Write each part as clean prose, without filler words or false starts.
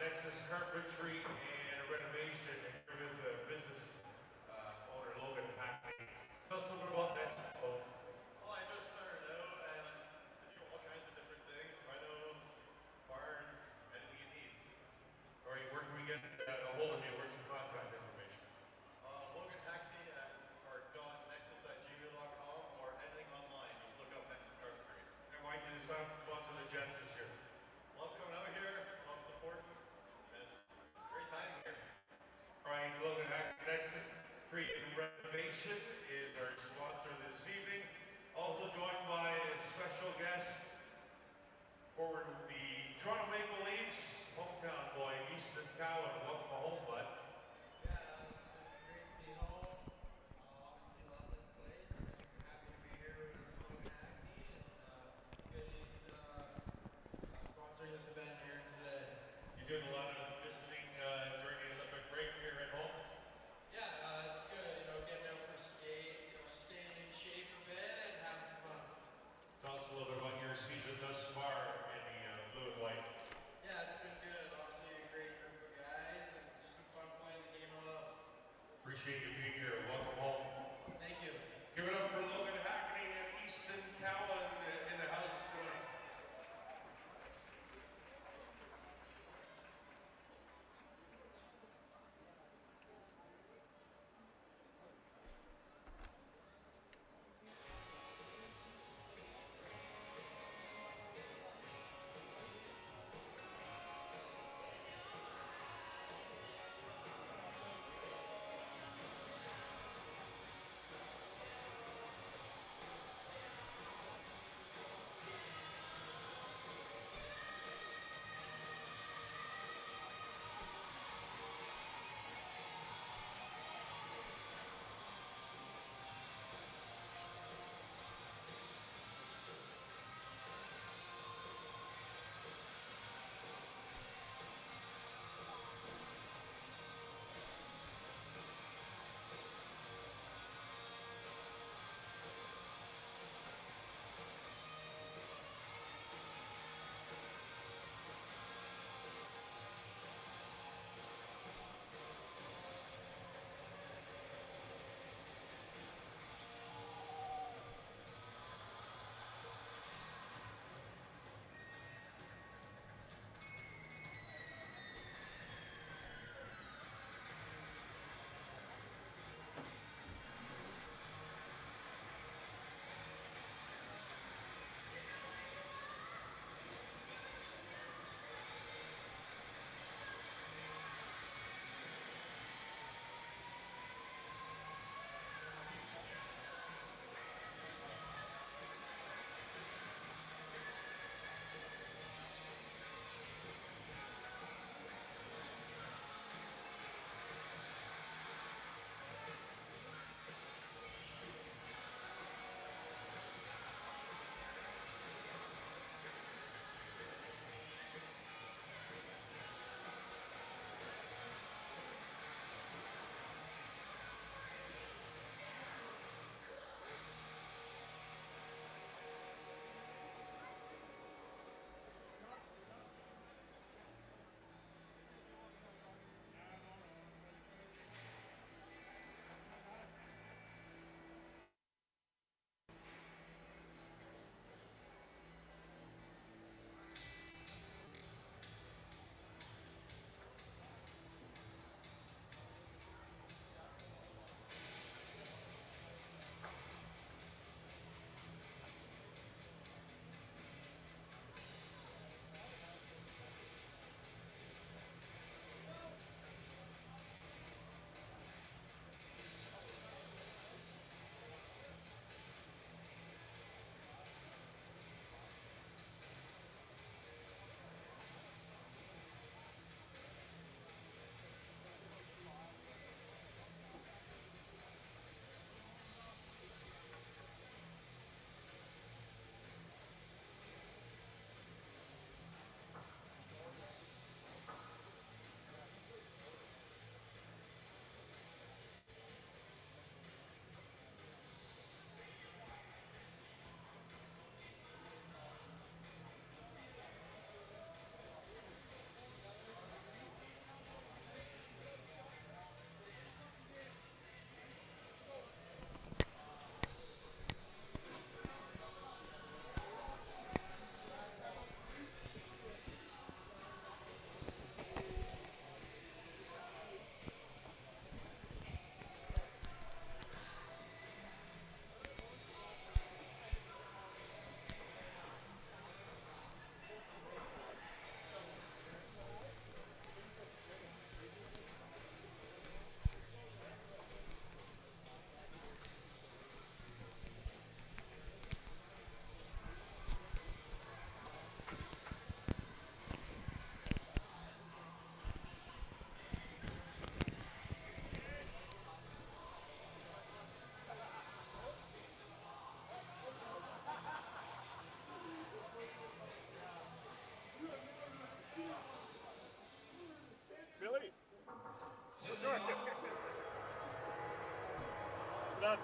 Nexus Carpentry and Renovation, and here with the business owner Logan Hackney. Tell us a little bit about Nexus. Well, I just started out and I do all kinds of different things, renos, barns, anything you need. All right, where can we get a hold of you? Where's your contact information? Logan Hackney or .nexus@gmail.com or anything online. Just look up Nexus Carpentry. And why did you decide to sponsor the Jets this year? Love coming out here, love supporting, and it's a great time here. All right, Logan Hackney, Nexus Renovation is our sponsor this evening. Also joined by a special guest for the Toronto Maple Leafs, hometown boy, Easton Cowan. Welcome home, bud. Yeah, it's been great to be home. Obviously love this place. I'm happy to be here with Logan Hackney, and it's good he's sponsoring this event here today. You're doing a lot of visiting during the Olympic break here at home? Yeah, it's good, getting out for skates, staying in shape a bit and having some fun. Tell us a little bit about your season thus far in the blue and white. Yeah, it's been good. Obviously a great group of guys and just been fun playing the game of love. Appreciate you being here. Welcome home. Thank you. Give it up for Logan Hackney and Easton Cowan in the house tonight.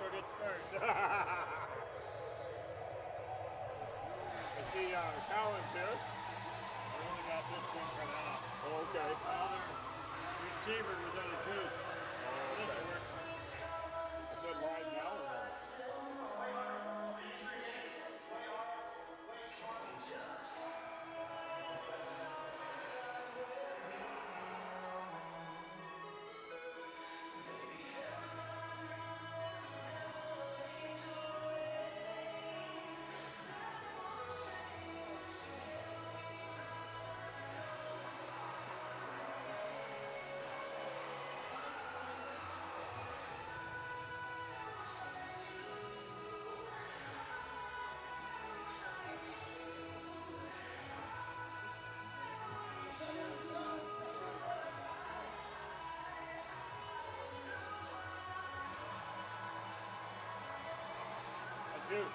to a good start. I see Collins here. I only got this thing for now. Oh, okay. My other receiver was out of juice. Oh, okay. Is it live now or no? I do. These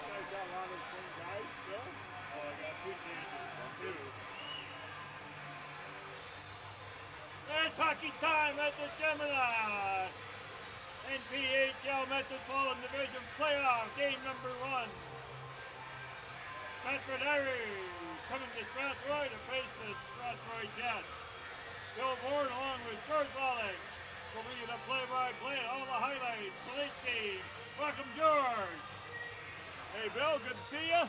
guys got a lot of the same guys, Bill? Oh, I got two changes. Two. It's hockey time at the Gemini! NPHL Metropolitan Division Playoff, game number 1. Stratford Irish coming to Strathroy to face the Strathroy Jets. Bill Bourne along with George Bollick will bring you the play-by-play and all the highlights. Salitsky, welcome George! Hey, Bill, good to see you.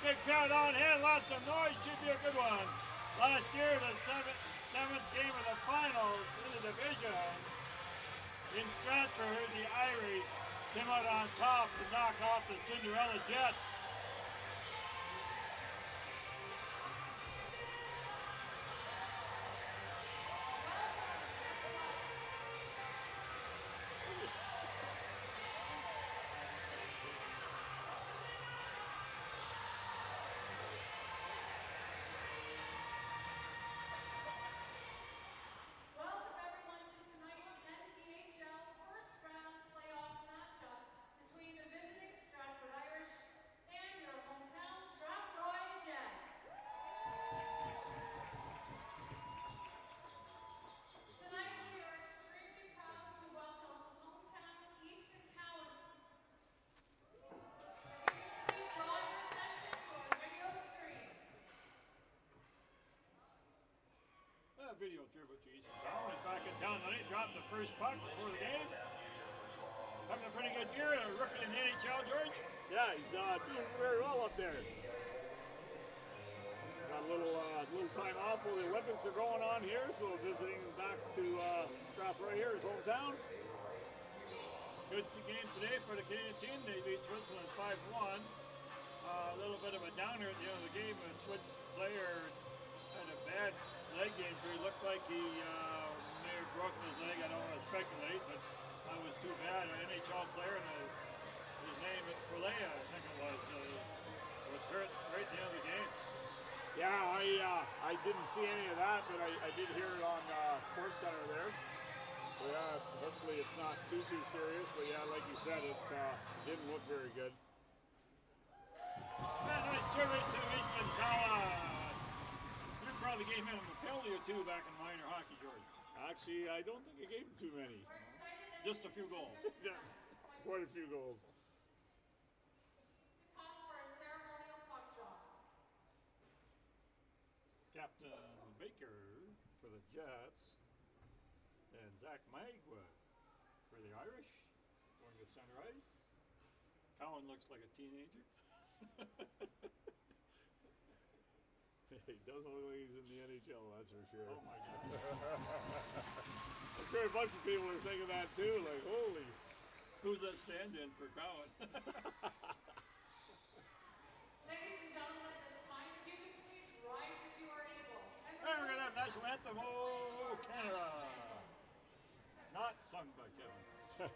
Big crowd on hand, lots of noise, should be a good one. Last year, the seventh game of the finals in the division in Stratford, the Irish came out on top to knock off the Cinderella Jets. Welcome everyone to tonight's NPHL first round playoff matchup between the visiting Stratford Irish and your hometown Strathroy Jets. Tonight we are extremely proud to welcome hometown Easton Cowan. If you could please draw your attention to our video screen. Video tribute to Easton Cowan is back in town tonight. Dropped the first puck before the game. Having a pretty good year, a rookie in the NHL, George. Yeah, he's doing very well up there. Got a little time off while the Olympics are going on here, so visiting back to Strathroy here, his hometown. Good game today for the Canadian team. They beat Switzerland 5-1. A little bit of a downer at the end of the game. A Swiss player had a bad leg injury. Looked like he may have broken his leg. I don't want to speculate, but that was too bad. An NHL player, and his name is Frelea, I think it was hurt right at the end of the game. Yeah, I didn't see any of that, but I did hear it on Sports Center there. So yeah, hopefully it's not too serious, but yeah, like you said, it didn't look very good. Man, nice tribute to Easton Cowan. You probably gave him a penalty or two back in minor hockey, George. Actually, I don't think I gave him too many. We're excited that Just a few goals. Yeah, quite a few goals. to come for a ceremonial puck drop. Captain Baker for the Jets and Zach Magwood for the Irish going to center ice. Cowan looks like a teenager. He doesn't look like he's in the NHL, that's for sure. Oh my God. I'm sure a bunch of people are thinking that too, like, holy. Who's that stand-in for Cowan? Ladies and gentlemen, at this time, if you could please rise as you are able. Hey, we're going to have national anthem. Oh, Go Canada! Not sung by Kevin.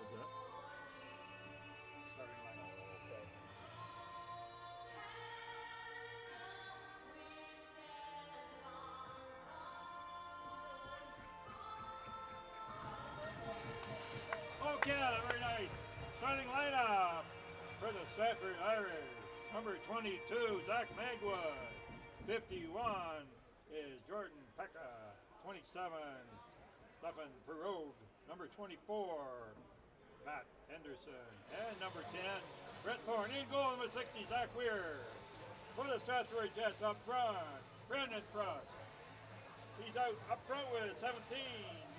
What's that? Starting lineup. Okay. Oh, Canada, very nice. Starting lineup for the Stratford Irish. Number 22, Zach Magwood. 51 is Jordan Pekka. 27, Stefan Perrault. Number 24, Matt Henderson. And number 10, Brett Thorne. In goal, number 60, Zach Weir. For the Strathroy Jets up front, Brandon Pruss. He's out up front with 17,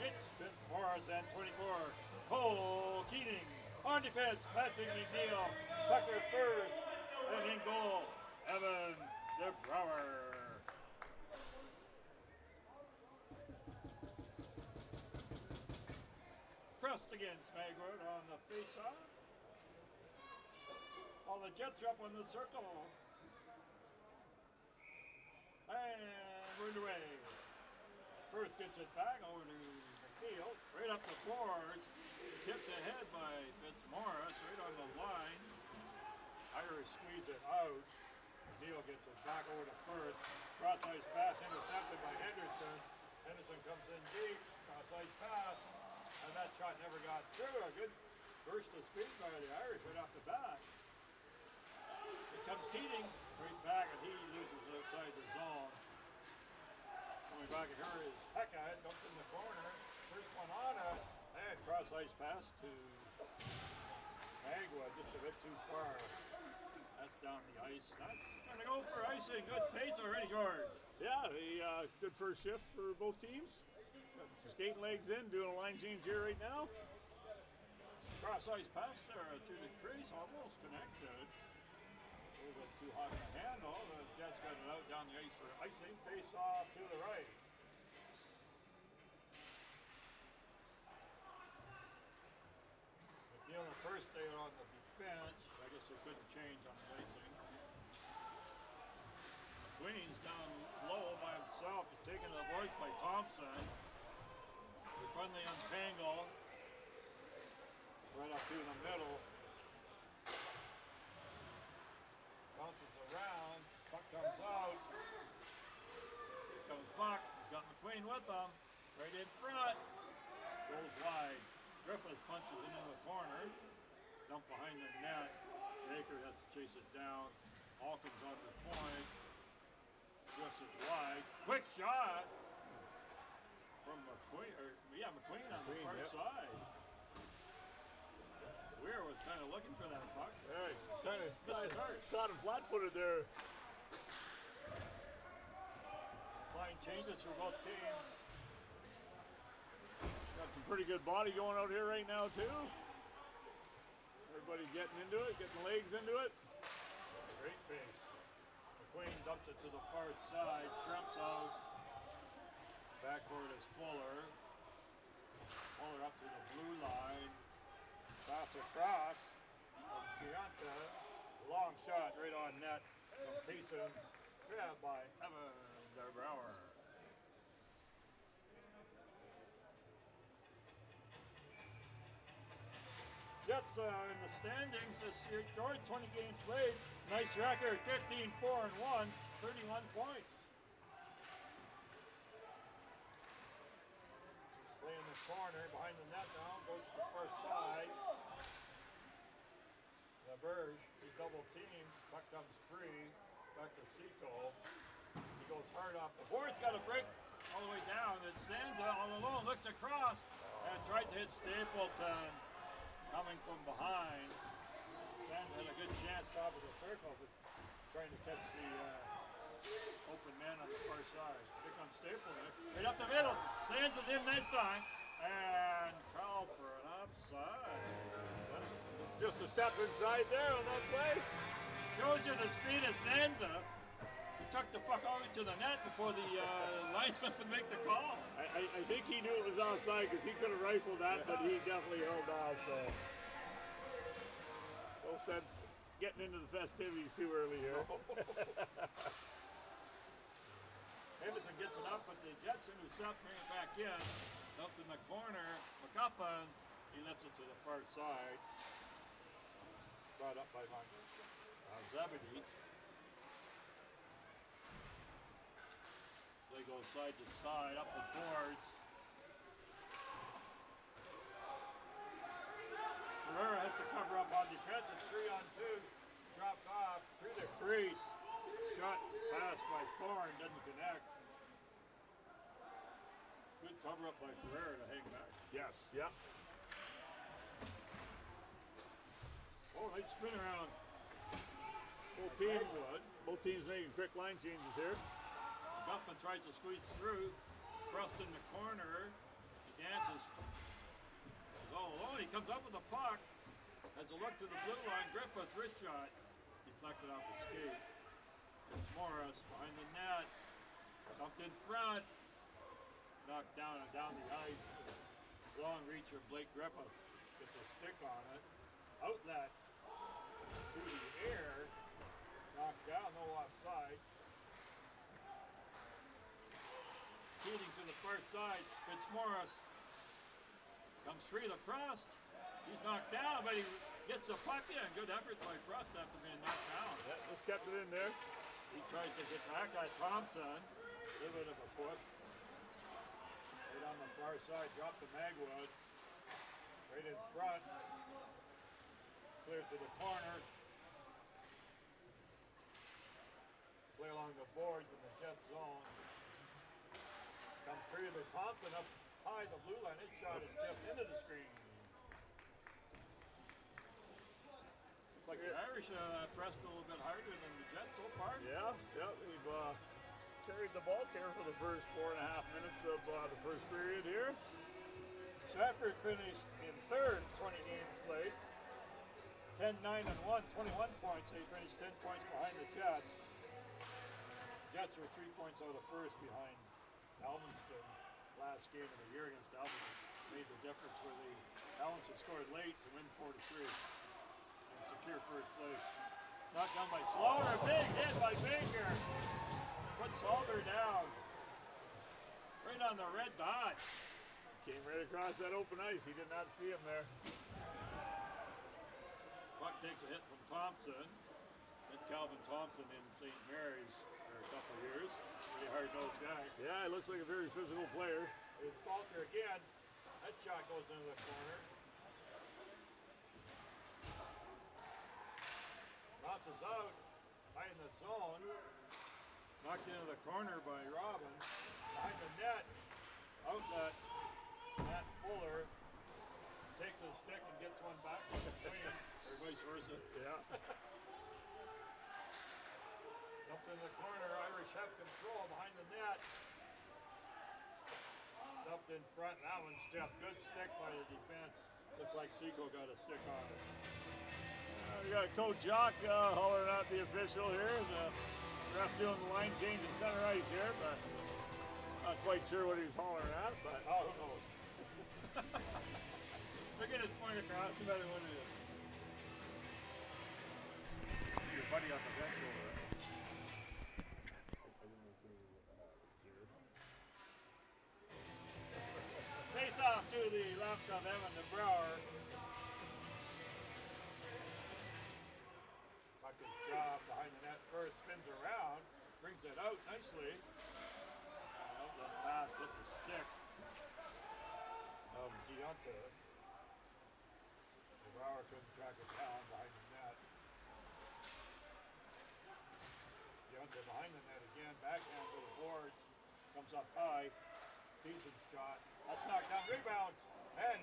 Mitch Vince Morris, and 24, Cole Keating. On defense, Patrick McNeil, Tucker Firth, and in goal, Evan DeBrouwer. Pressed against Magwood on the face-off. All the Jets are up on the circle. And we're underway. First gets it back over to McNeil, right up the boards. Tipped ahead by Fitzmaurice, right on the line. Irish squeeze it out. McNeil gets it back over to Firth. Cross-ice pass intercepted by Henderson. Henderson comes in deep. Cross-ice pass. And that shot never got through. A good burst of speed by the Irish right off the bat. Here comes Keating right back, and he loses outside the zone. Coming back here is Pekka. It dumps in the corner. First one on it. And cross-ice pass to Magwood, just a bit too far. That's down the ice. That's going to go for icing. Good pace already, George. Yeah, a good first shift for both teams. Got some skating legs in, doing a line change here right now. Cross-ice pass there through the crease, almost connected. A little bit too hot in the handle. The Jets got it out down the ice for icing. Face off to the right. McNeil the first day on the defense. I guess they couldn't change on the icing. Queen's down low by himself. He's taken the voice by Thompson. They finally untangle. Right up through the middle. Bounces around. Puck comes out. Here comes Buck. He's got McQueen with him. Right in front. Goes wide. Griffiths punches it into the corner. Dump behind the net. Baker has to chase it down. Hawkins on the point. Drifts it wide. Quick shot from McQueen. McQueen on the far side. Weir was kind of looking for that puck. Hey, kind of caught him flat-footed there. Line changes for both teams. Got some pretty good body going out here right now too. Everybody getting into it, getting legs into it. Great pace. McQueen dumps it to the far side. Shrimps out. Back for it is Fuller. Fuller up to the blue line. Pass across from Pianta. Long shot right on net from Thiessen. Grabbed by Evan DeBrouwer. Jets in the standings this year. George, 20 games played. Nice record, 15-4-1, 31 points. Play in the corner, behind the net now, goes to the first side. LaBerge, he's double teamed, puck comes free, back to Seco. He goes hard off the board, he's got a break all the way down. It's Sansa all alone, looks across, and tried to hit Stapleton, coming from behind. Sansa had a good chance top of the circle, but trying to catch the open man on the far side. Here comes Stapleton, right up the middle. Sansa's in this time, and called for an offside. Just a step inside there on that play. Shows you the speed of Sansa. He took the puck over to the net before the linesman could make the call. I think he knew it was offside because he could have rifled that, but he definitely held off. So no sense getting into the festivities too early here. Henderson gets it up, but the Jetson who sucked bring it back in. Up in the corner, McGuffin, he lets it to the far side. Brought up by Zebedee. Play goes side to side, up the boards. Ferreira has to cover up on defense. It's 3-on-2. Dropped off through the crease. Shot pass by Thorne, doesn't connect. Good cover up by Ferreira to hang back. Yes, yeah. Oh, nice spin around. Both teams making quick line changes here. Guffman tries to squeeze through. Crust in the corner. He dances. He's all alone. He comes up with the puck. Has a look to the blue line. Griffith, wrist shot. Deflected off the skate. Fitzmaurice behind the net. Dumped in front. Knocked down and down the ice. Long reacher Blake Griffiths gets a stick on it. Outlet through the air. Knocked down, no offside. Keating to the first side. Fitzmaurice comes free to Prost. He's knocked down, but he gets the puck in. Good effort by Prost after being knocked down. Yeah, just kept it in there. He tries to get back at Thompson. A little bit of a push. Right on the far side, drop to Magwood. Right in front. Clear to the corner. Play along the boards in the Jets zone. Comes free to Thompson up high the blue line. His shot is tipped into the screen. Looks like the Irish pressed a little bit harder than the Jets so far. Yeah, we've carried the ball here for the first 4.5 minutes of the first period here. Stratford finished in third, 20 games played. 10-9-1, 21 points. They finished 10 points behind the Jets. Jets were 3 points out of first behind Alvinston. Last game of the year against Alvinston made the difference where the Alvinston scored late to win 4-3 and secure first place. Knocked down by Slaughter. Big hit by Baker. Put Salter down. Right on the red dot. Came right across that open ice. He did not see him there. Buck takes a hit from Thompson. Hit Calvin Thompson in St. Mary's for a couple of years. Pretty hard-nosed guy. Yeah, he looks like a very physical player. It's Salter again. That shot goes into the corner. Bounces out. High in the zone. Knocked into the corner by Robin. Behind the net. Outlet. Matt Fuller takes a stick and gets one back from the queen. Or vice versa. Yeah. Up in the corner, Irish have control behind the net. Up in front, that one stepped. Good stick by the defense. Looked like Seco got a stick on it. We got Coach Jock hollering at the official here. The ref doing the line change in center ice here, but not quite sure what he's hollering at, but oh, who knows? Look at his point across, no matter what it is. Your buddy on the bench over there. Face off to the left of Evan DeBrouwer. first, spins around, brings it out nicely. That pass hit the stick of Deonta. Brower couldn't track it down behind the net. Deonta behind the net again, backhand to the boards, comes up high, decent shot. That's knocked down, rebound, and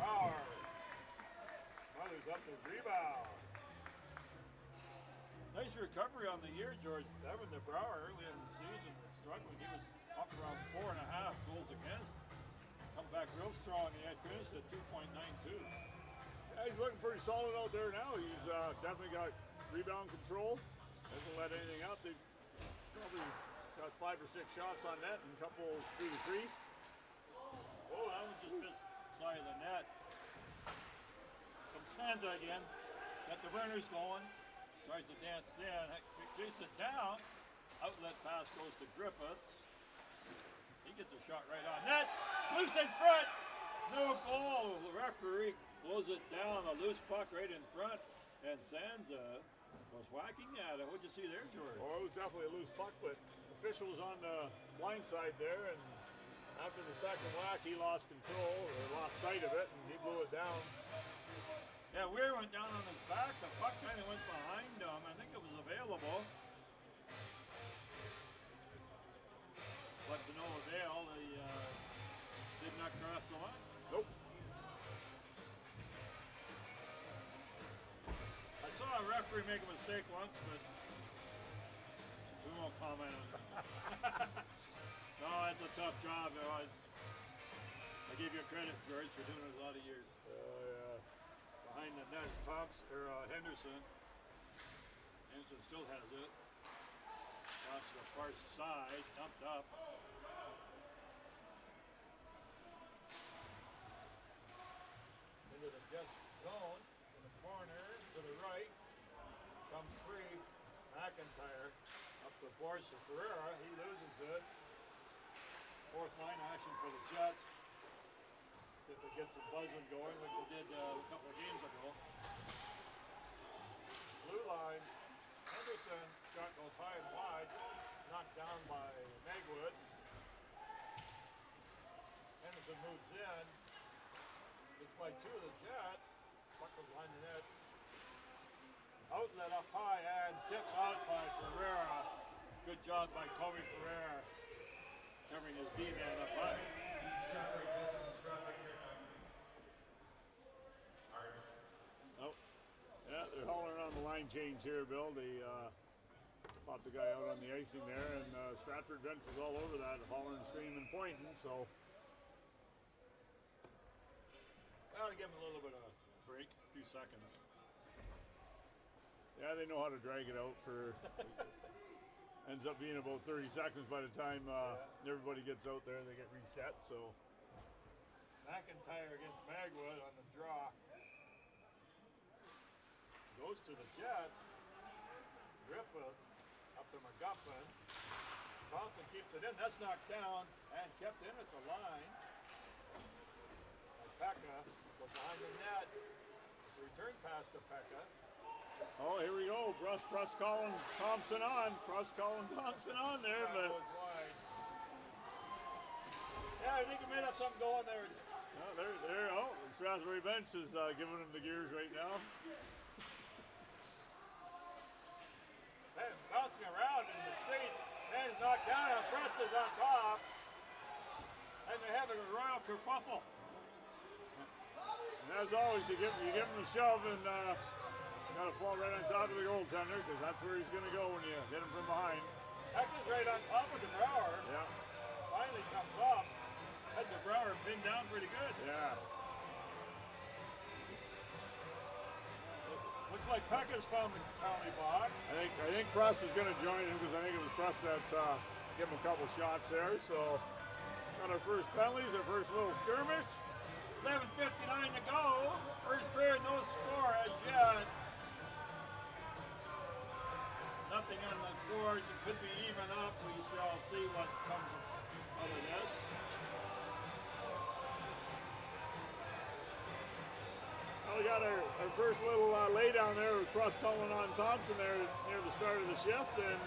Brower smothers up the rebound. Nice recovery on the year, George. Devin DeBrouwer early in the season was struggling. He was up around 4.5 goals against. Come back real strong. He had finished at 2.92. Yeah, he's looking pretty solid out there now. He's definitely got rebound control. Doesn't let anything out. They probably got 5 or 6 shots on net and a couple through the crease. Oh, that one just missed the side of the net. From Sansa again. Got the runners going. Tries to dance in. Chase it down. Outlet pass goes to Griffiths. He gets a shot right on net. Loose in front. No goal. The referee blows it down. A loose puck right in front. And Sansa was whacking at it. What'd you see there, George? Oh, it was definitely a loose puck, but the official was on the blind side there, and after the second whack, he lost control, or lost sight of it, and he blew it down. Yeah, Weir went down on his back. The puck kind of went behind him. I think it was available. But to no avail, they did not cross the line. Nope. I saw a referee make a mistake once, but we won't comment on it. No, it's a tough job. It was. I give you credit, George, for doing it a lot of years. Yeah. Behind the net is Henderson. Henderson still has it. Across the far side, dumped up. Into the Jets zone, in the corner, to the right. Comes free, McIntyre. Up the boards to Ferreira, he loses it. Fourth line action for the Jets. See if they get some buzzing going like they did a couple of games ago. Blue line, Henderson, shot goes high and wide, knocked down by Magwood. Henderson moves in, gets by 2 of the Jets, puck goes behind the net. Outlet up high and tipped out by Ferreira. Good job by Kobe Ferreira, covering his D-man up high. Strathroy Jets and Stratford here. Nope. Yeah, they're hollering on the line change here, Bill. They popped the guy out on the icing there, and Stratford bench was all over that, hollering, screaming, pointing, so. Well, give him a little bit of a break, a few seconds. Yeah, they know how to drag it out for, ends up being about 30 seconds by the time everybody gets out there, they get reset, so. McIntyre against Magwood on the draw. Goes to the Jets. Griffith up to McGuffin. Thompson keeps it in. That's knocked down and kept in at the line. Pekka goes behind the net. It's a return pass to Pekka. Oh, here we go. Cross calling Thompson on. Cross calling Thompson on there, That but. was wide. Yeah, I think he may have something going there. Oh, there. Oh, the Strathroy bench is giving him the gears right now. And bouncing around in the crease. And it's knocked down. And Presta's on top. And they're having a royal kerfuffle. And as always, you give him a shove and got to fall right on top of the goaltender because that's where he's going to go when you hit him from behind. Pekka's right on top of DeBrouwer. Yeah. Finally comes up. Had DeBrouwer pinned down pretty good. Yeah. Looks like Pekka's found the penalty box. I think Press is going to join him because I think it was Press that gave him a couple shots there. So got our first penalties, our first little skirmish. 11:59 to go. First period, no score as yet. Nothing on the boards. It could be even up. We shall see what comes out of this. Well, we got our first little lay down there with Cross Cullen on Thompson there near the start of the shift, and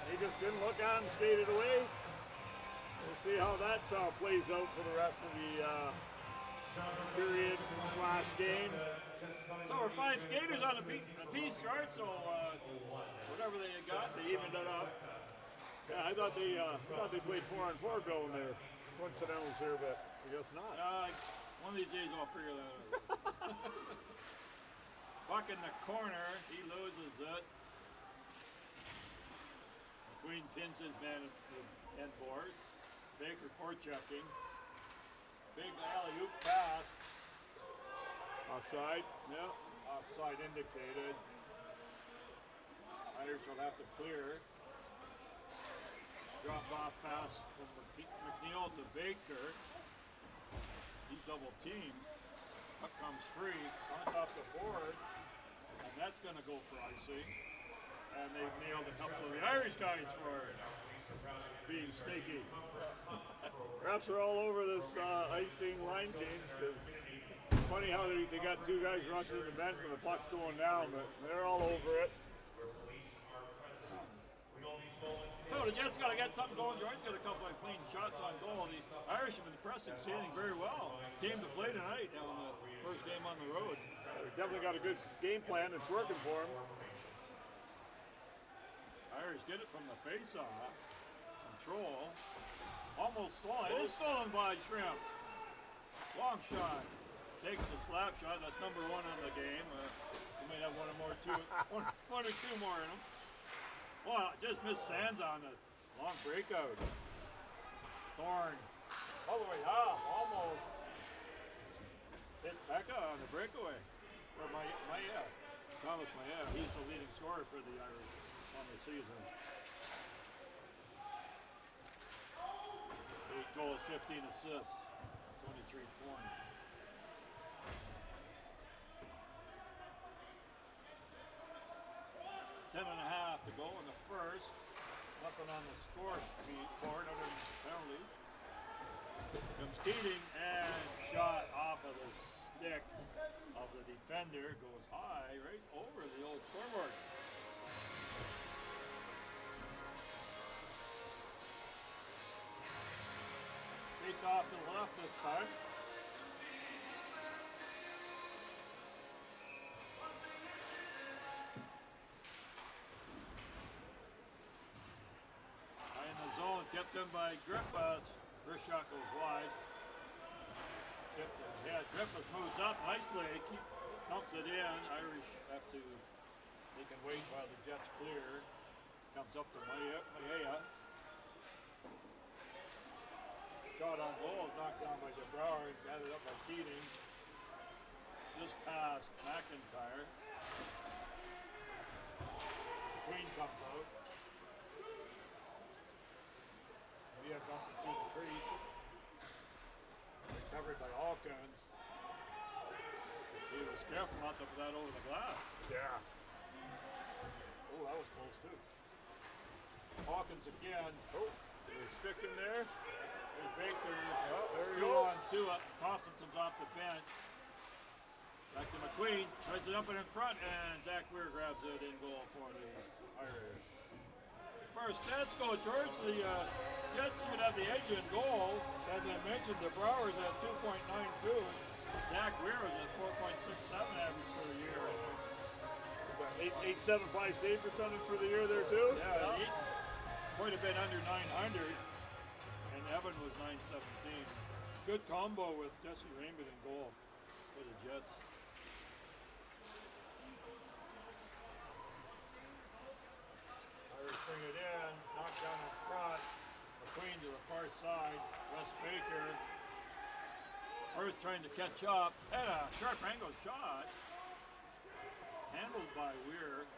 he just didn't look at him, skated away. We'll see how that plays out for the rest of the period / game. So we're 5 skaters on a piece yard, so whatever they got, they evened it up. Yeah, I thought they played 4-on-4 going there. Coincidentals here, but I guess not. One of these days I'll figure that out. Puck in the corner, he loses it. McQueen pins his man to end boards. Baker forechecking. Big alley-oop pass. Offside? Yep, offside indicated. Irish will have to clear. Drop off pass from McNeil to Baker. He's double teamed. Puck comes free, comes off the boards, and that's going to go for icing. And they've nailed a couple of the Irish guys for being sneaky. Refs are all over this icing line change because it's funny how they got 2 guys rushing to the bench and the puck's going down, but they're all over it. No, the Jets got to get something going. Jordan's got a couple of clean shots on goal. The Irish have been pressing, skating very well. Came to play tonight on the first game on the road. They've definitely got a good game plan. It's working for them. Irish get it from the face-off. Control. Almost stolen. It is stolen by Shrimp. Long shot. Takes the slap shot. That's number 1 on the game. He may have one or two more in him. Well, just missed Sands on the long breakout. Thorne. All the way up. Almost. Hit Pekka on the breakaway. Or Maya. Thomas Maya. He's the leading scorer for the Irish on the season. 8 goals, 15 assists, 23 points. 10.5 to go in the first. Nothing on the score board other than penalties. Comes Keating and shot off of the stick of the defender. Goes high right over the old scoreboard. Face off to the left this time. Zone tipped in by Griffiths. Rishak goes wide. Tipped ahead. Griffiths moves up nicely. Dumps it in. Irish have to. They can wait while the Jets clear. Comes up to Maya. Shot on goal is knocked down by DeBrouwer and gathered up by Keating. Just past McIntyre. Queen comes out. Mia dumps it through the crease. Recovered by Hawkins. He was careful not to put that over the glass. Yeah. Oh, that was close too. Hawkins again. Oh, there's a stick in there. There's Baker. Oh, there you 2 go. on 2. Thompson comes off the bench. Back to McQueen. Tries it up and in front, and Zach Weir grabs it in goal for the Irish. First stats go, George. The Jets should have the edge in goal. As I mentioned, DeBrouwer's at 2.92. Zach Weir is at 4.67 average for the year. 875 save percentage for the year there too. Yeah, quite a bit under 900. And Evan was 917. Good combo with Jesse Raymond in goal for the Jets. Irish bring it in, knocked down in front. McQueen to the far side. Wes Baker. First trying to catch up. And a sharp angle shot. Handled by Weir.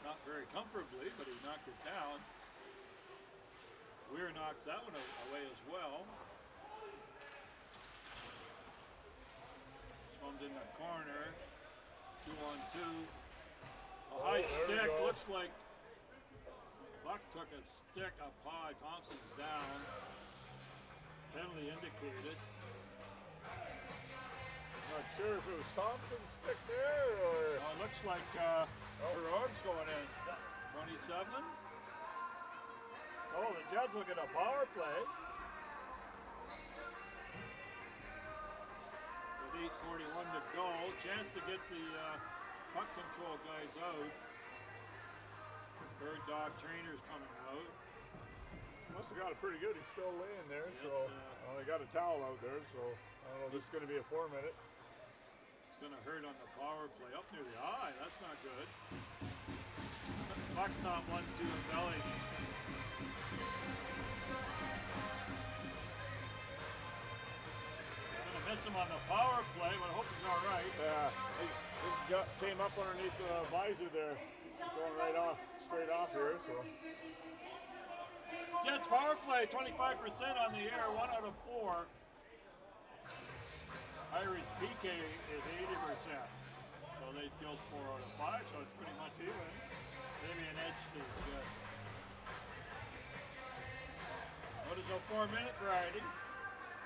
Not very comfortably, but he knocked it down. Weir knocks that one away as well. Swummed in the corner. 2 on 2. A high stick. Looks like Buck took a stick up high. Thompson's down. Penalty indicated. Not sure if it was Thompson's stick there or. It looks like Heroic's going in. 27. Oh, the Jets will get a power play. With 8:41 to go. Chance to get the puck control guys out. Bird dog trainer's coming out. Must have got it pretty good. He's still laying there, Yes, so they got a towel out there, so I don't know if this is going to be a 4-minute. It's going to hurt on the power play. Up near the eye, that's not good. Puck's not 1-2 in belly. Going to miss him on the power play, but I hope he's all right. Yeah, it came up underneath the visor there, going right off, straight off here, so. Jets power play, 25% on the air, 1 out of 4. Irish PK is 80%. So they killed 4 out of 5, so it's pretty much even. Maybe an edge to the Jets. What is a 4-minute variety?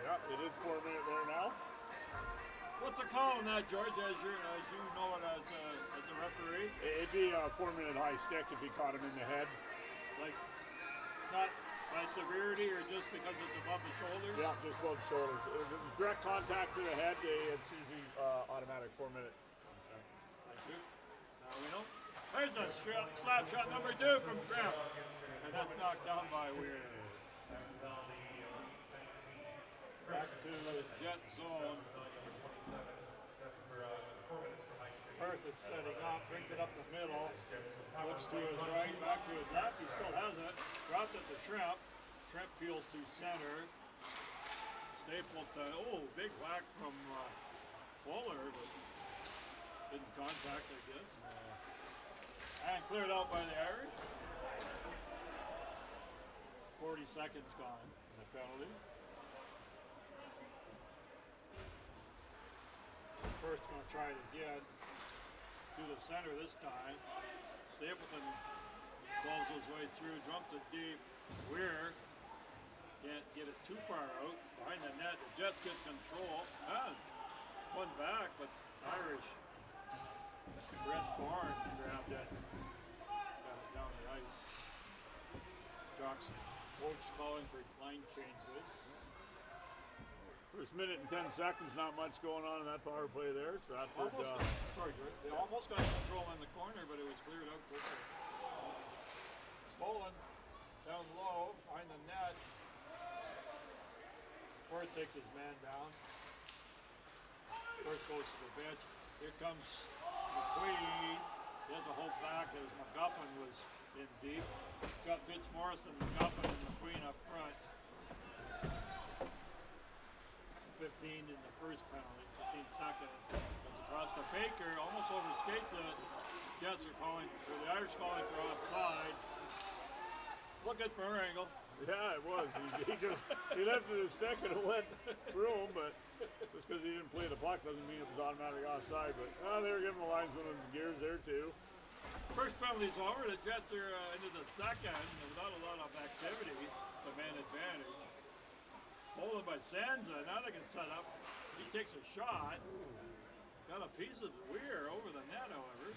Yeah, it is 4-minute there now. What's the call on that, George, as you know it as a referee? It'd be a 4-minute high stick if he caught him in the head. Like, not by severity or just because it's above the shoulders? Yeah, just above the shoulders. If it's direct contact to the head, it's usually automatic 4-minute. Okay. Thank you. Now we know. There's a slap shot number 2 from Shrimp. And that's knocked down by Weir. Back to the Jet zone. First it's setting up, brings it up the middle, looks to his right, back to his left, he still has it, drops it to Shrimp. Shrimp peels to center. Stapleton, big whack from Fuller, but didn't contact, I guess. And cleared out by the Irish. 40 seconds gone in the penalty. First going to try it again. Through the center this time. Stapleton pulls his way through, dumps it deep. Weir can't get it too far out. Behind the net, the Jets get control. Spun back, but Irish. Brett Thorne grabbed it. Got it down the ice. Johnson. Coach calling for line changes. First minute and 10 seconds, not much going on in that power play there. Stratford. They almost got control in the corner, but it was cleared out quickly. Stolen down low behind the net. Ford takes his man down. Ford goes to the bench. Here comes McQueen. He had to hold back as McGuffin was in deep. He's got Fitzmaurice and McGuffin and McQueen up front. 15 in the first penalty, 15 seconds. Comes across to Baker, almost overskates it. Jets are calling, or the Irish calling for offside. Look good for her angle. Yeah, it was. He lifted his stick and it went through him, but just because he didn't play the puck doesn't mean it was automatic offside. But they were giving the linesman the gears there too. First penalty's over. The Jets are into the second without a lot of activity. The man advantage. Stolen by Sansa. Now they can set up. He takes a shot. Got a piece of Weir over the net, however.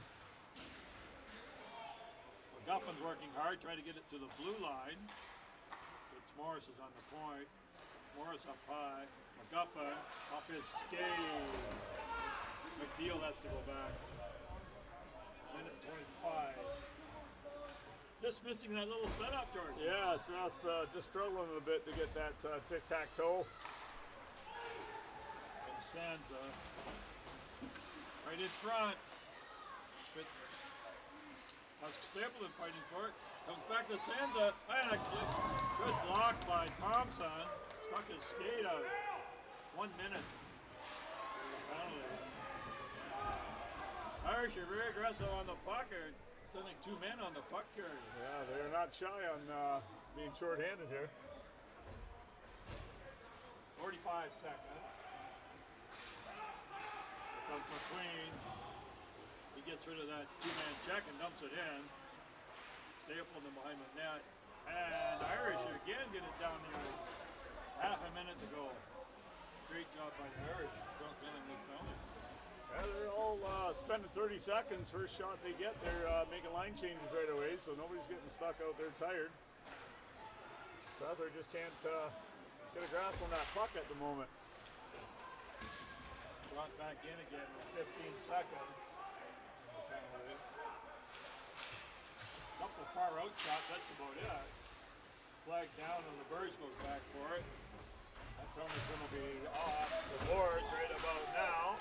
McGuffin's working hard, trying to get it to the blue line. Fitzmaurice is on the point. Fitzmaurice up high. McGuffin off his skate. McNeil has to go back. Minute 25. Just missing that little setup, George. Yeah, Strath's just struggling a bit to get that tic-tac-toe. And Sansa right in front. Stapleton fighting for it. Comes back to Sansa. And a good block by Thompson. Stuck his skate out. 1 minute. Irish are very aggressive on the puck. Sending 2 men on the puck carrier. Yeah, they're not shy on being short-handed here. 45 seconds. Here comes McQueen. He gets rid of that 2-man check and dumps it in. Stapleton behind the net. And Irish again get it down the ice. Half a minute to go. Great job by the Irish. Don't kill him this penalty. Well, spending 30 seconds, first shot they get, they're making line changes right away, so nobody's getting stuck out there tired. Strathroy just can't get a grasp on that puck at the moment. Brought back in again with 15 seconds. Couple far out shots, that's about it. Flag down and the Birds goes back for it. That penalty's going to be off the boards right about now.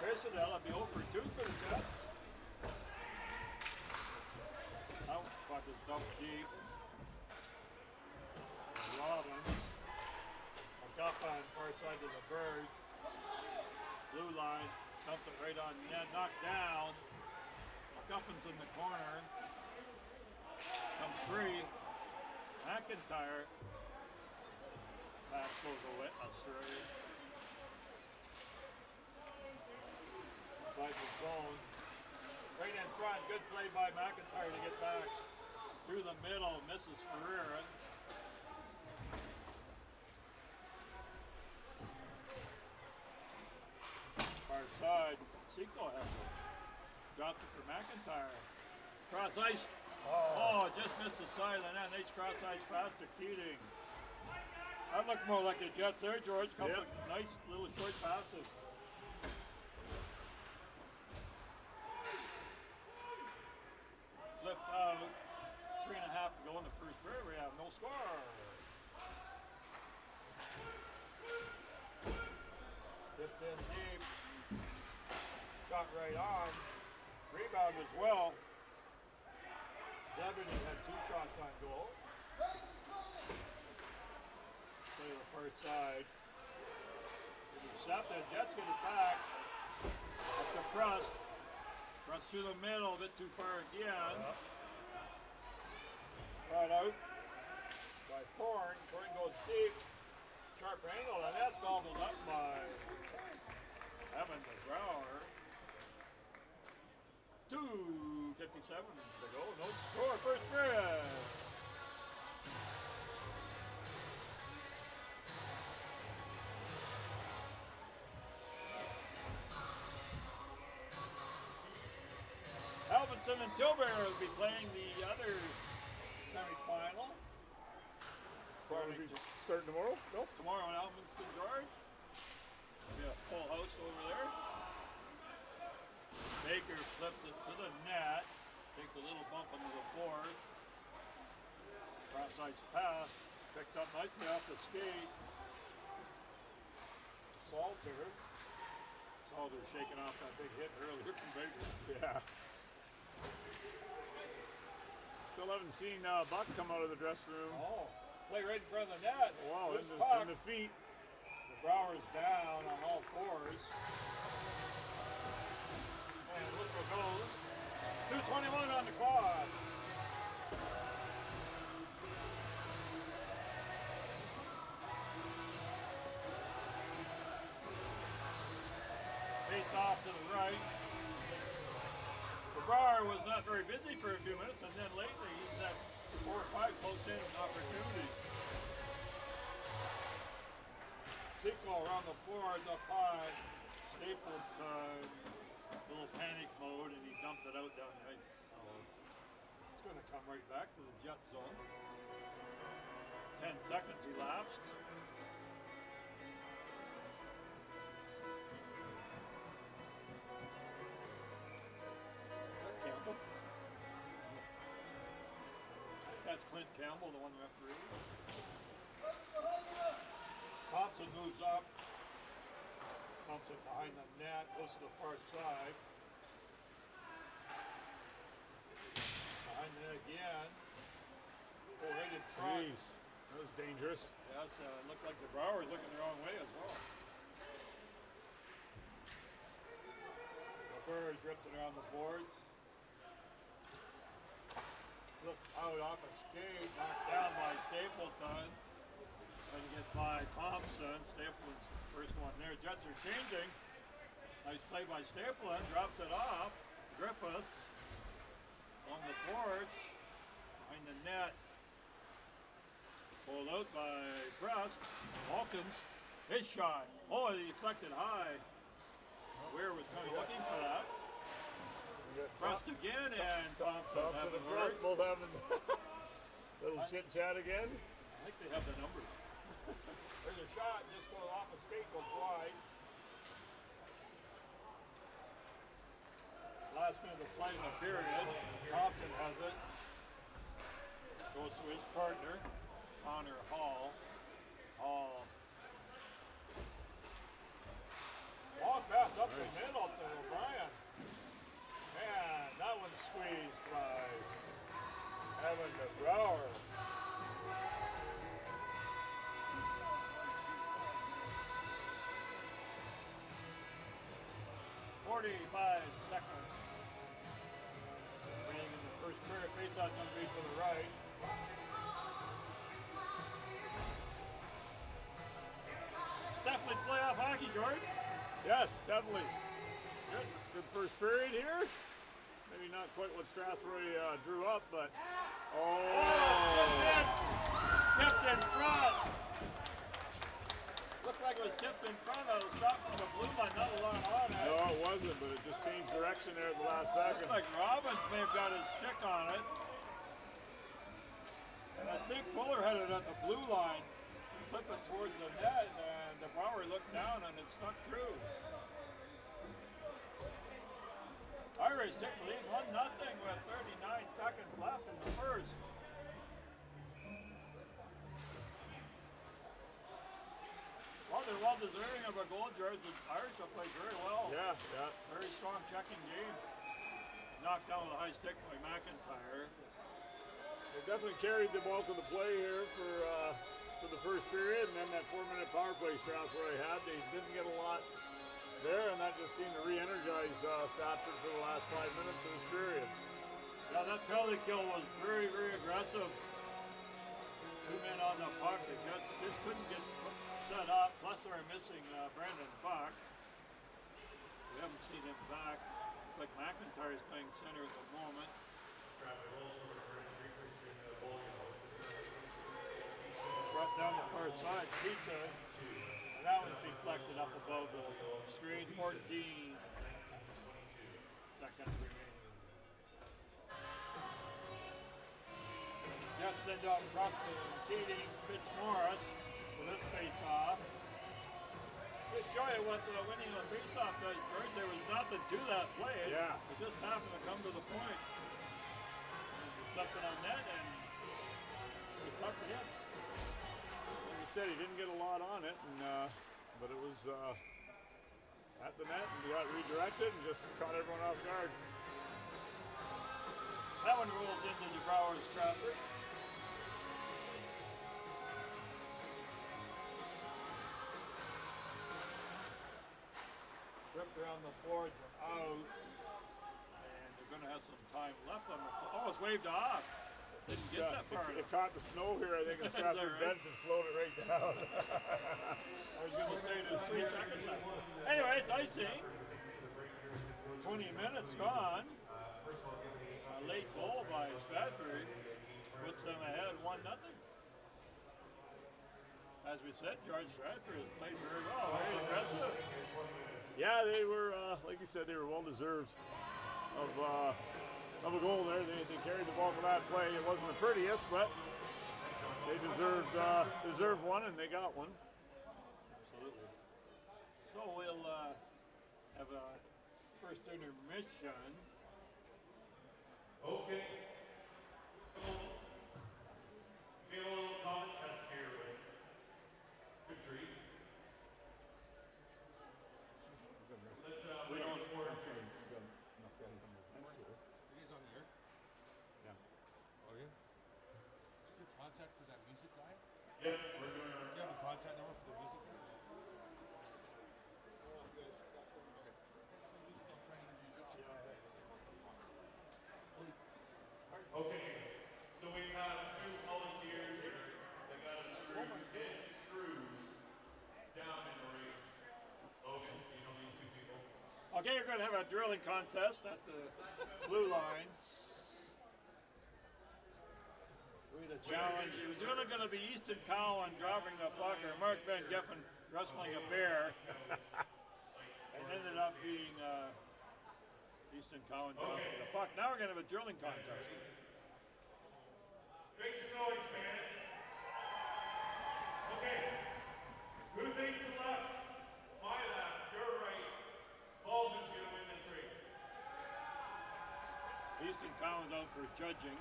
That'll be over 2 for the Jets. That puck is dumped deep. Robbins. McGuffin, far side to the Birds. Blue line, dumps it right on net, knocked down. McGuffin's in the corner. Comes free. McIntyre. Pass goes astray. Inside the zone. Right in front. Good play by McIntyre to get back through the middle. Misses Ferreira. Far side. Seco has it. Dropped it for McIntyre. Cross ice. Oh, just missed the side of the net. Nice cross ice pass to Keating. That looked more like the Jets there, George. Couple of nice little short passes. Flipped out. 3.5 to go in the first period. We have no score. Tipped in deep. Shot right on. Rebound as well. Zebedee had 2 shots on goal. Play to the first side. Intercepted. Jets get it back. Up to Prust. Prust through the middle. A bit too far again. Right out by Thorne. Thorne goes deep. Sharp angle, and that's gobbled up by Evan McGrower. 2:57 to go. No score. First period. Alvinson and Tilbury will be playing the other semifinal. Starting tomorrow? Nope. Tomorrow in Alvinston, George. Be a full house over there. Baker flips it to the net. Takes a little bump into the boards. Cross ice pass. Picked up nicely off the skate. Salter shaking off that big hit earlier from Baker. Yeah. Still haven't seen Buck come out of the dressing room. Oh, play right in front of the net. Wow, in the feet. The Brower's down on all fours. And whistle goes. 2:21 on the clock. Face off to the right. The Brower was not very busy for a few minutes, and then lately he's had 4 or 5 close-in opportunities. Seco around the boards up high. Stapleton, little panic mode, and he dumped it out down the ice. So it's going to come right back to the Jet zone. 10 seconds elapsed. Campbell. That's Clint Campbell, the one referee. Thompson moves up, pumps it behind the net, goes to the far side. Behind the net again. Oh, right in front. Jeez, that was dangerous. Yes, it looked like the Brower was looking the wrong way as well. The Birds rips it around the boards. Flipped out off a skate, knocked down by Stapleton. Trying to get by Thompson. Stapleton's first one there. Jets are changing. Nice play by Stapleton. Drops it off. Griffiths on the boards. Behind the net. Pulled out by Prust. Hawkins. His shot. Oh, he deflected high. Ware was kind of looking for that. Pressed again, and Thompson and having Press words. both having little chit chat again. I think they have the numbers. There's a shot, just goes off a skate, goes wide. Last minute of play in the period. Thompson has it. Goes to his partner, Connor Hall. Hall. Long pass up the middle to O'Brien. Man, that one's squeezed by Evan DeBrouwer. Seconds. Remaining in the first period. Faceoff going to be to the right. Definitely playoff hockey, George. Yes, definitely. Good first period here. Maybe not quite what Strathroy drew up, but Tipped in front. Looked like it was tipped in front of the shot from the blue line. Not a lot on it. no, it wasn't, but it just changed direction there at the last second. Looked like Robbins may have got his stick on it. And I think Fuller had it at the blue line. Flip it towards the net, and the Brower looked down and it snuck through. Irish take the lead 1-0 with 39 seconds left in the first. Well, they're well deserving of a goal, George. The Irish have played very well. Yeah. Very strong checking game. Knocked down with a high stick by McIntyre. They definitely carried the bulk of the play here for the first period, and then that 4-minute power play Strathroy had. They didn't get a lot there, and that just seemed to re-energize Stratford for the last 5 minutes of this period. Yeah, that penalty kill was very, very aggressive. 2 men on the puck. They just couldn't get set up. Plus, they're missing Brandon Buck. We haven't seen him back. Looks like McIntyre is playing center at the moment. Brought down the far side. Pizza. And that one's deflected up above the screen. 14 seconds remaining. Jeff send out Preston and Keating, Fitzmaurice for this face-off. Just show you what the winning of the face-off does, George. There was nothing to that play. Yeah. It just happened to come to the point. Flipped it on net and he flipped it in. Like you said, he didn't get a lot on it, but it was at the net and got redirected and just caught everyone off guard. That one rolls into DeBrouwer's Stratford. Ripped around the boards and out. And they're going to have some time left on the clock. Oh, it's waved off. Didn't get that far. It caught the snow here, I think, in Stratford right? bench and slowed it right down. I was going to say there's 3 seconds left. Anyway, it's icing. 20 minutes gone. A late goal by Stratford puts them ahead 1-0. As we said, George Stratford has played very well, very aggressive. Yeah, they were, like you said, they were well deserved of a goal there. They carried the ball for that play. It wasn't the prettiest, but they deserved one, and they got one. Absolutely. So we'll have a first intermission. Okay. Be a little contest here with good treat. Let's We don't. It is on the air? Yeah. Oh, yeah? Is there contact for that music guy? Yep, we're doing Do you have a contact number for the music guy? Okay, so we have new volunteers here that got a screws down in the race. Logan, you know these two people? Okay, you're going to have a drilling contest at the blue line. We had a challenge. It was really going to be Easton Cowan dropping the puck or Mark Van Geffen wrestling a bear. It ended up being Easton Cowan dropping the puck. Now we're going to have a drilling contest. Make some noise, fans. Okay. Who thinks the left? My left, your right. Balzer's going to win this race. Easton Cowan's out for judging.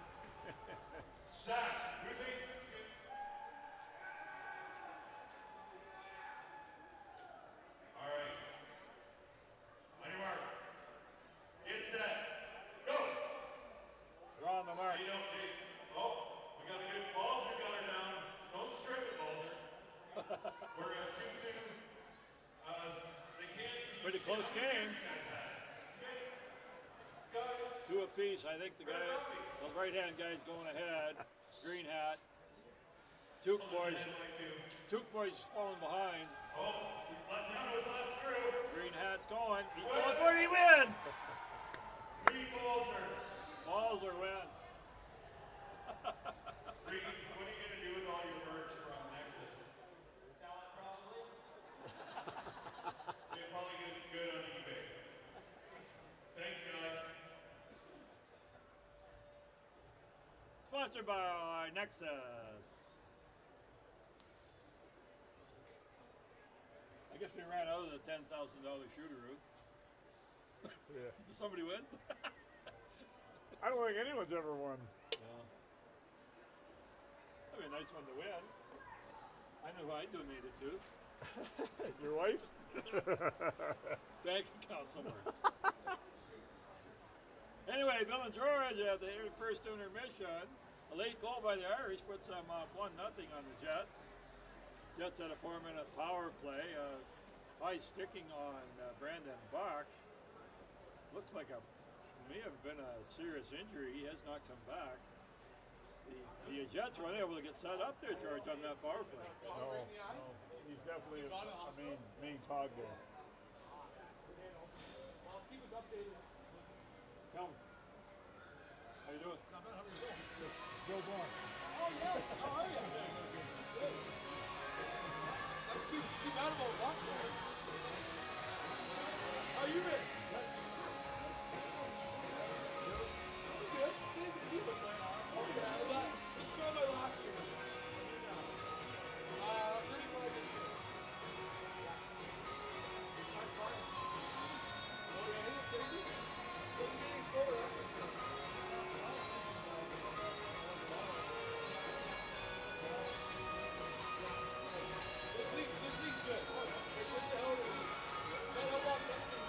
Zach, who thinks it's good? All right. On your mark. Get set. Go. We're on the mark. We got a good Balzer got her down. Don't strip it, Balzer. We're at 2-2. They can't see. Pretty close game. It's 2 apiece. I think the right-hand guy's going ahead. Green hat. Took boys falling behind. Let down his last screw. Green hat's going. He's going for it. He wins. Reed Balzer. Balzer wins. Reed, what are you going to do with all your merch from Nexus? Sell it probably. They'll probably get good on eBay. Thanks, guys. Sponsored by Nexus. I guess we ran out of the $10,000 shooter route. Yeah. Did somebody win? I don't think anyone's ever won. No. That'd be a nice one to win. I know who I donated to. Your wife? Bank account somewhere. Anyway, Bill and George at the first intermission. A late goal by the Irish puts them up 1-0 on the Jets. Jets had a 4-minute power play. High sticking on Brandon Bach. Looked like may have been a serious injury. He has not come back. The Jets were unable to get set up there, George, on that power play. No. He's definitely a main cog there. Well, he was updated. Come. How you doing? Not bad. How about yourself? Go Barn. Oh, yes. How are you? Good. That's too bad about luck, though. How you been? Good. Staying busy. Oh, yeah. This is my last year. 35 this year. Yeah. Time flies. Oh, yeah. Isn't it crazy? But you're getting slower, that's for sure. This league's good. It's a hell of a league. Man, how long next week?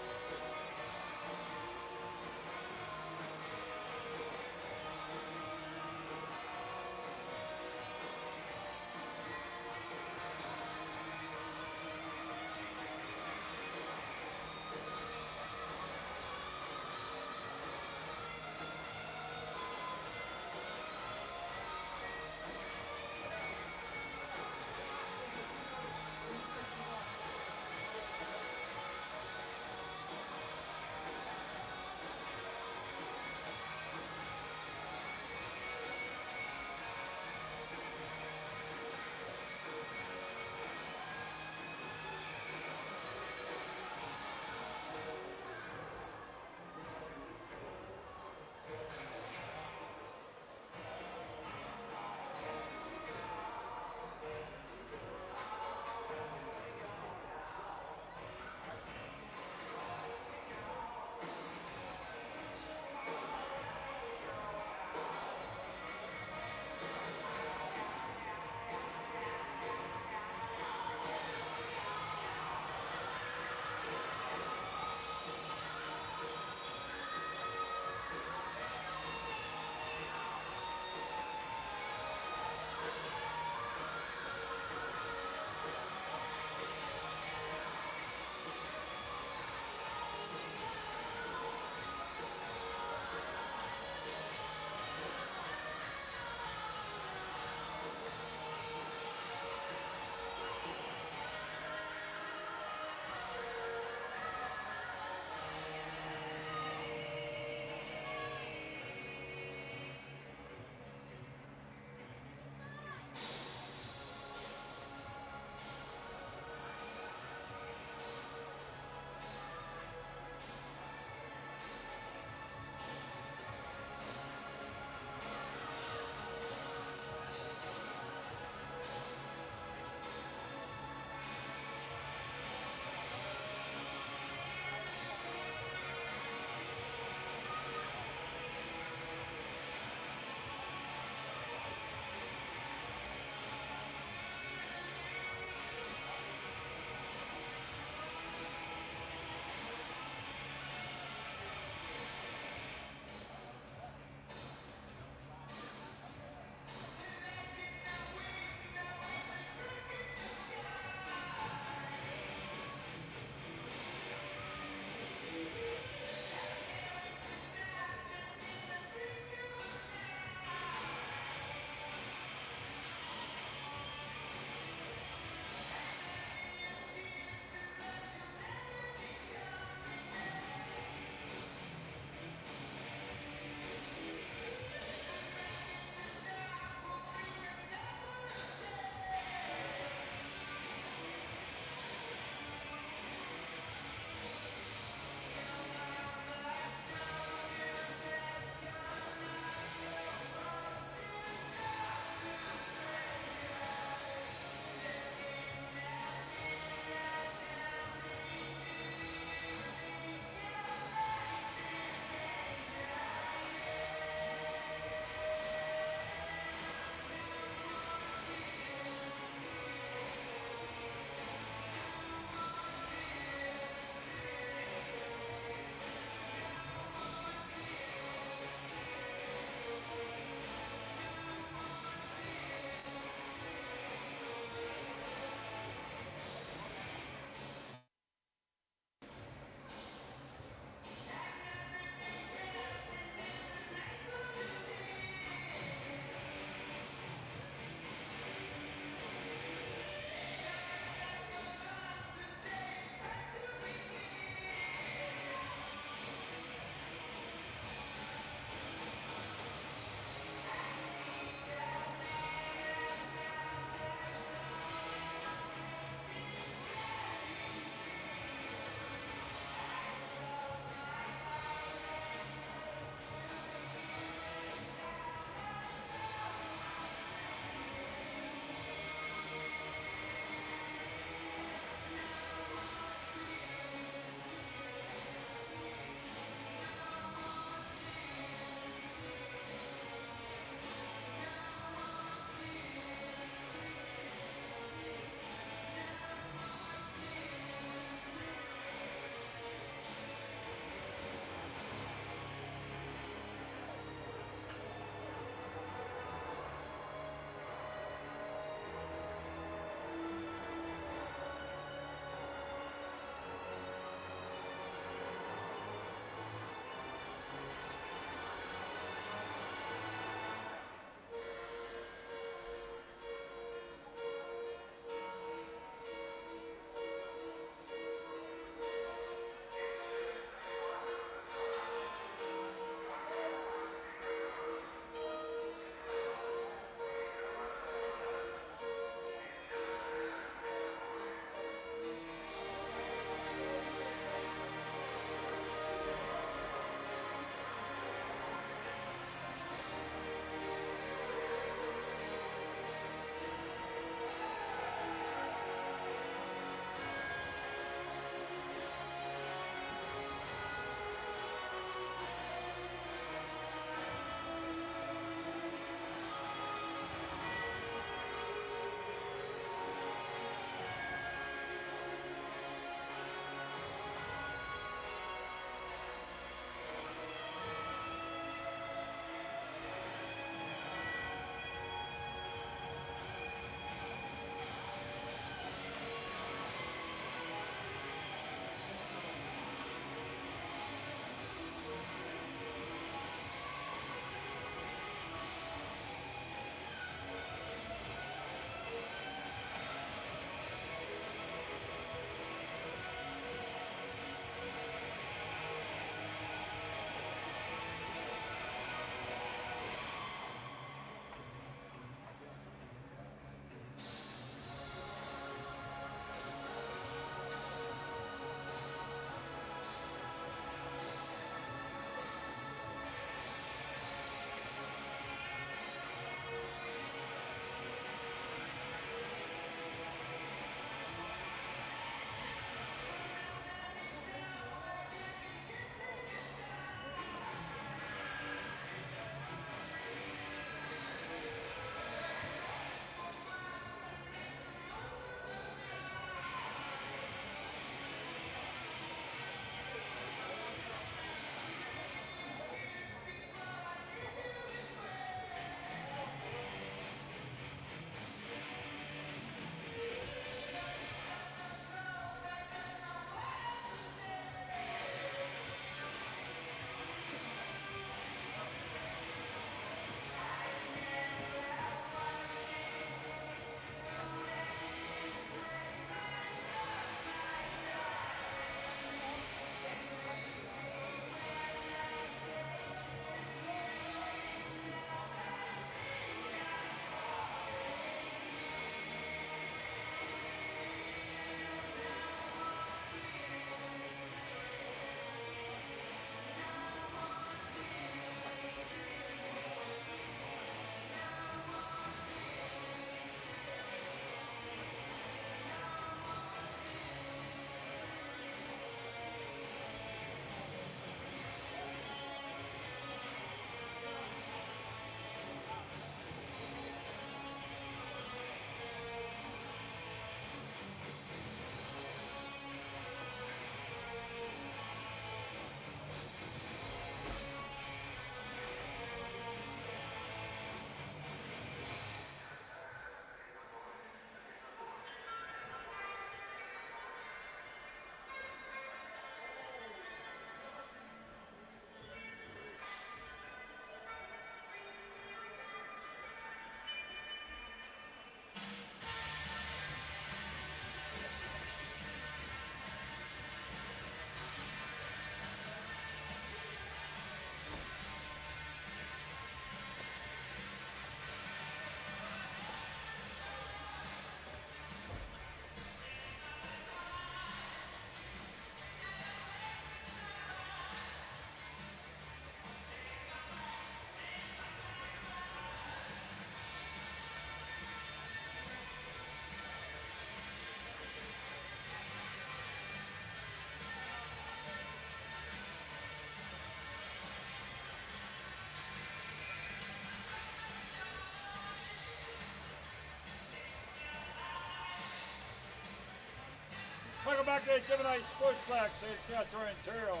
back to the Gemini Sportsplex in Strathroy, Ontario.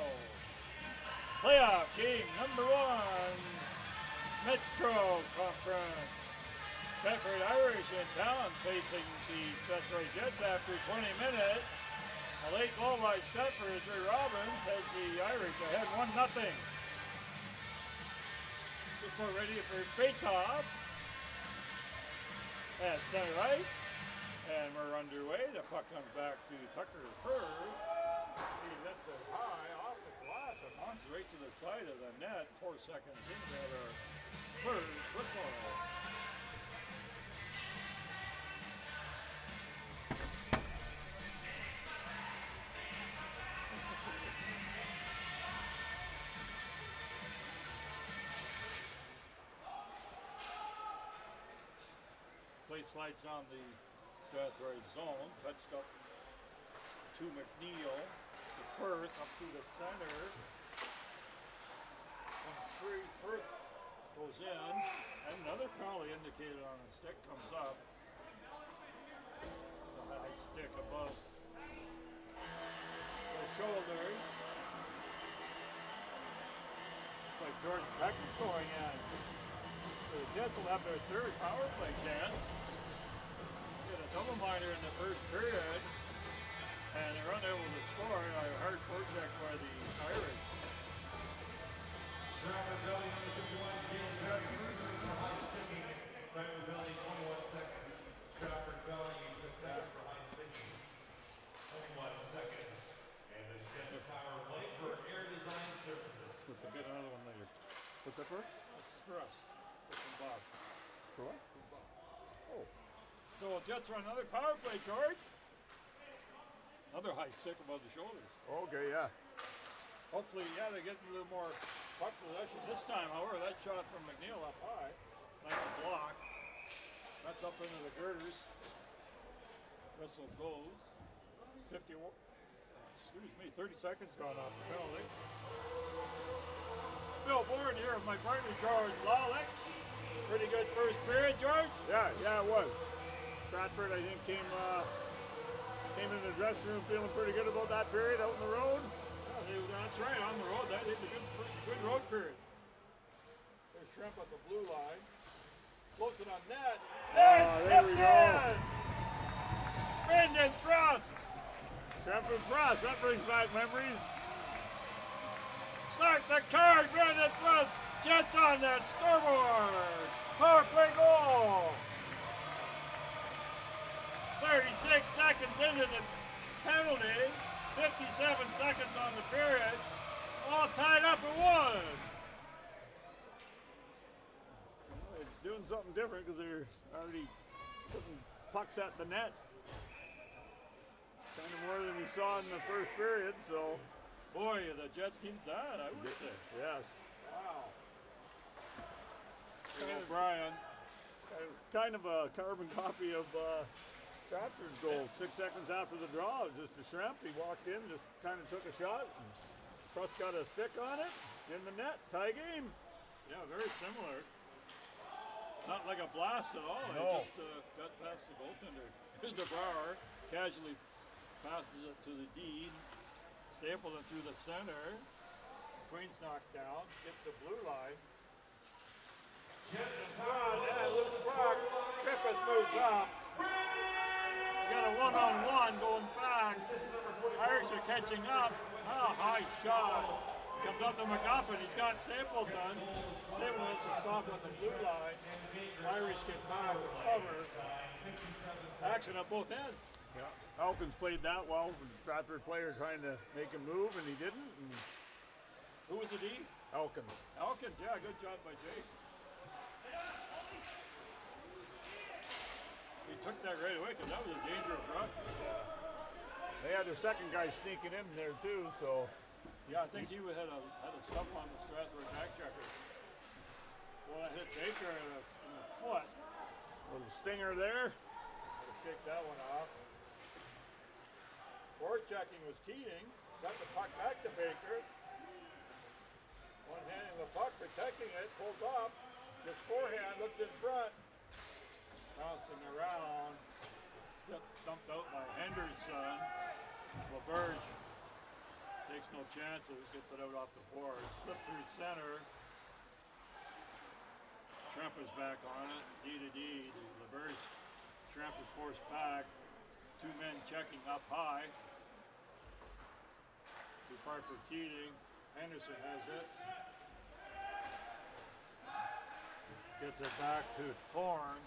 Playoff game number 1, Metro Conference. Stratford Irish in town facing the Strathroy Jets after 20 minutes. A late goal by Stratford, Ray Robbins, has the Irish ahead 1-0. Just we're ready for face-off at center ice. And we're underway. The puck comes back to Tucker Furr. He lifts it high off the glass and launches right to the side of the net. 4 seconds into our first whistle. Play slides down the Strathroy zone, touched up to McNeil, to Firth, up to the center. Firth goes in, and another penalty indicated on the stick comes up. The high stick above the shoulders. Looks like Jordan Peck is going in. So the Jets will have their third power play chance. Get a double minor in the first period, and they're unable to score. A hard forecheck by the Irish. Stratford Valley number 51, James Barry, for high sticking. Time of Valley 21 seconds. Stratford Valley took that for high sticking. 21 seconds. And this Jets power play for Air Design Services. Let's get another one later. What's that for? This is for us. This is Bob. For what? Oh. So Jets run another power play, George. Another high stick above the shoulders. Okay, yeah. Hopefully, yeah, they're getting a little more puck possession this time. However, that shot from McNeil up high. Nice block. That's up into the girders. Whistle goes. 30 seconds gone off the penalty. Bill Bourne here with my partner, George Lawlick. Pretty good first period, George. Yeah, it was. Stratford, I think, came in the dressing room feeling pretty good about that period out on the road. Yeah, that's right, on the road. That is a good road period. There's Shrimp at the blue line. Floats it on net. There we go. Brendan Frost. Shrimp and Frost, that brings back memories. Start the card, Brendan Frost. Jets on that scoreboard. Power play goal. 36 seconds into the penalty, 57 seconds on the period, all tied up at 1. They're doing something different because they're already putting pucks at the net. Kind of more than we saw in the first period, so. Boy, the Jets keep that, I would say. Yes. Wow. O'Brien. Kind of a carbon copy of Stratford's goal. 6 seconds after the draw, it was just a Shrimp. He walked in, just kind of took a shot. Frost got a stick on it, in the net, tie game. Yeah, very similar. Not like a blast at all. No. It just got past the goaltender. Here's DeBauer, casually passes it to the D. Stapled it through the center. Queen's knocked down, gets the blue line. Loose puck. Griffith moves up. We got a one-on-one going back. Irish are catching up. High shot. Comes up to McGuffin. He's got Stapleton. Stapleton has to stop on the blue line. Irish get back to cover. Action at both ends. Yeah. Elkins played that well. The Stratford player trying to make him move, and he didn't. And who was the D? Elkins. Elkins, yeah, good job by Jake. He took that right away because that was a dangerous rush. Yeah. They had their second guy sneaking in there too, so. Yeah, I think he had a stump on the Strathroy back checker. Well, that hit Baker in the foot. Little stinger there. Gotta shake that one off. Forechecking was Keating. Got the puck back to Baker. One hand in the puck, protecting it, pulls up. This forehand looks in front. Bouncing around. Dumped out by Henderson. LaBerge takes no chances, gets it out off the board, slips through center. Tremp is back on it, D to D. LaBerge, Tremp is forced back. Two men checking up high. Too far for Keating. Henderson has it. Gets it back to Thorne.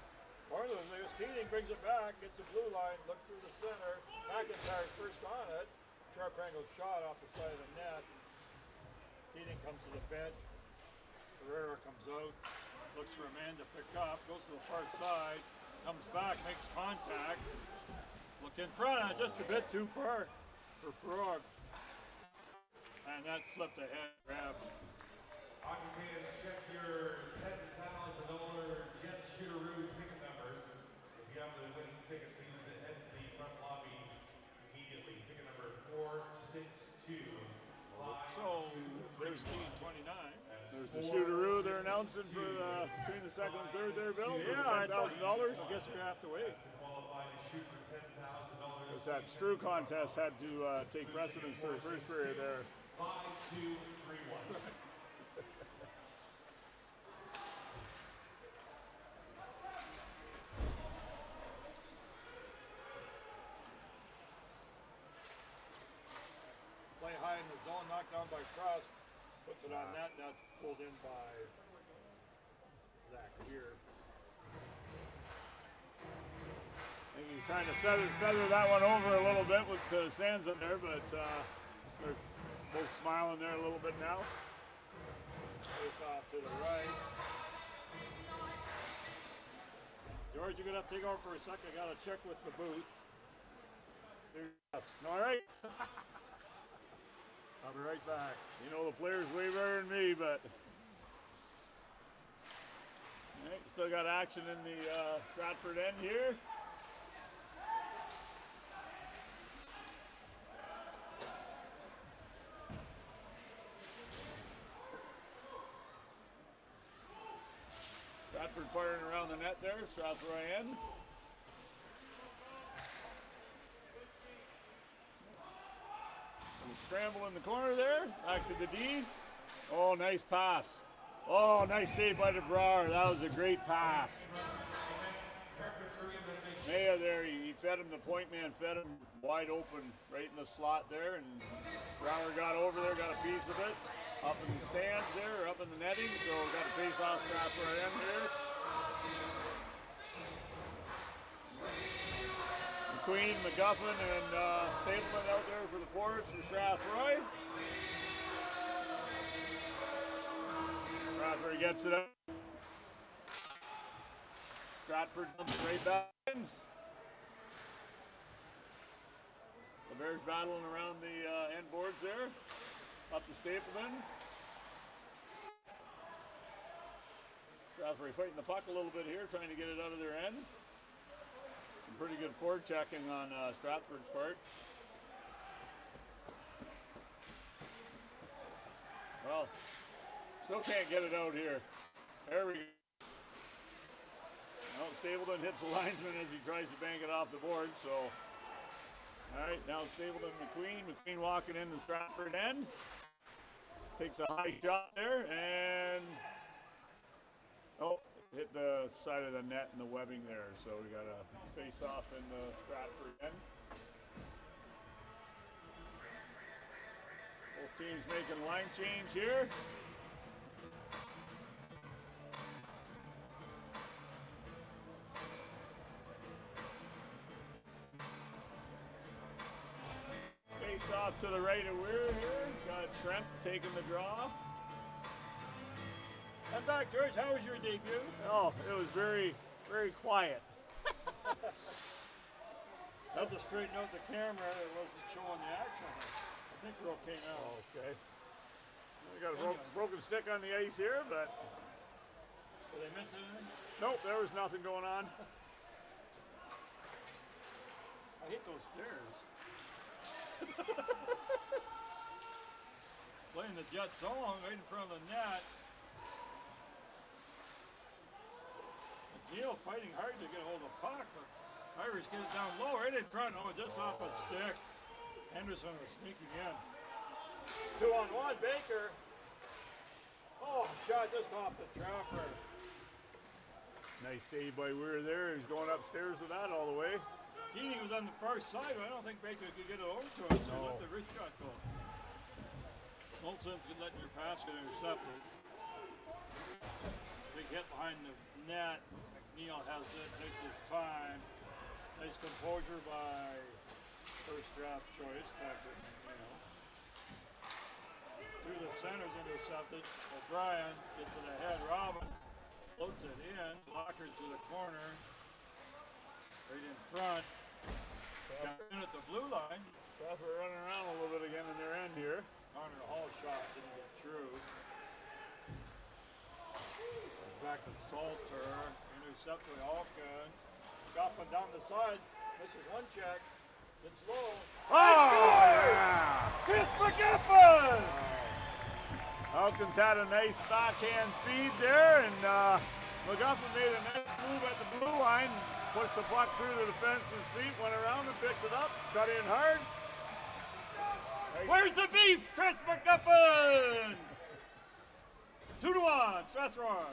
Farther than this, Keating brings it back, gets the blue line, looks through the center. McIntyre first on it. Sharp angled shot off the side of the net. Keating comes to the bench. Ferreira comes out, looks for a man to pick up, goes to the far side, comes back, makes contact. Look in front, just a bit too far for Perog. And that slipped ahead grab. Hockey fans, check your $10,000 Jets Shooteroo ticket numbers. If you have the winning ticket, please head to the front lobby immediately. Ticket number 462. So there's Dean 29. There's the Shooteroo they're announcing for between the second and third there, Bill. Yeah, $10,000. I guess we have to wait. To qualify to shoot for $10,000. Because that screw contest had to take precedence for the first period there. 5, 2, 3, 1. Play high in the zone, knocked down by Frost. Puts it on net, that's pulled in by Zach here. I think he's trying to feather that one over a little bit with Sands in there, but they're both smiling there a little bit now. Face off to the right. George, you're gonna have to take over for a second. I gotta check with the booth. All right. I'll be right back. You know the players way better than me, but all right, still got action in the Stratford end here. Stratford firing around the net there, Strathroy end. Scramble in the corner there, back to the D. Oh, nice pass. Oh, nice save by DeBrar. That was a great pass. Maya there, he fed him, the point man fed him wide open right in the slot there, and Brower got over there, got a piece of it. Up in the stands there, up in the netting, so got a face off Stratford end here. McQueen, McGuffin, and Stapleton out there for the forwards for Strathroy. Strathroy gets it up. Stratford dumps right back in. The Bears battling around the end boards there. Up to Stapleton. Strathroy fighting the puck a little bit here, trying to get it out of their end. Some pretty good forward checking on Stratford's part. Well, still can't get it out here. There we go. Well, Stapleton hits the linesman as he tries to bank it off the board, so. All right, now Stapleton, McQueen. McQueen walking in the Stratford end. Takes a high shot there, and hit the side of the net and the webbing there. So we got a face off in the Stratford end. Both teams making line change here. Face off to the right of Weir here. Got Trent taking the draw. I'm back, George. How was your debut? Oh, it was very, very quiet. Had to straighten out the camera. It wasn't showing the action. I think we're okay now. Okay. We got a broken stick on the ice here, but Did I miss anything? nope, there was nothing going on. I hate those stairs. Playing the Jet song right in front of the net. McNeil fighting hard to get a hold of the puck. Irish get it down low, right in front. Oh, just off a stick. Henderson was sneaking in. 2-on-1, Baker. Oh, shot just off the trapper. Nice save by Weir there. He's going upstairs with that all the way. Keating was on the far side, but I don't think Baker could get it over to him, so he let the wrist shot go. No sense in letting your pass get intercepted. Big hit behind the net. McNeil has it, takes his time. Nice composure by first draft choice, Patrick McNeil. Through the center's intercepted. O'Brien gets it ahead. Robbins floats it in. Blocker to the corner. Right in front. Got in at the blue line. Stratford running around a little bit again in their end here. Connor Hall shot didn't get through. Back to Salter. Intercepted by Hawkins. Goffin down the side. Misses one check. It's low. Oh, yeah! Chris McGuffin! Hawkins had a nice backhand feed there, and McGuffin made a nice move at the blue line, pushed the puck through the defenseman's feet, went around and picked it up, cut in hard. Nice. Where's the beef, Chris McGuffin? 2-1, Strathroy.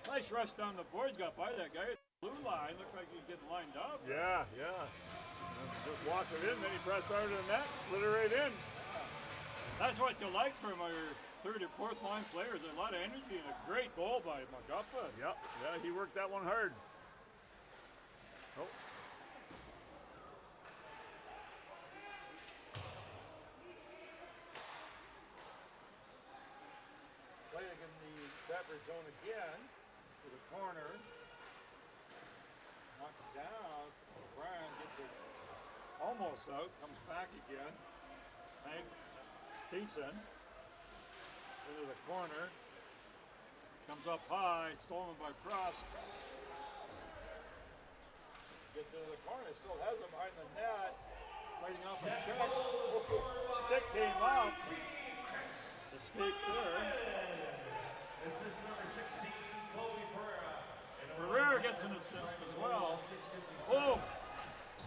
Nice rush down the boards, got by that guy. Blue line, looked like he was getting lined up. Yeah. Just walked it in, then he pressed hard to the net, slid it right in. That's what you like from our third and fourth line players. A lot of energy and a great goal by McGuffin. Yep, yeah, he worked that one hard. Oh. Playing in the Stratford zone again to the corner. Knocked it down. O'Brien gets it almost out. Comes back again. Hank Thiessen into the corner. Comes up high. Stolen by Prost. Gets into the corner. Still has him behind the net. Fighting off a check. Stick came out. Escape there. This is number 16, Kobe Pereira. Pereira gets an assist as well. Oh,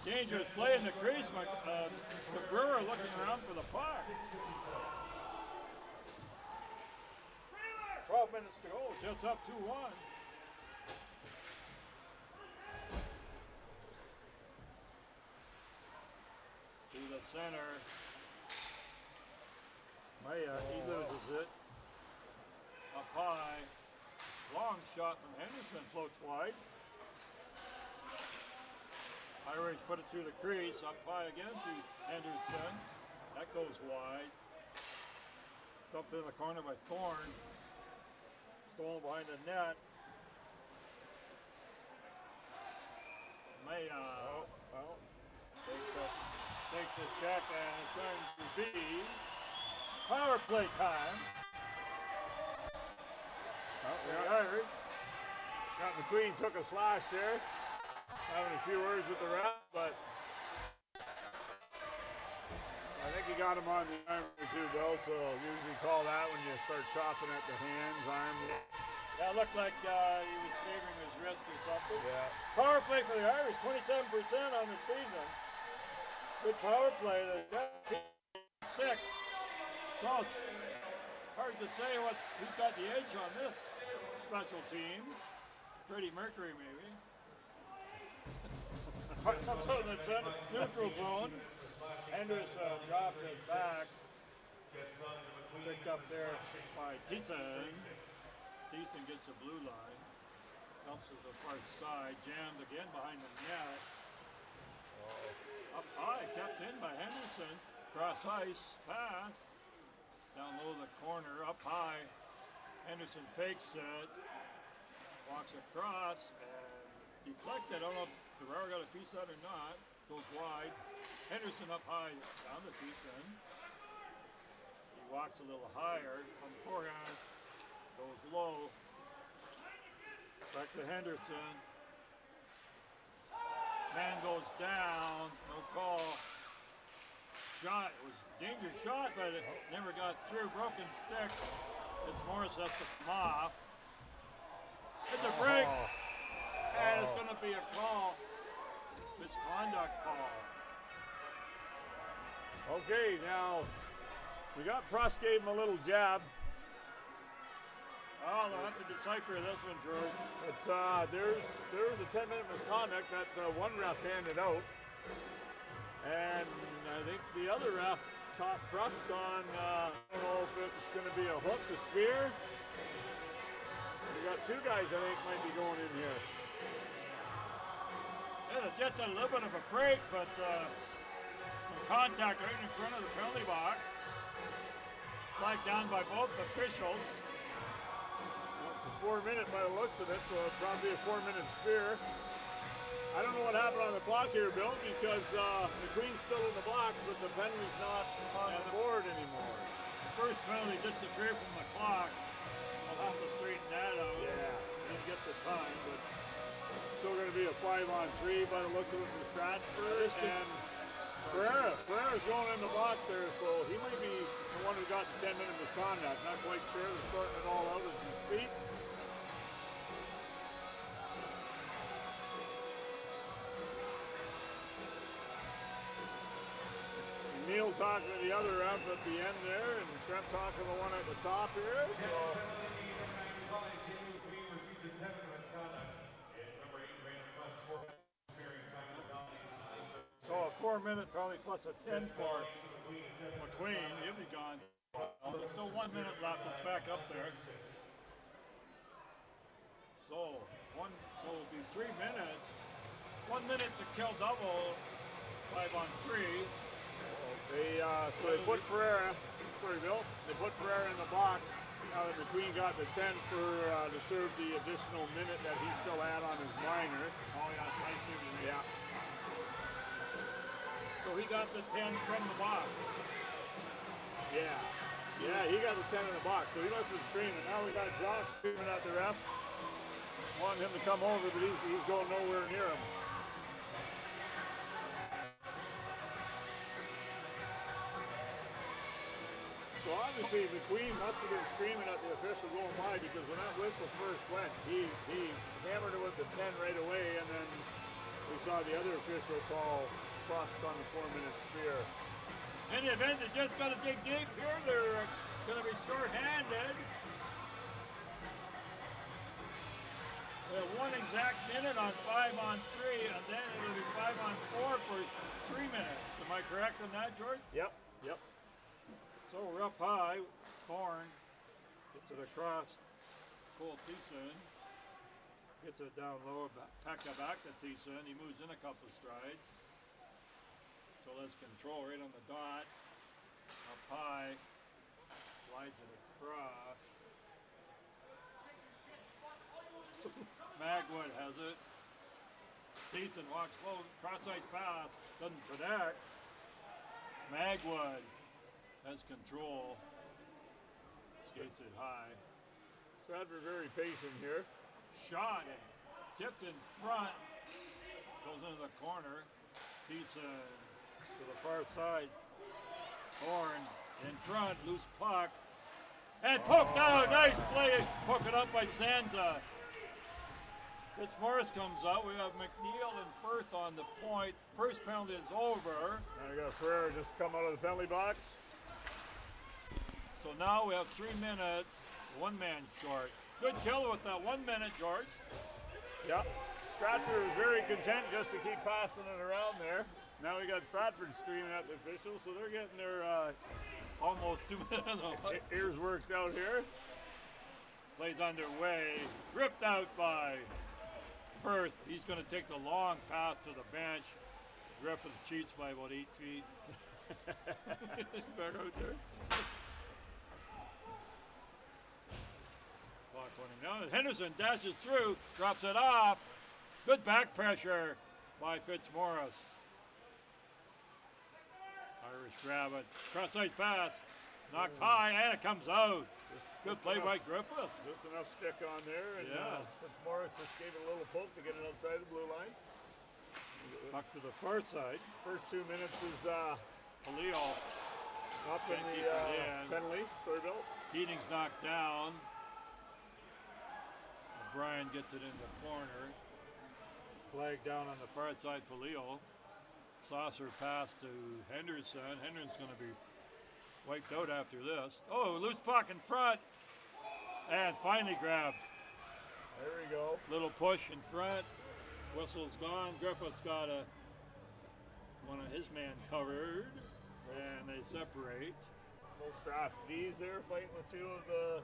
dangerous play in the crease. The Brewer looking around for the puck. 12 minutes to go. Jets up 2-1. To the center. Maya, he loses it. Up high. Long shot from Henderson, floats wide. Irish put it through the crease, up high again to Henderson. That goes wide. Dumped in the corner by Thorne. Stolen behind the net. Maya takes a check, and it's going to be power play time. The Irish. Got McQueen took a slash there. Having a few words with the ref, but I think he got him on the arm or two, Bill, so usually call that when you start chopping at the hands, arm. Yeah, it looked like he was favoring his wrist or something. Yeah. Power play for the Irish, 27% on the season. Good power play. The 6. So hard to say who's got the edge on this special team. Freddie Mercury, maybe. Comes out of the center, neutral zone. Henderson drops it back. Picked up there by Thiessen. Thiessen gets the blue line. Dumps to the far side. Jammed again behind the net. Up high, kept in by Henderson. Cross ice, pass. Down low the corner, up high. Henderson fakes it. Walks across and deflected. I don't know if Guerrero got a piece of that or not. Goes wide. Henderson up high down to Thiessen. He walks a little higher on the forehand. Goes low. Back to Henderson. Man goes down. No call. Shot. It was a dangerous shot, but it never got through. Broken stick. It's Morris has to come off. It's a break. And it's going to be a call. Misconduct call. Okay, now we got Pross gave him a little jab. Oh, they'll have to decipher this one, George. But there was a 10-minute misconduct that one ref handed out. And I think the other ref caught Pross on, I don't know if it's going to be a hook, a spear. We got two guys I think might be going in here. Yeah, the Jets had a little bit of a break, but some contact right in front of the penalty box. Flagged down by both officials. Well, it's a 4-minute by the looks of it, so probably a 4-minute spear. I don't know what happened on the clock here, Bill, because McQueen's still in the box, but the penalty's not on the board anymore. The first penalty disappeared from the clock. We'll have to straighten that out. Yeah. Didn't get the time, but Still going to be a 5-on-3 by the looks of it for Stratford. And Ferreira's going in the box there, so he might be the one who got the 10-minute misconduct. Not quite sure. They're sorting it all out as we speak. Neil talking to the other ref at the end there, and Shrimp talking to the one at the top here. So. So a 4-minute penalty plus a 10 for McQueen. He'll be gone. There's still 1 minute left. It's back up there. So it'll be 3 minutes. 1 minute to kill double. 5-on-3. So they put Ferreira. Sorry, Bill. They put Ferreira in the box. Now that McQueen got the 10 to serve the additional minute that he still had on his minor. Oh yeah, slice shooting. Yeah. So he got the 10 from the box. Yeah. Yeah, he got the 10 in the box, so he must have been screaming. Now we got Jock screaming at the ref, wanting him to come over, but he's going nowhere near him. So obviously McQueen must have been screaming at the official going by, because when that whistle first went, he hammered it with the 10 right away, and then we saw the other official call crossed on the 4-minute spear. In the event, they're just going to dig deep here. They're going to be short-handed. They have 1 exact minute on 5-on-3, and then it'll be 5-on-4 for 3 minutes. Am I correct on that, George? Yep. So we're up high. Thorne gets it across. Cole Thiessen gets it down low. Pekka back to Thiessen. He moves in a couple strides. So let's control right on the dot. Up high. Slides it across. Magwood has it. Thiessen walks low. Cross-ice pass. Doesn't connect. Magwood has control. Skates it high. Stratford very patient here. Shot and tipped in front. Goes into the corner. Thiessen to the far side. Thorne in front. Loose puck. And poked out. Nice play. Poke it up by Sansa. Fitzmaurice comes out. We have McNeil and Firth on the point. First penalty is over. Now we got Ferreira just come out of the penalty box. So now we have 3 minutes, 1 man short. Good kill with that 1 minute, George. Yep. Stratford was very content just to keep passing it around there. Now we got Stratford screaming at the officials, so they're getting their Almost 2 minutes. ears worked out here. Plays underway. Ripped out by Firth. He's going to take the long path to the bench. Griffith cheats by about 8 feet. Back out there. Clock running down. Henderson dashes through, drops it off. Good back pressure by Fitzmaurice. Irish grab it. Cross-ice pass. Knocked high, and it comes out. Good play by Griffith. Just enough stick on there, and Yes. Fitzmaurice just gave it a little poke to get it outside the blue line. Back to the far side. First 2 minutes is Paleo. up in Can't the keep it in. penalty. Sorry, Bill. Keating's knocked down. O'Brien gets it in the corner. Flag down on the far side, Paleo. Saucer pass to Henderson. Henderson's going to be wiped out after this. Oh, loose puck in front. And finally grabbed. There we go. Little push in front. Whistle's gone. Griffith's got one of his men covered. And they separate. Little Strathroy there fighting with two of the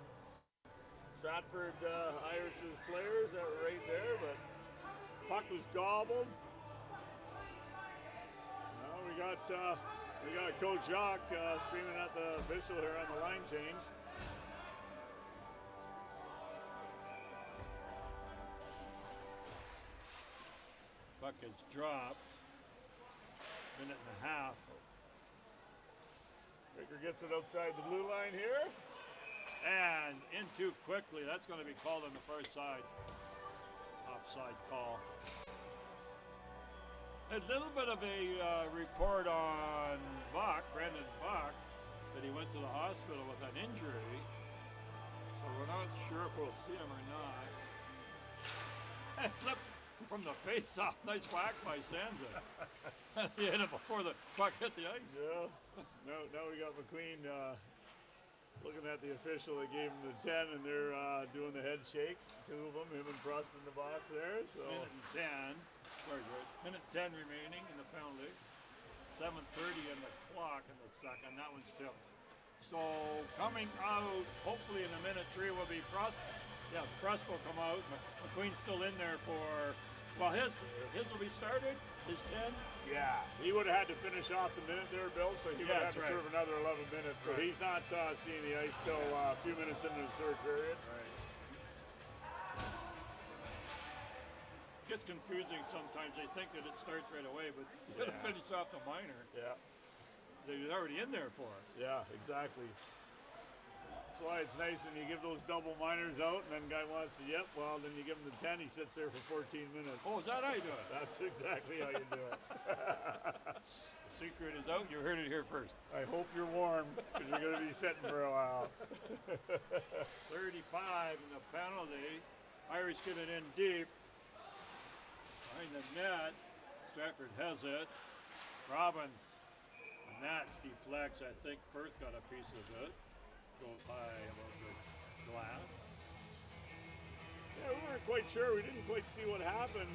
Stratford Irish's players that were right there, but puck was gobbled. Now we got Coach Jacques screaming at the official here on the line change. Puck is dropped. Minute and a half. Baker gets it outside the blue line here. And in too quickly. That's going to be called on the far side. Offside call. A little bit of a report on Bach, Brandon Bach, that he went to the hospital with an injury. So we're not sure if we'll see him or not. And flip from the face-off. Nice whack by Sansa. He hit it before the puck hit the ice. Yeah. Now we got McQueen looking at the official that gave him the 10, and they're doing the head shake. Two of them, him and Prust in the box there. So Minute and 10. Very good. Minute 10 remaining in the penalty. 7:30 in the clock in the second. That one's tipped. So coming out, hopefully in a minute 3 will be Prust. Yes, Prust will come out. McQueen's still in there for, well, his will be started. His 10. yeah, he would have had to finish off the minute there, Bill. So he would have to right. serve another 11 minutes. So Right. he's not seeing the ice till a few minutes into the third period. Right. Gets confusing sometimes. They think that it starts right away, but you got to Yeah. finish off the minor. Yeah. They're already in there for it. Yeah, exactly. That's why it's nice when you give those double minors out, and then guy wants to, yep, well, then you give him the 10, he sits there for 14 minutes. Oh, is that how you do it? That's exactly how you do it. The secret is out. You heard it here first. I hope you're warm, because you're going to be sitting for a while. 35 in the penalty. Irish get it in deep. Behind the net. Stratford has it. Robbins. And that deflects. I think Firth got a piece of it. Goes by about the glass. Yeah, we weren't quite sure. We didn't quite see what happened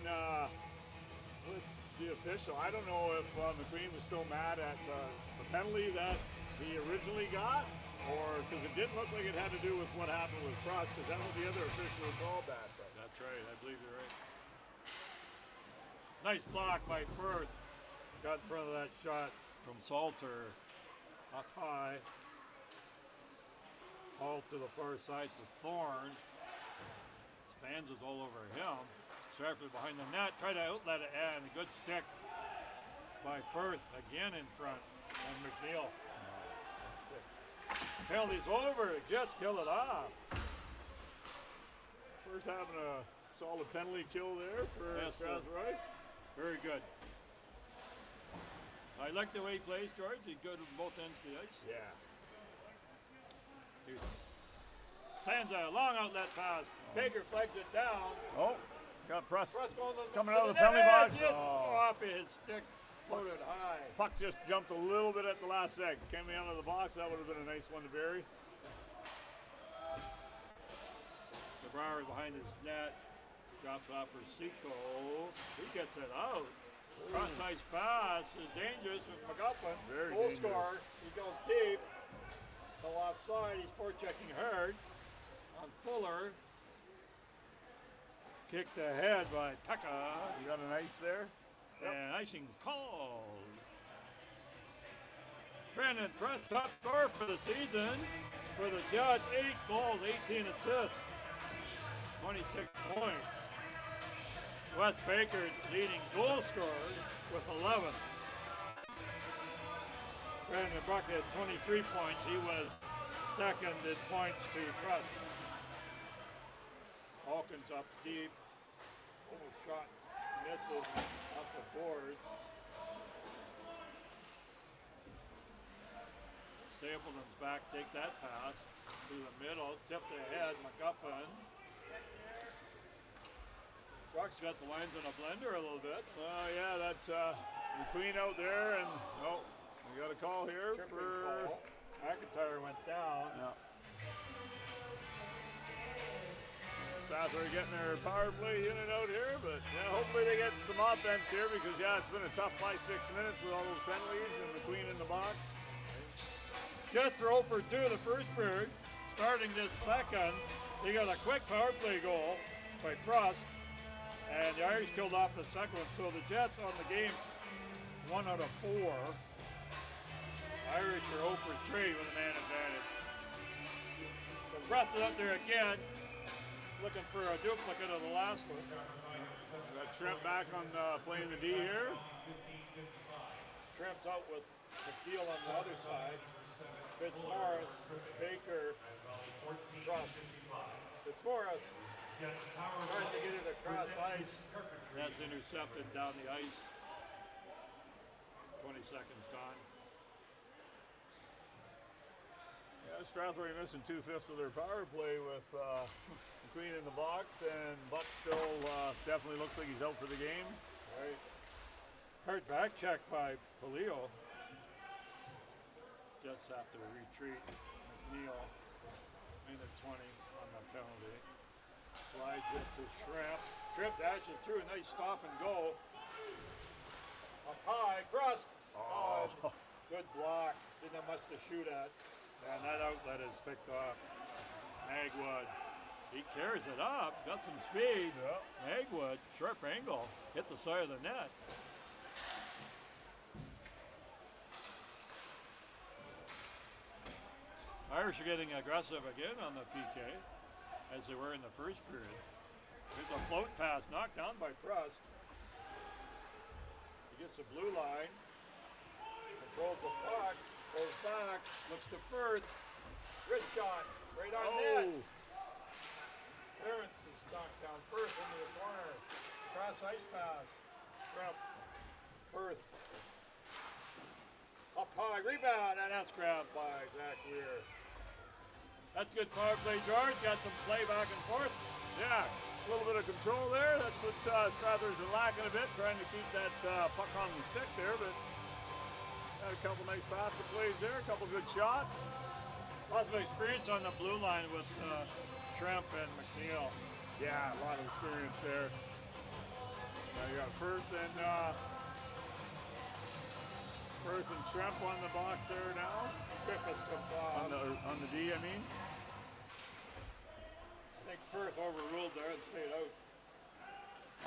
with the official. I don't know if McQueen was still mad at the penalty that he originally got, or because it didn't look like it had to do with what happened with Cross, because that was the other official who called that. But That's right. I believe you're right. Nice block by Firth. Got in front of that shot from Salter. Up high. Ball to the far side for Thorne. Stanza's all over him. Stratford behind the net. Try to outlet it, and a good stick by Firth again in front. And McNeil. Penalty's over. Jets kill it off. First having a solid penalty kill there for Strathroy. Very good. I like the way he plays, George. He's good on both ends of the ice. Yeah. Here's Sansa, long outlet pass. Baker flags it down. Oh, got Prust Going coming to out of the net penalty edge. box. Yes, Oh. off his stick, floated high. Puck just jumped a little bit at the last second. Came out of the box. That would have been a nice one to bury. DeBrouwer behind his net. Drops off for Seco. He gets it out. Cross ice pass is dangerous with McGuffin. Very Goal dangerous. scorer. He goes deep. Go offside. He's forechecking hard on Fuller. Kicked ahead by Pekka. You got an ice there? And icing called. Brandon Press, top scorer for the season for the Jets. 8 goals, 18 assists, 26 points. Wes Baker leading goal scorers with 11. Brandon Buck had 23 points. He was second in points to Press. Hawkins up deep. Almost shot, misses off the boards. Stapleton's back, take that pass through the middle, tipped ahead, McGuffin. Buck's got the lines in a blender a little bit. Yeah, that's McQueen out there, and we got a call here for McIntyre went down. Yeah. Strathroy getting their power play unit out here, but yeah, hopefully they get some offense here because it's been a tough 5-6 minutes with all those penalties and McQueen in the box. Jets are 0 for 2 the first period. Starting this second, they got a quick power play goal by Prost, and the Irish killed off the second one. So the Jets on the game 1 out of 4. Irish are 0 for 3 with a man advantage. So Prost is out there again, looking for a duplicate of the last one. Got Shrimp back on playing the D here. Shrimp's out with McNeil on the other side. Fitzmaurice, Baker, Prost. Fitzmaurice trying to get it across ice. That's intercepted down the ice. 20 seconds gone. Yeah, Strathroy missing 2/5 of their power play with McQueen in the box, and Buck still definitely looks like he's out for the game. Right. Hard back check by Polio. Jets have to retreat. McNeil in the 20 on the penalty. Slides it to Shrimp. Shrimp dashes through, a nice stop and go. Up high, Prost. Oh, good block. Didn't have much to shoot at. And that outlet is picked off. Magwood. He carries it up, got some speed. Yep. Magwood, sharp angle, hit the side of the net. Irish are getting aggressive again on the PK, as they were in the first period. Here's a float pass knocked down by Prost. He gets the blue line, controls the puck, goes back, looks to Firth. Wrist shot, right on net. Clearance is knocked down. Firth into the corner. Cross ice pass. Shrimp. Firth. Up high, rebound, and that's grabbed by Zach Weir. That's good power play, George. Got some play back and forth. Yeah, a little bit of control there. That's what Strathroy's been lacking a bit, trying to keep that puck on the stick there, but had a couple nice passing plays there, a couple good shots. Lots of experience on the blue line with Shrimp and McNeil. Yeah, a lot of experience there. Now you got Firth and Shrimp on the box there now. Griffiths comes off. On the D, I mean. I think Firth overruled there and stayed out.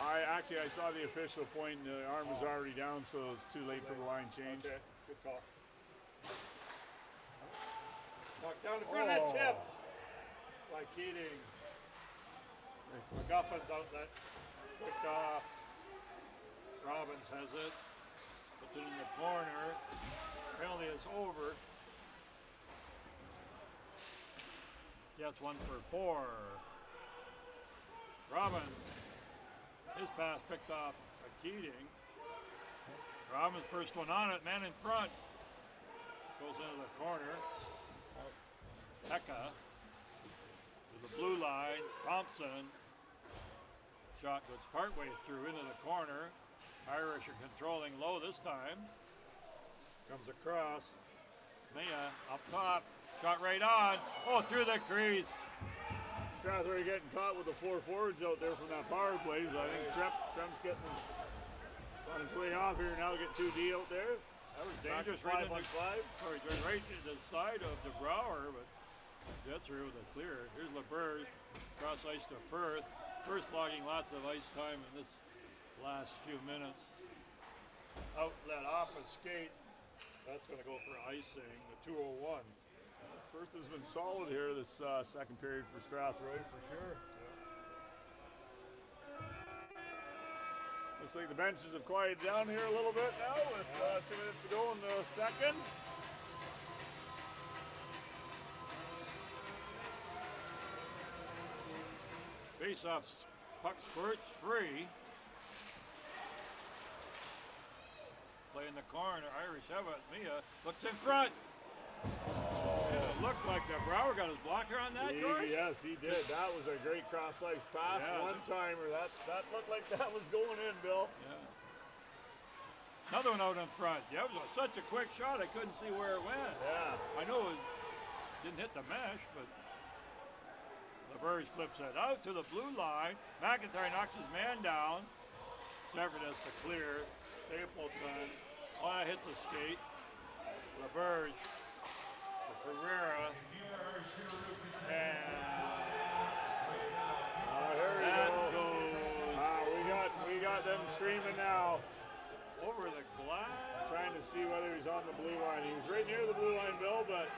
I saw the official point. The arm was already down, so it's too late for the line change. Okay, good call. Knocked down in front of that tipped by Keating. McGuffin's outlet picked off. Robbins has it. Puts it in the corner. Penalty is over. Gets 1 for 4. Robbins. His pass picked off by Keating. Robbins first one on it. Man in front. Goes into the corner. Pekka to the blue line. Thompson. Shot goes partway through into the corner. Irish are controlling low this time. Comes across. Mia up top. Shot right on. Oh, through the crease. Strathroy getting caught with the 4 forwards out there from that power play. So I think Shrimp's getting on his way off here now. Get 2D out there. That was dangerous. Right in the 5. Sorry, right to the side of DeBrouwer, but Jets are able to clear. Here's LeBurge. Cross ice to Firth. First logging lots of ice time in this last few minutes. Outlet off a skate. That's going to go for icing. The 2:01. Firth has been solid here this second period for Strathroy, for sure. Looks like the benches have quieted down here a little bit now with 2 minutes to go in the second. Face-off puck squirts free. Play in the corner. Irish have it. Mia looks in front. It looked like Brower got his blocker on that, George? Yes, he did. That was a great cross-ice pass. Yeah, One-timer. That looked like that was going in, Bill. Yeah. Another one out in front. Yeah, it was such a quick shot, I couldn't see where it went. Yeah. I know it didn't hit the mesh, but LaBerge flips it out to the blue line. McIntyre knocks his man down. Stratford has to clear. Stapleton. Oh, that hits a skate. LaBerge to Ferreira. And that goes. We got them screaming now. Over the glass. Trying to see whether he's on the blue line. He was right near the blue line, Bill, but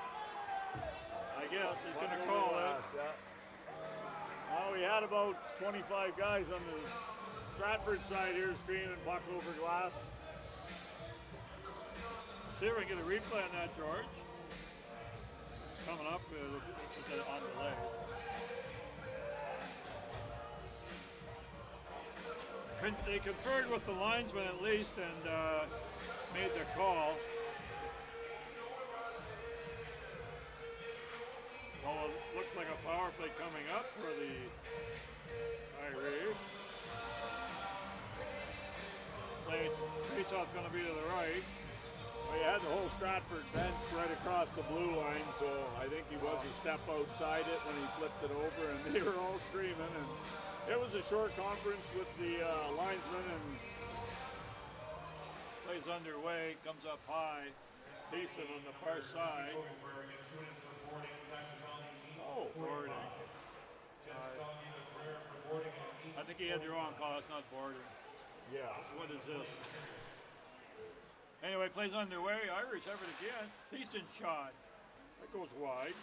I guess he's going to call it. Yeah. Well, we had about 25 guys on the Stratford side here screaming puck over glass. See if we can get a replay on that, George. It's coming up. This is on delay. They conferred with the linesman at least and made their call. Well, it looks like a power play coming up for the Irish. Face-off's going to be to the right. Well, you had the whole Stratford bench right across the blue line, so I think he was a step outside it when he flipped it over, and they were all screaming. And it was a short conference with the linesman, and plays underway, comes up high. Thiessen on the far side. oh, Boarding. I think he had the wrong call. It's not boarding. yes. What is this? Anyway, plays underway. Irish have it again. Decent shot. That goes wide.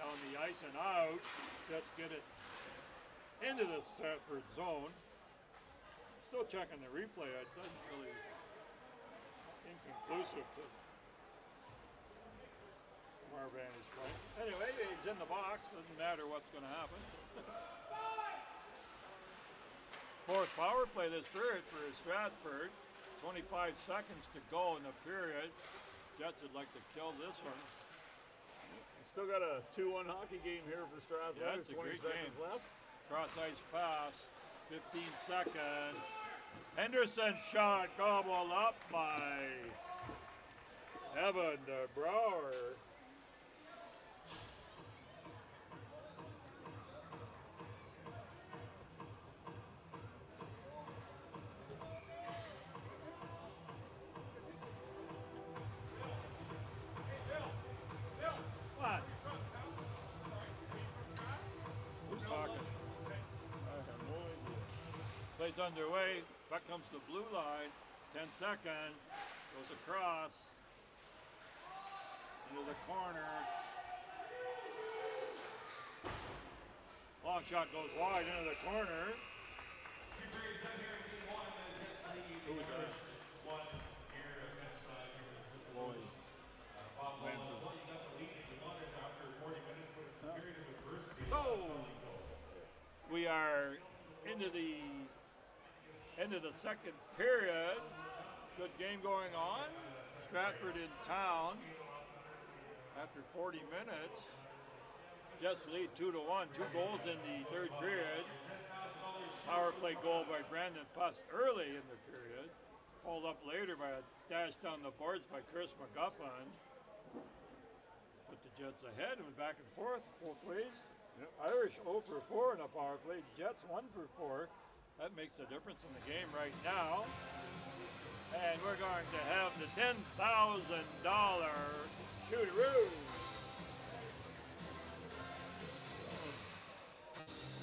Down the ice and out. Let's get it into the Stratford zone. Still checking the replay. It doesn't really inconclusive to our vantage point. Anyway, he's in the box. Doesn't matter what's going to happen. Fourth power play this period for Stratford. 25 seconds to go in the period. Jets would like to kill this one. Still got a 2-1 hockey game here for Strathroy. Yeah, it's a 20 great seconds game. left. Cross ice pass. 15 seconds. Henderson shot gobbled up by Evan de Brouwer. What? Who's talking? I have no idea. Plays underway. Back comes the blue line. 10 seconds. Goes across. Into the corner. Long shot goes wide into the corner. Who was that? Lloyd. So we are into the end of the second period. Good game going on. Stratford in town after 40 minutes. Jets lead 2-1. 2 goals in the third period. Power play goal by Brandon Pust early in the period. Followed up later by a dash down the boards by Chris McGuffin. Put the Jets ahead and back and forth both ways. Yep. Irish 0 for 4 in a power play. Jets 1 for 4. That makes a difference in the game right now. And we're going to have the $10,000 shootaroo.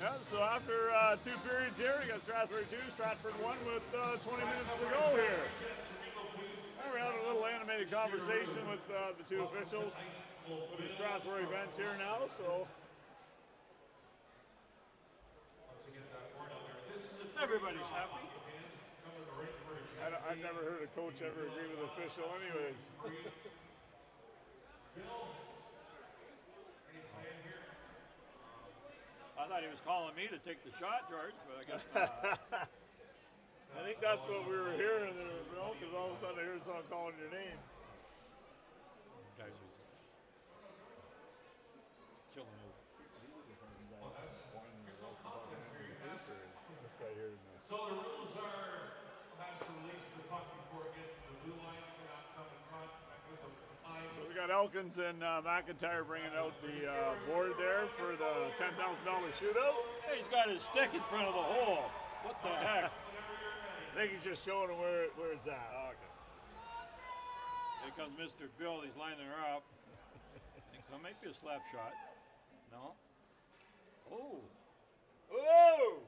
Yeah, so after 2 periods here, we got Strathroy 2, Stratford 1 with 20 minutes to go here. And we had a little animated conversation with the 2 officials with the Strathroy bench here now, so. Everybody's happy. I've never heard a coach ever agree with an official anyways. I thought he was calling me to take the shot, George, but I guess not. I think that's what we were hearing there, bro, because all of a sudden I heard someone calling your name. Guys are chilling out. guy here. So the rules are, has to release the puck before it gets to the blue line. You cannot come in contact with the line. So we got Elkins and McIntyre bringing out the board there for the $10,000 shootout. Hey, he's got his stick in front of the hole. What the heck? I think he's just showing them where it's at. Okay. Here comes Mr. Bill. He's lining her up. So it might be a slap shot. No? Oh. Oh!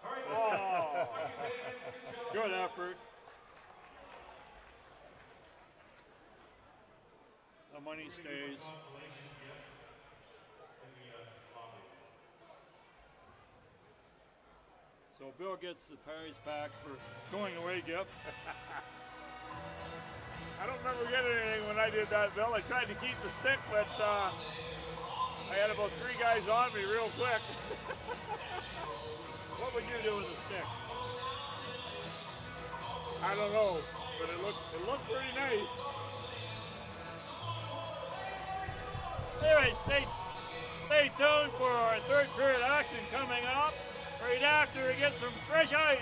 All right. Oh. Good effort. The money stays. Consolation gift in the lobby. So Bill gets the Perry's pack for going away gift. I don't remember getting anything when I did that, Bill. I tried to keep the stick, but I had about 3 guys on me real quick. What would you do with a stick? I don't know, but it looked pretty nice. Anyway, stay tuned for our third period action coming up. Right after we get some fresh ice.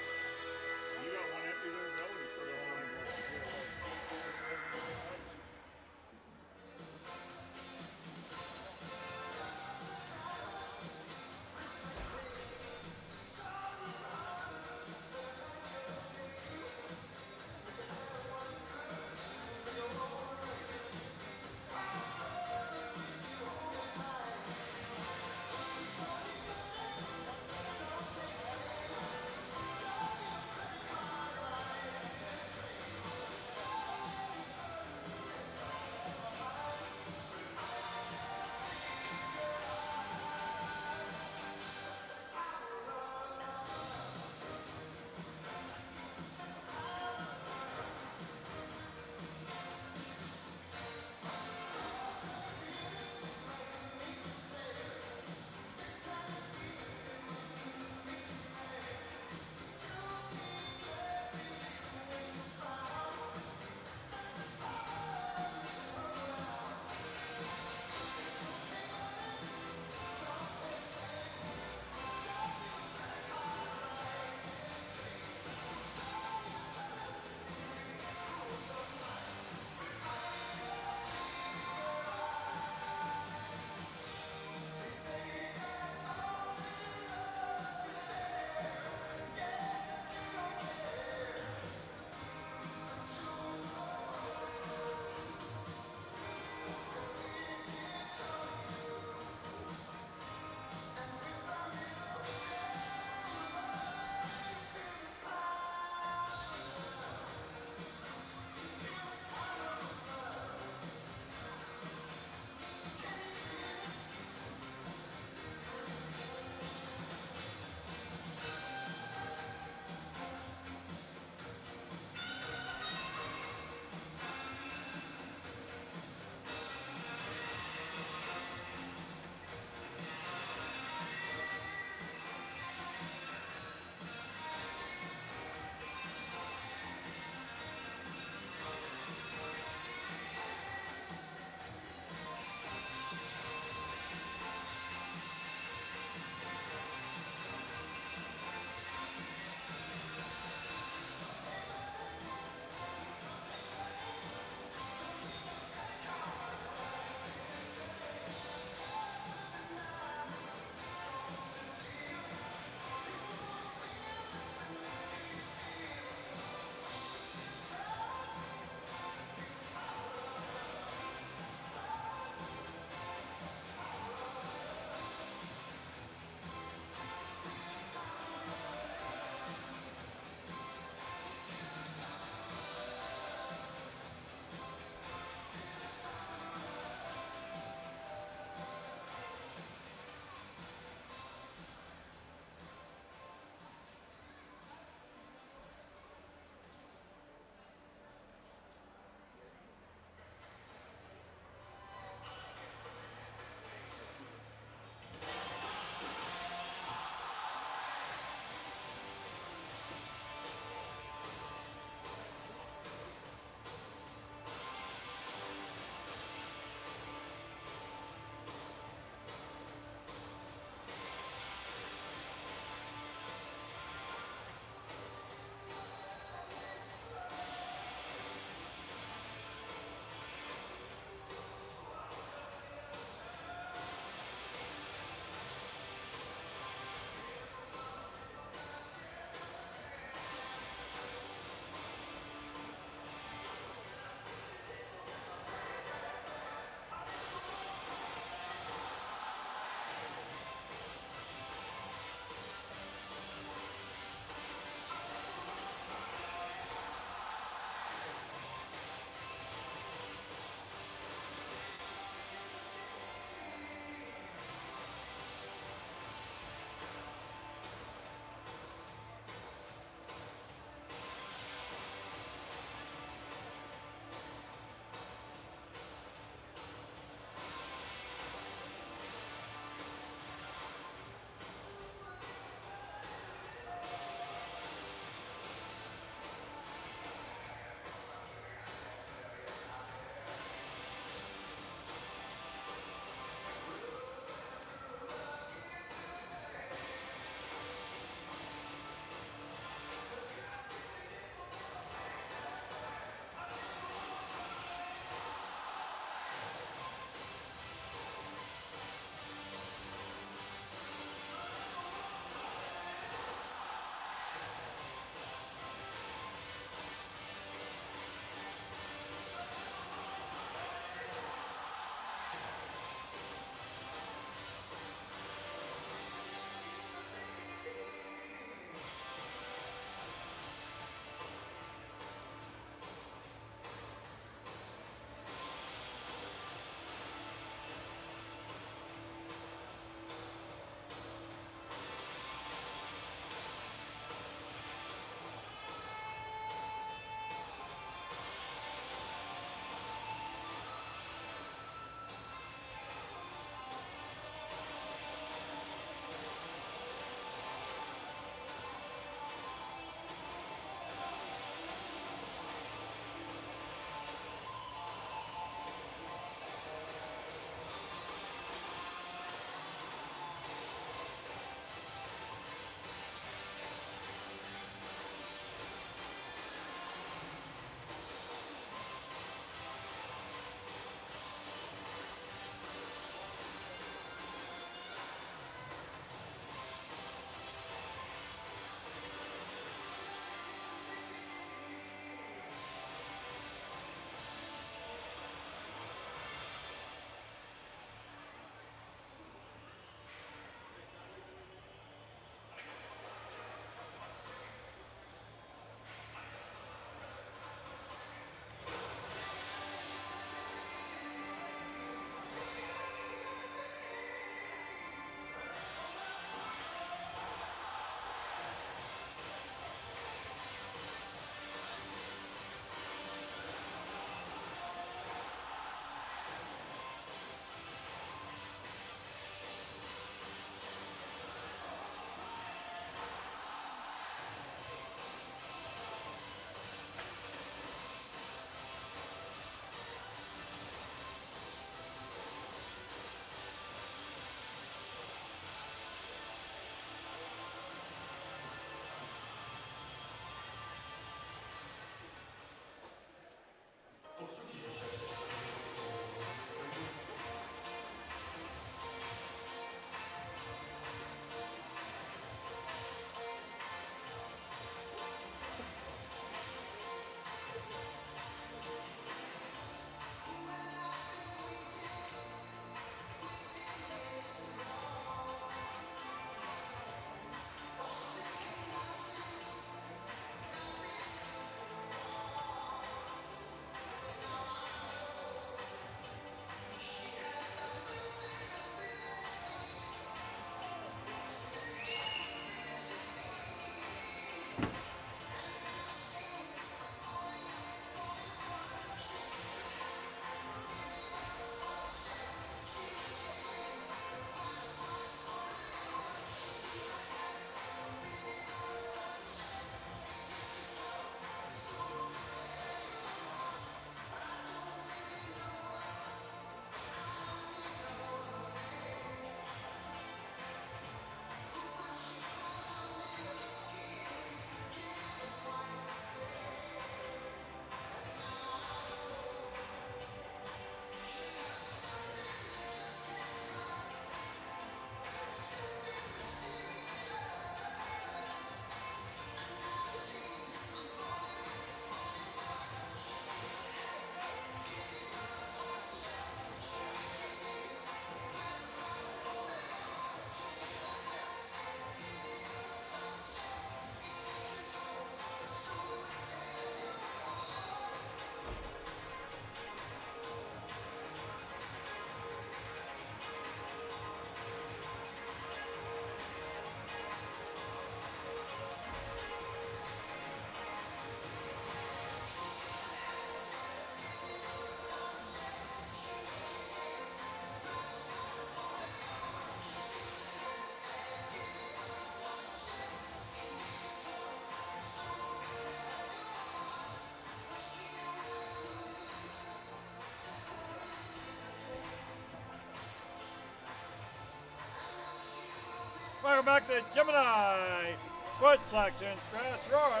Welcome back to Gemini Sportsplex in Strathroy.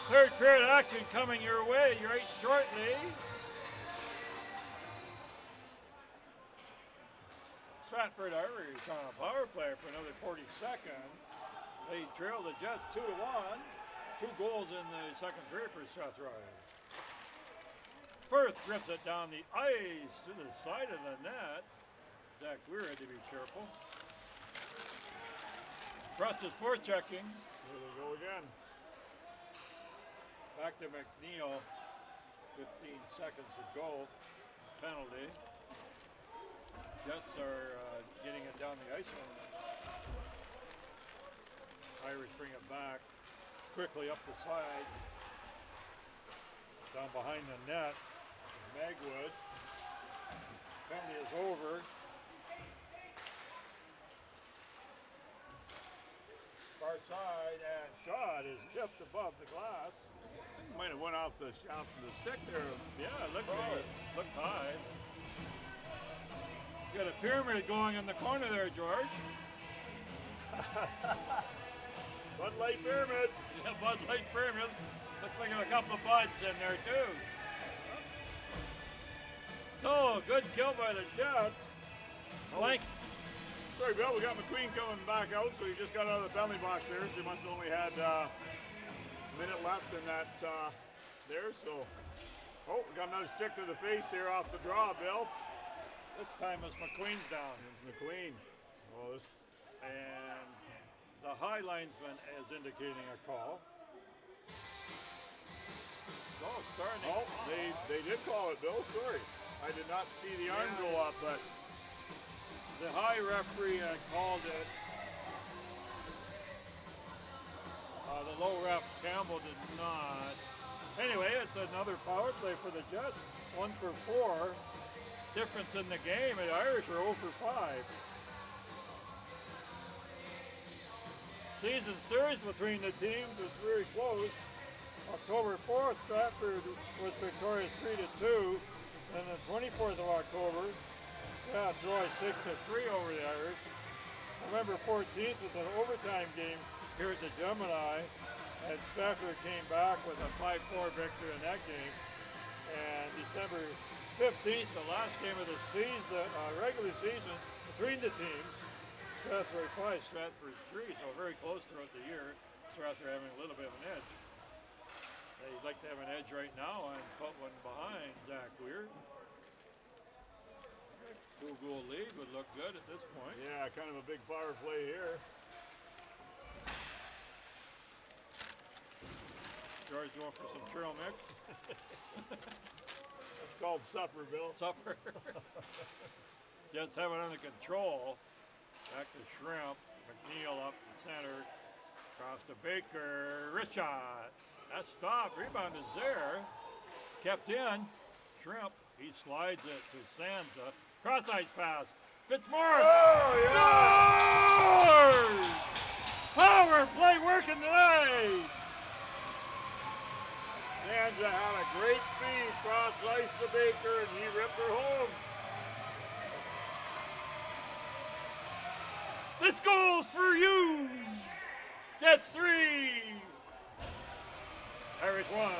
Third period action coming your way right shortly. Stratford Irish on a power play for another 40 seconds. They trail the Jets 2-1. 2 goals in the second period for Strathroy. Firth rips it down the ice to the side of the net. Zach Weir had to be careful. Crust is forechecking. Here they go again. Back to McNeil. 15 seconds to go. Penalty. Jets are getting it down the ice. Irish bring it back. Quickly up the side. Down behind the net. Magwood. Penalty is over. Far side, and shot is tipped above the glass. Might have went off the stick there. Yeah, it looked high. You got a pyramid going in the corner there, George. Bud Light Pyramid. Yeah, Bud Light Pyramid. Looks like a couple of buds in there too. So, good kill by the Jets. Blank. Sorry, Bill, we got McQueen coming back out, so he just got out of the penalty box there, so he must have only had a minute left in that there, so. Oh, we got another stick to the face here off the draw, Bill. This time it's McQueen's down. It's McQueen. Oh, this. And the high linesman is indicating a call. So, starting. Oh, they did call it, Bill, sorry. I did not see the arm go up, but. The high referee called it. The low ref, Campbell, did not. Anyway, it's another power play for the Jets. 1 for 4. Difference in the game. The Irish are 0 for 5. Season series between the teams was very close. October 4th, Stratford was victorious 3-2. And the 24th of October, Strathroy 6-3 over the Irish. November 14th was an overtime game here at the Gemini, and Stratford came back with a 5-4 victory in that game. And December 15th, the last game of the season, regular season between the teams, Strathroy 5, Stratford 3, so very close throughout the year. Stratford having a little bit of an edge. They'd like to have an edge right now and put one behind Zach Weir. 2-goal lead would look good at this point. Yeah, kind of a big power play here. George going for some trail mix. It's called supper, Bill. Supper. Jets have it under control. Back to Shrimp. McNeil up the center. Across to Baker. Wrist shot. That stopped. Rebound is there. Kept in. Shrimp. He slides it to Sansa. Cross ice pass. Fitzmaurice. Oh, yeah! Scores! Power play working tonight. Sansa had a great feed. Cross ice to Baker, and he ripped her home. This goal's for you. That's 3. Irish 1.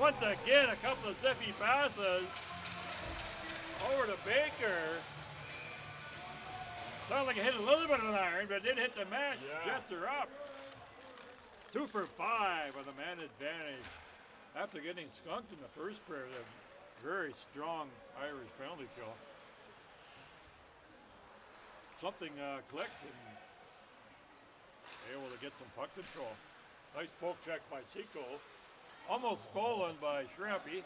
Once again, a couple of zippy passes over to Baker. Sounded like it hit a little bit of an iron, but it did hit the match. Yeah. Jets are up. 2 for 5 with a man advantage. After getting skunked in the first period, a very strong Irish penalty kill. Something clicked and able to get some puck control. Nice poke check by Seco. Almost stolen by Shrimpy.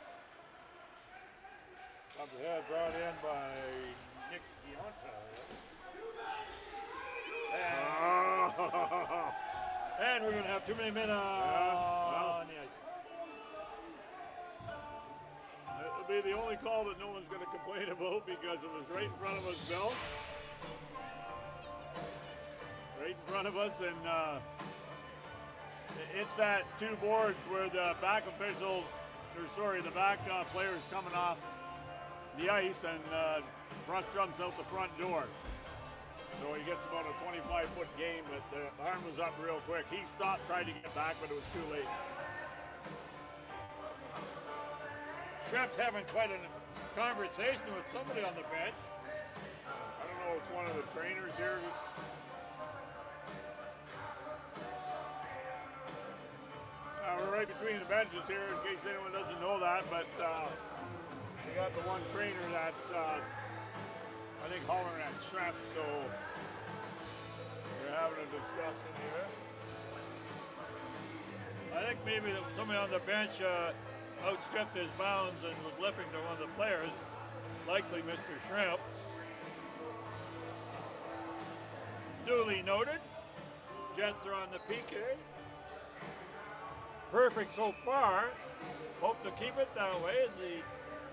Up ahead, brought in by Nick Deonta. And we're going to have too many men on the ice. It'll be the only call that no one's going to complain about because it was right in front of us, Bill. Right in front of us, and it's that 2 boards where the back officials, or sorry, the back players coming off the ice, and Russ jumps out the front door. So he gets about a 25-foot gain, but the arm was up real quick. He stopped, tried to get back, but it was too late. Shrimp's having quite a conversation with somebody on the bench. I don't know, it's one of the trainers here. We're right between the benches here, in case anyone doesn't know that, but we got the one trainer that's, I think, hollering at Shrimp, so we're having a discussion here. I think maybe somebody on the bench outstripped his bounds and was lipping to one of the players, likely Mr. Shrimp. Duly noted. Jets are on the PK. Perfect so far. Hope to keep it that way as the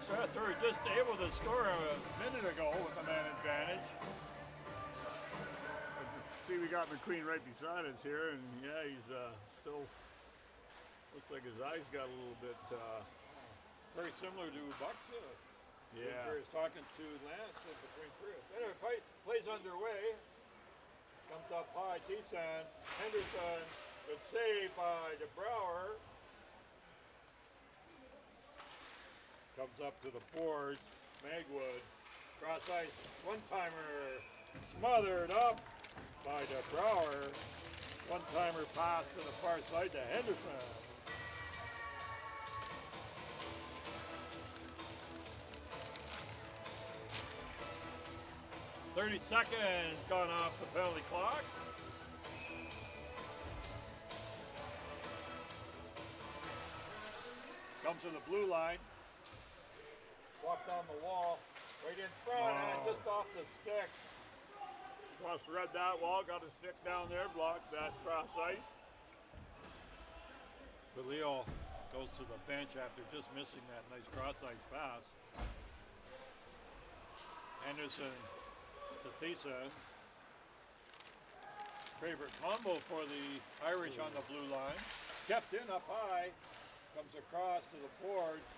Strathroy just able to score a minute ago with a man advantage. See, we got McQueen right beside us here, and yeah, he's still, looks like his eyes got a little bit... very similar to Bucks. Yeah. He's talking to Lance in between periods. Anyway, play's underway. Comes up high, T-San, Henderson, good save by DeBrouwer. Comes up to the boards, Magwood, cross ice, one-timer, smothered up by DeBrouwer. One-timer pass to the far side to Henderson. "30 seconds gone off the penalty clock." Comes to the blue line. Walk down the wall, right in front, and just off the stick. Cross read that wall, got a stick down there, blocked that cross ice. Leo goes to the bench after just missing that nice cross ice pass. Anderson to Thiessen. Favorite combo for the Irish on the blue line. Kept in up high. Comes across to the boards.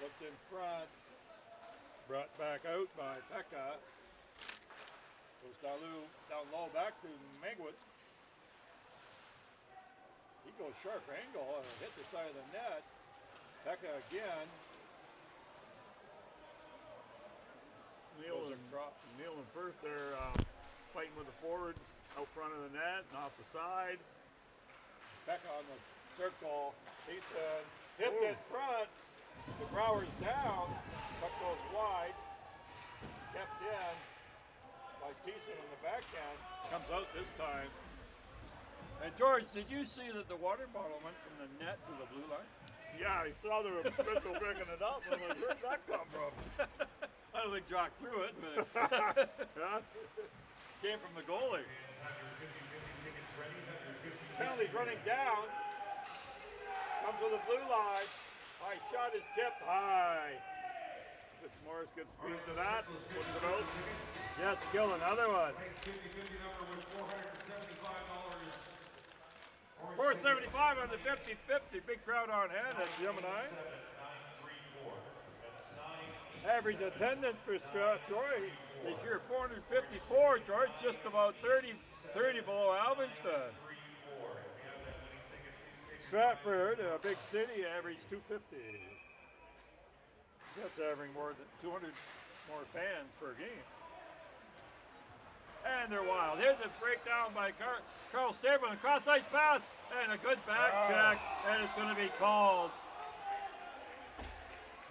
Looked in front. Brought back out by Pekka. Goes down low back to Magwood. He goes sharp angle and hit the side of the net. Pekka again. Neil and Firth, they're fighting with the forwards out front of the net and off the side. Pekka on the circle. Thiessen tipped in front. The Brower's down. Puck goes wide. Kept in by Thiessen on the backhand. Comes out this time. And George, did you see that the water bottle went from the net to the blue line? Yeah, I saw the pistol picking it up. I'm like, where'd that come from? I don't think Jock threw it, but Yeah. came from the goalie. Penalty's running down. Comes to the blue line. High shot is tipped high. Fitzmaurice gets a piece of that, puts it out. Jets kill another one. 475 on the 50-50. Big crowd on hand at Gemini. Average attendance for Strathroy this year, 454. George, just about 30 below Alvinston. Stratford, a big city, average 250. That's averaging more than 200 more fans per game. And they're wild. Here's a breakdown by Carl Stapleton. Cross ice pass and a good back check, and it's going to be called.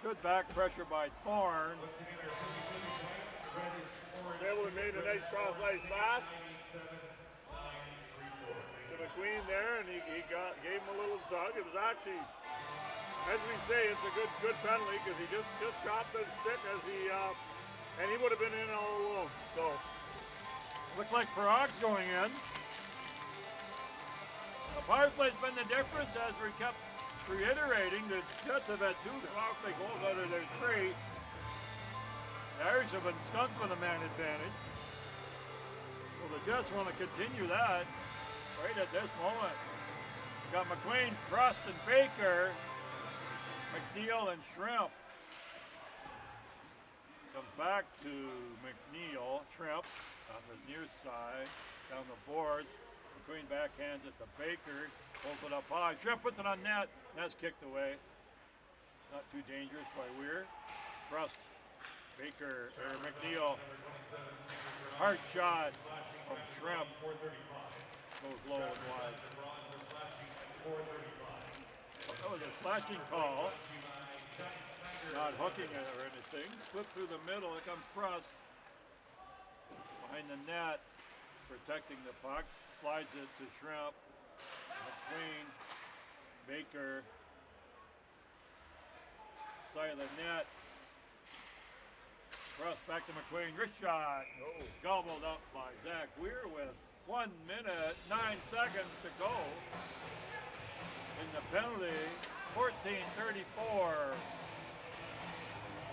Good back pressure by Thorne. Stapleton made a nice cross ice pass to McQueen there, and he gave him a little tug. It was actually, as we say, it's a good penalty because he just chopped the stick as he and he would have been in all alone. So looks like Farag's going in. The power play's been the difference, as we kept reiterating. The Jets have had 2 power play goals out of their 3. The Irish have been skunked with a man advantage. Well, the Jets want to continue that right at this moment. We've got McQueen, Crust, and Baker, McNeil, and Shrimp. Comes back to McNeil. Shrimp on the near side. Down the boards. McQueen backhands it to Baker. Pulls it up high. Shrimp puts it on net. That's kicked away. Not too dangerous by Weir. Crust. Baker or McNeil. Hard shot from Shrimp. Goes low and wide. That was a slashing call. Not hooking it or anything. Flip through the middle. Here comes Crust. Behind the net. Protecting the puck. Slides it to Shrimp. McQueen. Baker. Side of the net. Crust back to McQueen. Wrist shot. Oh. Gobbled up by Zach Weir with 1 minute, 9 seconds to go. In the penalty, 14:34.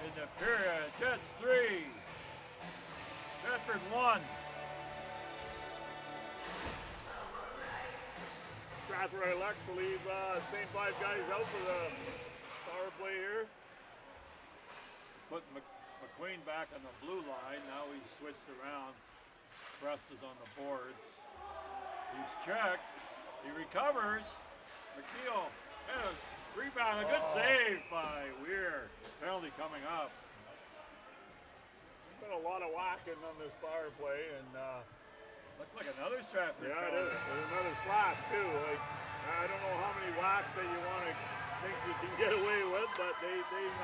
In the period, Jets 3. Stratford 1. Strathroy elects to leave same 5 guys out for the power play here. Put McQueen back on the blue line. Now he's switched around. Crust is on the boards. He's checked. He recovers. McNeil. And a rebound. A good save by Weir. Penalty coming up. Been a lot of whacking on this power play, and looks like another Stratford. Yeah, it is. There's another slash too. Like, I don't know how many whacks that you want to think you can get away with, but they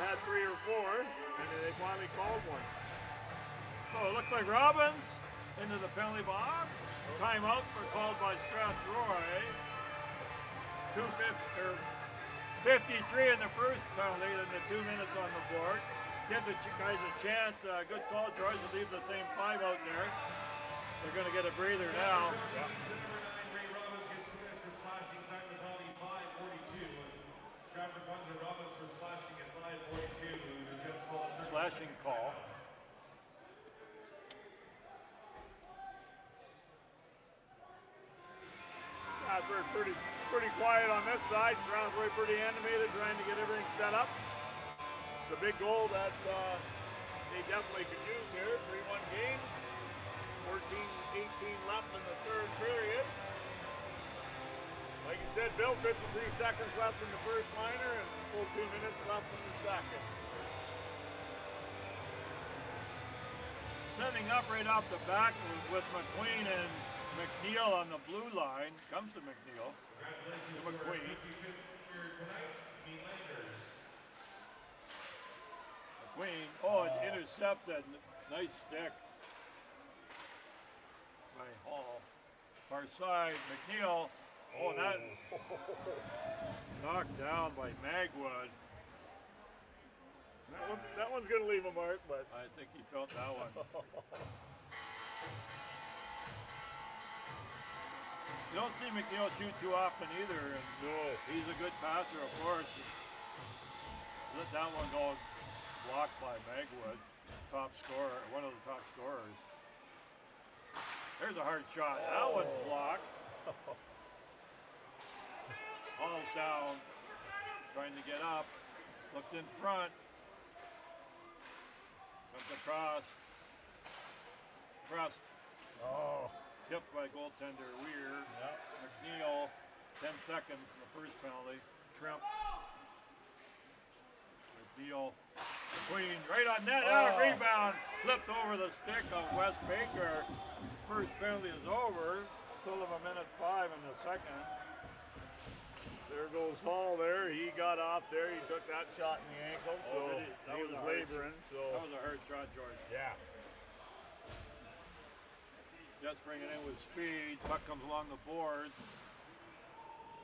had 3 or 4, and they finally called one. So it looks like Robbins into the penalty box. Timeout called by Strathroy. 53 in the first penalty, then the 2 minutes on the board. Give the guys a chance. Good call, George, to leave the same 5 out there. They're going to get a breather now. Yeah. Number 9, Ray Robbins gets 2 minutes for slashing. Time to penalty 5:42. Stratford comes to Robbins for slashing at 5:42. The Jets call it 30 slashing call. Stratford pretty quiet on this side. Strathroy pretty animated, trying to get everything set up. It's a big goal that they definitely could use here. 3-1 game. 14-18 left in the third period. Like you said, Bill, 53 seconds left in the first minor and full 2 minutes left in the second. Setting up right off the back with McQueen and McNeil on the blue line. Comes to McNeil. Congratulations to McQueen. Here tonight, McQueen. Oh, intercepted. Nice stick by Hall. Far side, McNeil. Oh, that is knocked down by Magwood. That one's going to leave a mark, but I think he felt that one. You don't see McNeil shoot too often either, and no, he's a good passer, of course. Let that one go blocked by Magwood, top scorer, one of the top scorers. There's a hard shot. That one's blocked. Hall's down, trying to get up, looked in front, comes across, Crust. Oh. Tipped by goaltender Weir. Yep. McNeil, 10 seconds in the first penalty. Shrimp. McNeil. McQueen right on net. Rebound. Flipped over the stick of Wes Baker. First penalty is over. Still have a minute 5 in the second. There goes Hall there. He got off there. He took that shot in the ankle, so he was laboring. That was a hard shot, George. Yeah. Just bringing in with speed. Puck comes along the boards.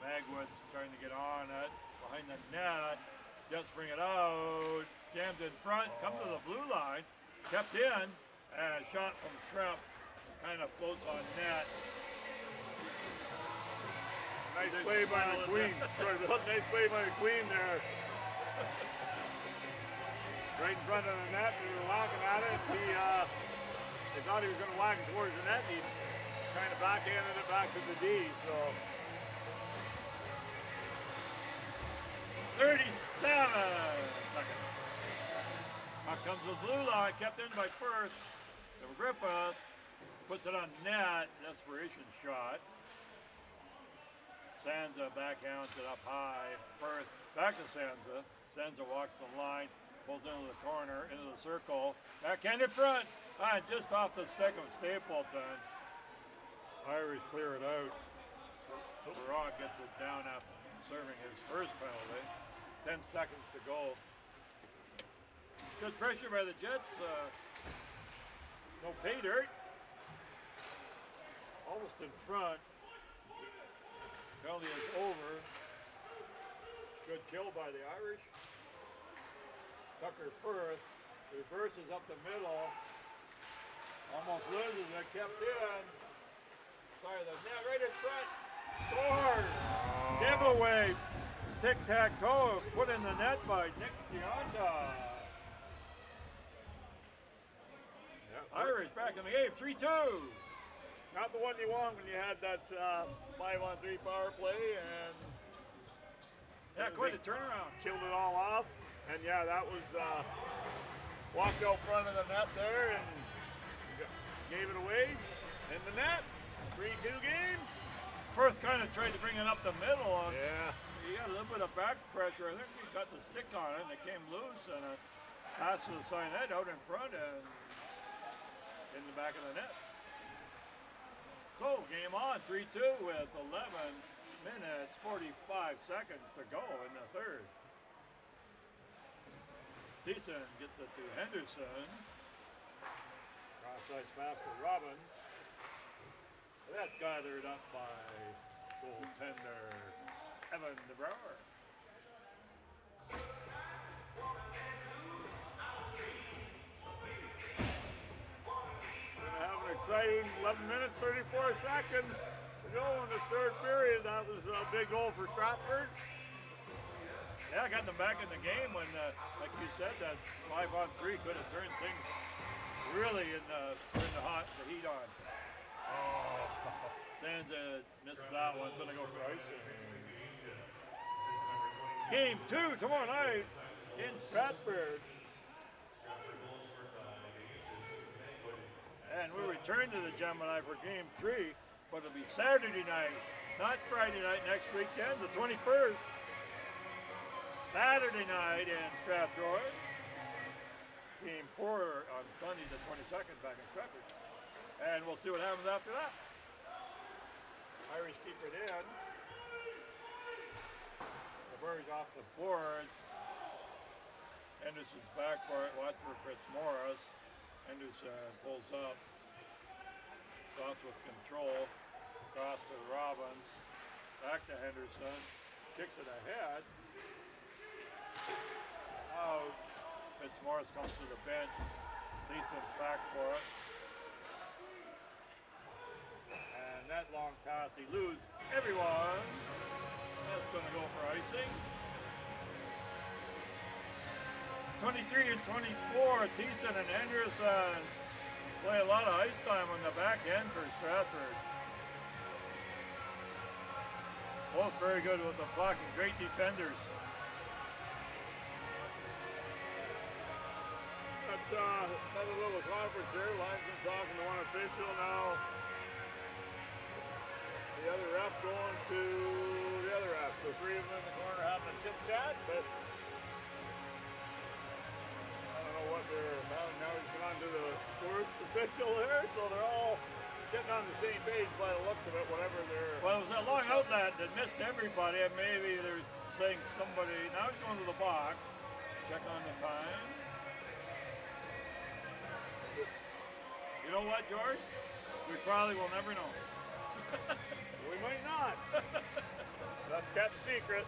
Magwood's trying to get on it. Behind the net. Jets bring it out. Jammed in front. Come to the blue line. Kept in. And a shot from Shrimp. Kind of floats on net. Nice play by McQueen. Nice play by McQueen there. Right in front of the net. We were locking at it. They thought he was going to whack it towards the net. He kind of backhanded it back to the D. So 37 seconds. Puck comes with blue line, kept in by Firth. Griffith puts it on net, desperation shot. Sansa backhands it up high. Firth back to Sansa. Sansa walks the line, pulls into the corner, into the circle. Backhand in front, just off the stick of Stapleton. Irish clear it out. Barrag gets it down after serving his first penalty. 10 seconds to go. Good pressure by the Jets. No pay dirt. Almost in front. Penalty is over. Good kill by the Irish. Tucker Firth reverses up the middle. Almost loses it. Kept in. Sorry, the net right in front. Scored! Giveaway. Tic-tac-toe put in the net by Nick Gianta. Irish back in the game, 3-2. Not the one you want when you had that 5-on-3 power play, and quite a turnaround. Killed it all off, and yeah, that was walked out front of the net there and gave it away in the net. 3-2 game. First kind of tried to bring it up the middle. Yeah. He got a little bit of back pressure. I think he got the stick on it and it came loose, and it passed to the side net out in front and in the back of the net. So game on, 3-2 with 11 minutes, 45 seconds to go in the third. Thiessen gets it to Henderson. Cross-ice pass to Robbins. That's gathered up by goaltender Evan DeBrouwer. Gonna have an exciting 11 minutes, 34 seconds to go in this third period. That was a big goal for Stratford. Yeah, got them back in the game when, like you said, that 5-on-3 could have turned things really in the heat on. Oh, Sansa missed that one, gonna go for icing. Game 2 tomorrow night in Stratford. And we return to the Gemini for game 3, but it'll be Saturday night, not Friday night next weekend, the 21st. Saturday night in Strathroy. Game 4 on Sunday the 22nd back in Stratford. And we'll see what happens after that. Irish keep it in. The Birds off the boards. Henderson's back for it. Watch for Fitzmaurice. Henderson pulls up. Stops with control. Cross to Robbins. Back to Henderson. Kicks it ahead. Out. Fitzmaurice comes to the bench. Thiessen's back for it. And that long pass eludes everyone. That's going to go for icing. 23 and 24, Thiessen and Henderson play a lot of ice time on the back end for Stratford. Both very good with the puck and great defenders. That's another little conference here. Linesman talking to one official now. The other ref going to the other ref. So three of them in the corner having a chit chat, but I don't know what they're now he's gone to the fourth official there, so they're all getting on the same page by the looks of it, whatever they're. Well, it was that long outlet that missed everybody, and maybe they're saying somebody. Now he's going to the box. Check on the time. You know what, George? We probably will never know. We might not. That's kept secret.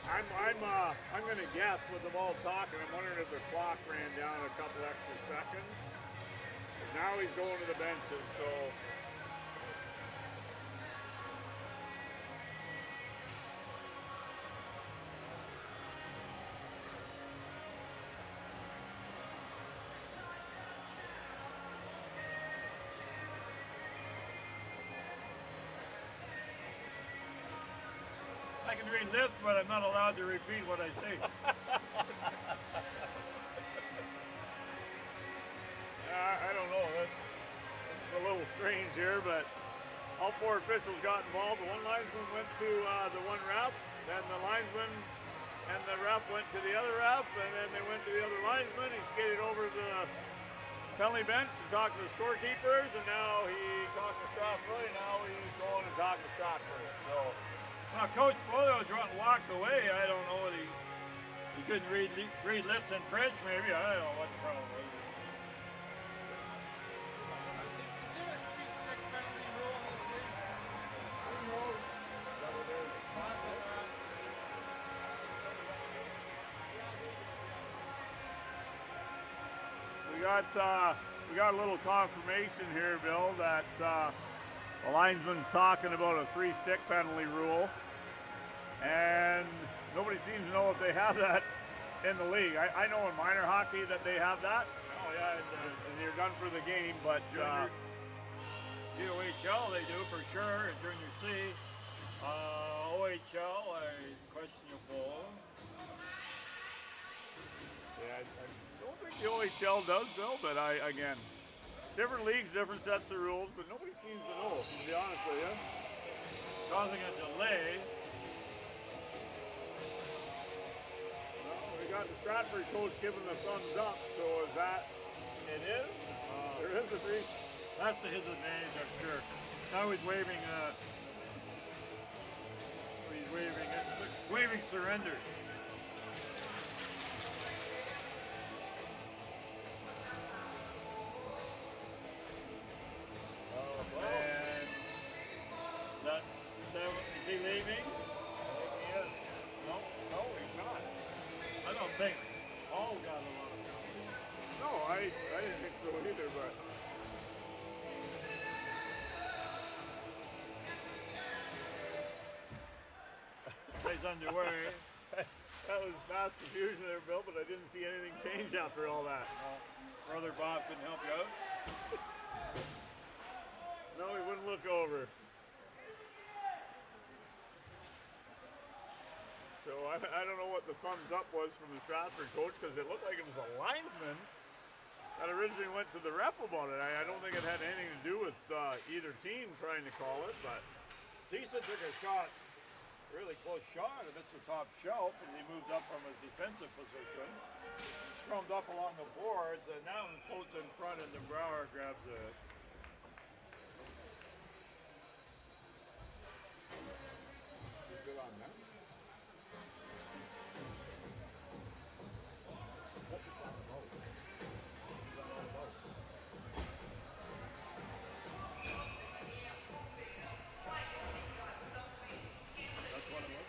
I'm gonna guess with them all talking. I'm wondering if the clock ran down a couple extra seconds. Now he's going to the benches, so. I can read lips, but I'm not allowed to repeat what I say. little strange here, but all four officials got involved. One linesman went to the one ref, then the linesman and the ref went to the other ref, and then they went to the other linesman. He skated over to the penalty bench and talked to the scorekeepers, and now he talked to Strathroy. Now he's going to talk to Stratford. So, Coach Bolo walked away. I don't know what he couldn't read lips in French. Maybe I don't know what the problem was. Is there a 3-stick penalty rule in this league? We got a little confirmation here, Bill, that the linesman's talking about a 3-stick penalty rule, and nobody seems to know if they have that in the league. I know in minor hockey that they have that. Oh yeah, And you're done for the game, but GOHL they do for sure, and Junior C. OHL questionable. yeah, I don't think the OHL does, Bill, but again, different leagues, different sets of rules, but nobody seems to know, to be honest with you. Causing a delay. Well, we got the Stratford coach giving the thumbs up, so is that, it is? There is a 3. That's to his advantage, I'm sure. Now he's waving waving surrender. And that 7, is he leaving? He is. No, he's not. I don't think Paul got a lot of penalties. No, I didn't think so either, but Plays underway. that was mass confusion there, Bill, but I didn't see anything change after all that. Brother Bob couldn't help you out. No, he wouldn't look over. So I don't know what the thumbs up was from the Stratford coach, because it looked like it was a linesman that originally went to the ref about it. I don't think it had anything to do with either team trying to call it, but Tisa took a shot, really close shot, and missed the top shelf, and he moved up from his defensive position, scrummed up along the boards, and now he floats in front, and Brower grabs it. good on them. That's what it was.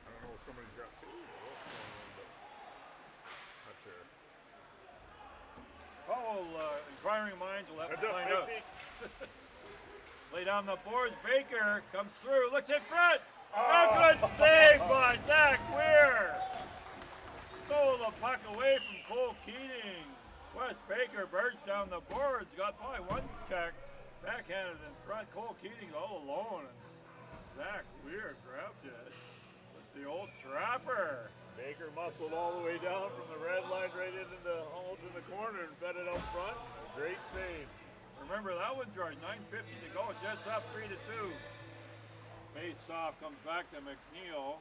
I don't know if somebody's got two or what, but not sure. Oh, inquiring minds will have to find I out. think Lay down the boards. Baker comes through. Looks in front. A good save by Zach Weir. Stole the puck away from Cole Keating. Wes Baker burst down the boards. Got by one check. Backhanded in front. Cole Keating all alone. And Zach Weir grabbed it. It's the old trapper. Baker muscled all the way down from the red line right into the almost in the corner and fed it up front. Great save. Remember that one, George. 9:50 to go. Jets up 3-2. Face off, comes back to McNeil.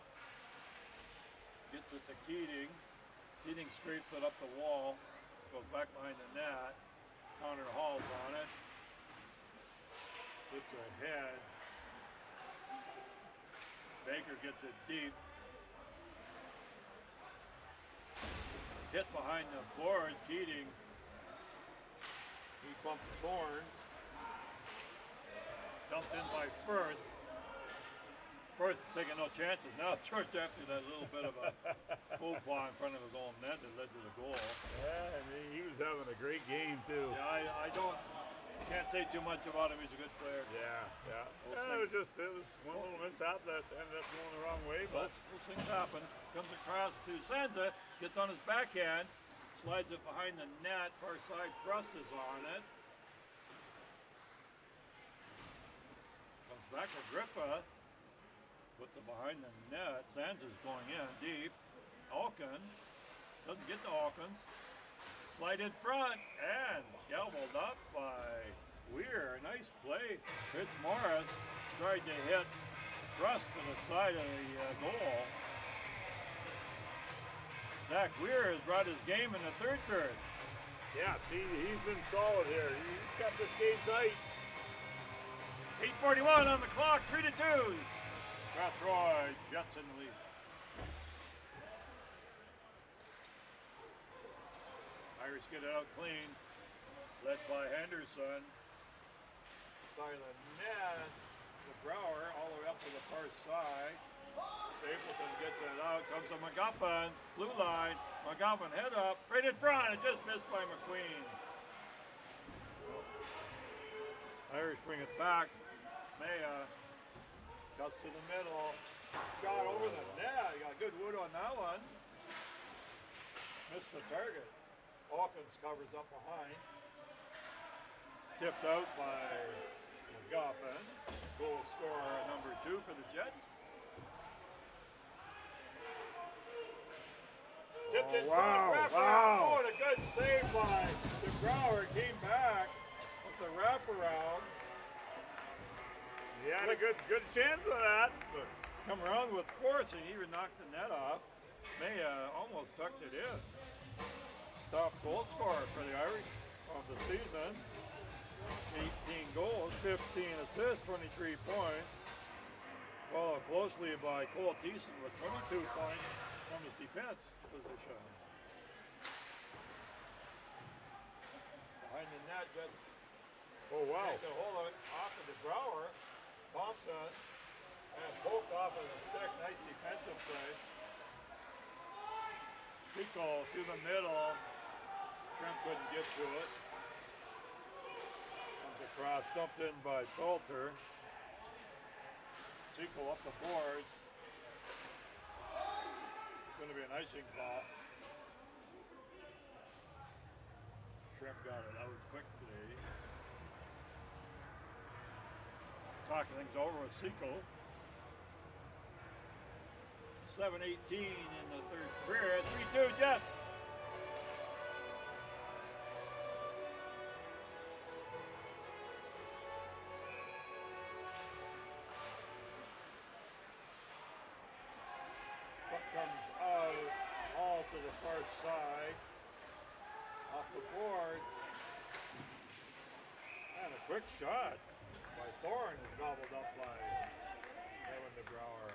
Gets it to Keating. Keating scrapes it up the wall. Goes back behind the net. Connor Hall's on it. Flips ahead. Baker gets it deep. Hit behind the boards. Keating. He bumped Thorne. Dumped in by Firth. Firth taking no chances. Now George after that little bit of a faux pas in front of his own net that led to the goal. Yeah, and he was having a great game too. Yeah, I can't say too much about him. He's a good player. Yeah. We'll It was one little mishap that ended up going the wrong way, but Those things happen. Comes across to Sansa, gets on his backhand, slides it behind the net, far side thrust is on it. Comes back to Griffith, puts it behind the net. Sansa's going in deep. Alkins, doesn't get to Alkins. Slide in front and gobbled up by Weir. Nice play. Fitzmaurice tried to hit thrust to the side of the goal. Zach Weir has brought his game in the third period. Yeah, see, he's been solid here. He's got this game tight. 8:41 on the clock, 3-2. Strathroy Jets in the lead. Irish get it out clean, led by Henderson. Side of the net, the Brower all the way up to the far side. Stapleton gets it out, comes to McGuffin, blue line. McGuffin head up, right in front, it just missed by McQueen. Irish bring it back. Maya cuts to the middle, shot over the net. You got good wood on that one. Missed the target. Hawkins covers up behind. Tipped out by McGuffin. Goal scorer number 2 for the Jets. Tipped in front, wraparound. Oh, and a good save by the Brower. Came back with the wraparound. He had a good chance of that. But come around with force and he even knocked the net off. Maya almost tucked it in. Top goal scorer for the Irish of the season. 18 goals, 15 assists, 23 points. Followed closely by Cole Thiessen with 22 points from his defense position. Behind the net, Jets. Oh, wow. Take a hold of it off of the Brower. Thompson. And poked off of the stick. Nice defensive play. Pico through the middle. Trent couldn't get to it. Comes across, dumped in by Salter. Seco up the boards. It's going to be an icing call. Trent got it out quickly. Talking things over with Seco. 7:18 in the third period. 3-2 Jets. Puck comes out, all to the far side. Off the boards. And a quick shot by Thorne is gobbled up by Evan DeBrouwer.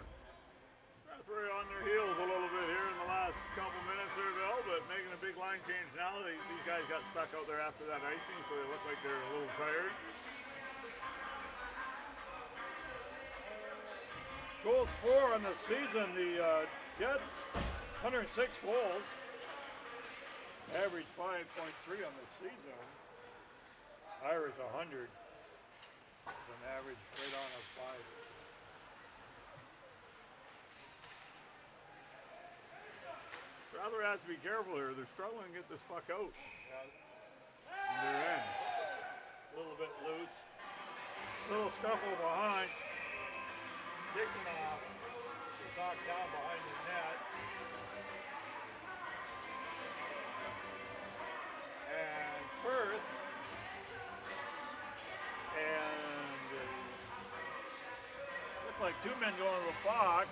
Strathroy on their heels a little bit here in the last couple minutes there, Bill, but making a big line change now. These guys got stuck out there after that icing, so they look like they're a little tired. Goals for on the season, the Jets, 106 goals. Average 5.3 on the season. Irish 100. With an average right on a 5. Strathroy has to be careful here. They're struggling to get this puck out. Yeah. And they're in. A little bit loose. Little scuffle behind. Kicking off. He's knocked down behind the net. And Perth. And looked like 2 men going to the box.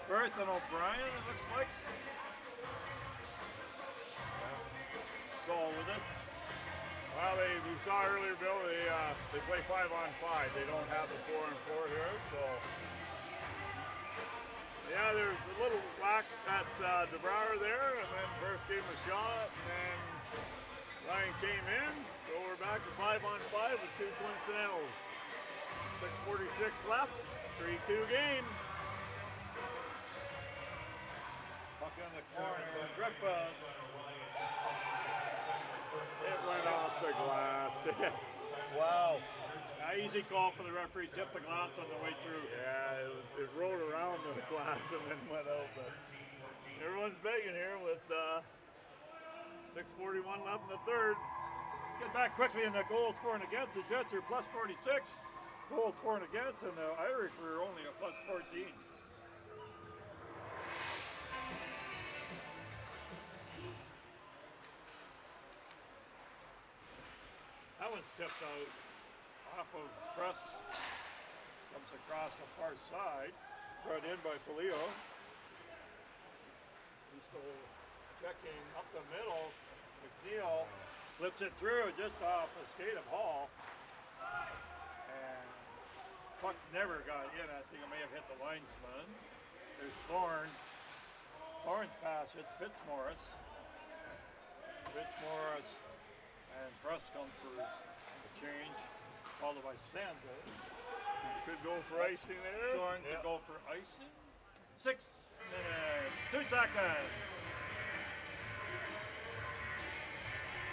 Perth and O'Brien, it looks like. Saul with us. Well, we saw earlier, Bill, they play 5-on-5. They don't have the 4-on-4 here, so. Yeah, there's a little whack at DeBrouwer there, and then Perth gave him a shot, and then Ryan came in. So we're back to 5-on-5 with 2 coincidentals. 6:46 left, 3-2 game. Puck on the corner, Griffin. It went off the glass. Wow. Easy call for the referee. Tipped the glass on the way through. Yeah, it rolled around the glass and then went out. But everyone's begging here with 6:41 left in the third. Get back quickly in the goals for and against. The Jets are plus 46. Goals for and against, and the Irish were only a plus 14. is tipped out off of Press. Comes across the far side. Brought in by Polio. He's still checking up the middle. McNeil flips it through just off the skate of Hall. And puck never got in. I think it may have hit the linesman. There's Thorne. Thorne's pass hits Fitzmaurice. Fitzmaurice and Press come for the change, followed by Sansa. Could go for icing there. Going to go for icing. 6 minutes, 2 seconds.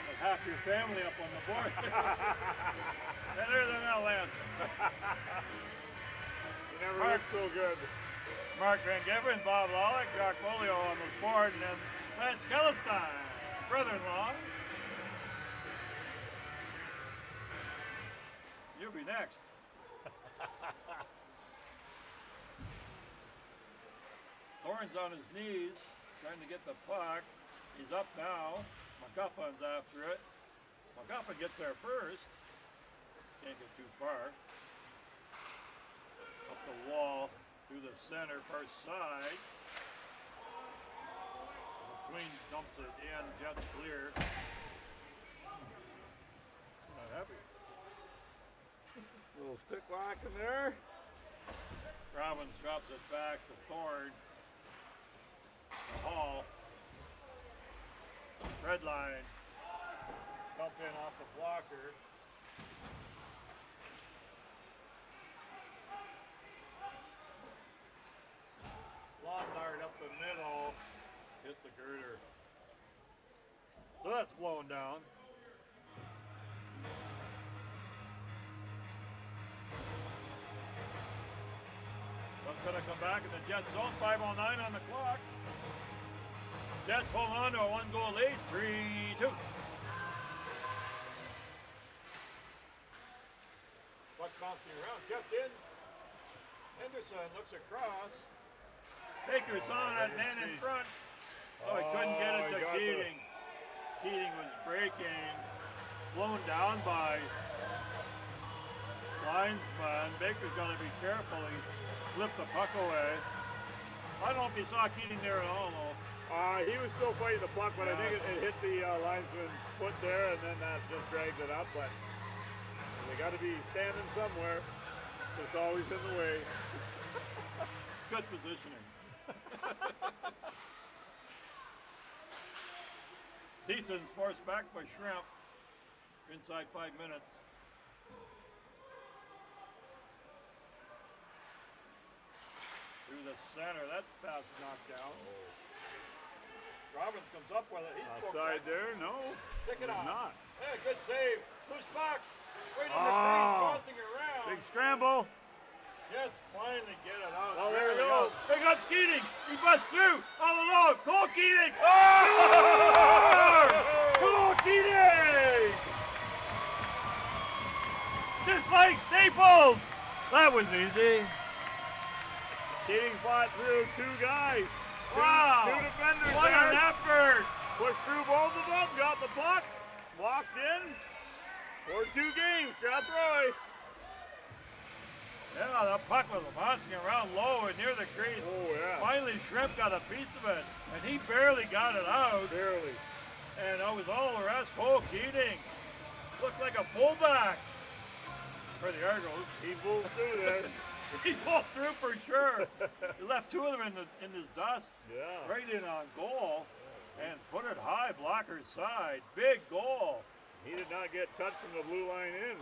With half your family up on the board. Better than that, Lance. You never look so good. Mark Van Gibbon, Bob Lawlick, Jack Polio on the board, and then Lance Kellestein, brother-in-law. You'll be next. Thorne's on his knees, trying to get the puck. He's up now. McGuffin's after it. McGuffin gets there first. Can't get too far. Up the wall, through the center, far side. McQueen dumps it in, Jets clear. Not happy. Little stick lock in there. Robbins drops it back to Thorne. Hall. Red line. Dump in off the blocker. Long dart up the middle. Hit the girder. So that's blown down. One's going to come back in the Jets zone. 5:09 on the clock. Jets hold on to a 1-goal lead. 3-2. Puck bouncing around. Kept in. Henderson looks across. Baker's on that man in front. Oh, he couldn't get it to Keating. Keating was breaking. Blown down by linesman. Baker's got to be careful. He flipped the puck away. I don't know if he saw Keating there at all, though. He was still fighting the puck, but I think it hit the linesman's foot there, and then that just dragged it up. But they got to be standing somewhere. Just always in the way. Good positioning. Thiesen's forced back by Shrimp. Inside 5 minutes. Through the center, that pass is knocked down. Robbins comes up with it. He's Offside there, no. Pick it He's off. not. Yeah, good save. Loose puck. Right in the crease, bouncing around. Big scramble. Jets finally get it out. Oh, there we go. They got Keating. He busts through. All alone. Cole Keating. Oh! Cole Keating. Just like Staples. That was easy. Keating fought through 2 guys. Wow. 2 defenders What there. an effort. Pushed through both of them, got the puck, walked in. For 2 games, Strathroy. Yeah, that puck was bouncing around low and near the crease. Oh, yeah. Finally, Shrimp got a piece of it, and he barely got it out. Barely. And that was all the rest. Cole Keating looked like a fullback for the Argos. He pulled through there. He pulled through for sure. He left 2 of them in this dust. Yeah. Right in on goal and put it high, blocker's side. Big goal. He did not get touched from the blue line in.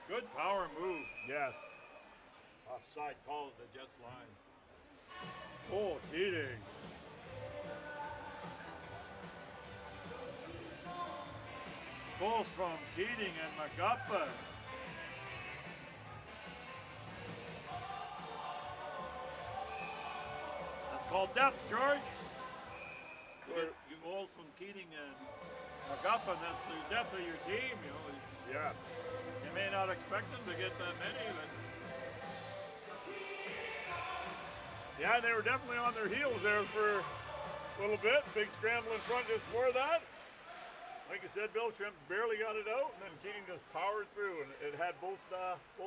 Good power move. Yes. Offside call at the Jets line. Cole Keating. Goals from Keating and McGuffin. That's called depth, George. You goals from Keating and McGuffin, that's the depth of your team, you know. Yes. You may not expect them to get that many, but Yeah, they were definitely on their heels there for a little bit. Big scramble in front just for that. Like you said, Bill, Shrimp barely got it out, and then Keating just powered through, and it had both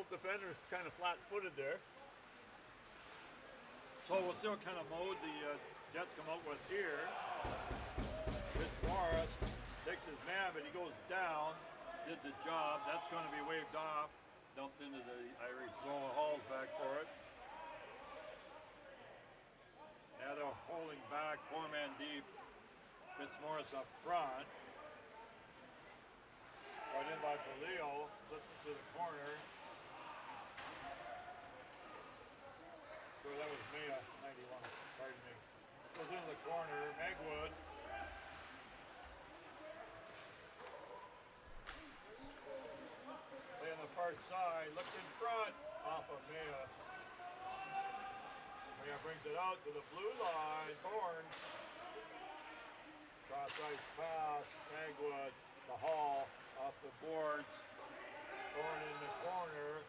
defenders kind of flat-footed there. So we'll see what kind of mode the Jets come out with here. Fitzmaurice takes his man, but he goes down, did the job. That's going to be waved off, dumped into the Irish zone. Hall's back for it. Now they're holding back, 4-man deep. Fitzmaurice up front. Right in by Polio, flips it to the corner. So that was Maya, 91, pardon me. Goes into the corner, Megwood. Play on the far side, looked in front, off of Maya. Maya brings it out to the blue line, Thorne. Cross ice pass, Megwood, the Hall. Off the boards, Thorne in the corner.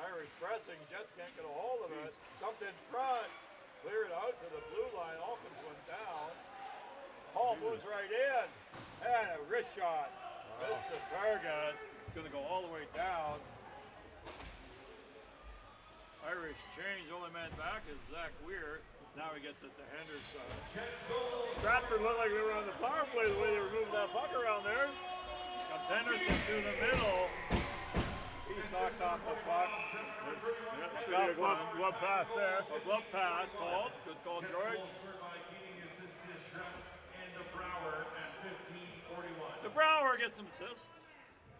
Irish pressing, Jets can't get a hold of it. Dumped in front, cleared out to the blue line. Alkins went down. Hall moves right in, and a wrist shot. Missed the target. Going to go all the way down. Irish change, only man back is Zach Weir. Now he gets it to Henderson. Stratford looked like they were on the power play the way they were moving that puck around there. Comes Henderson through the middle. He's knocked off the puck. Should be a glove pass there. A glove pass called. Good call, George. The Brower gets some assists.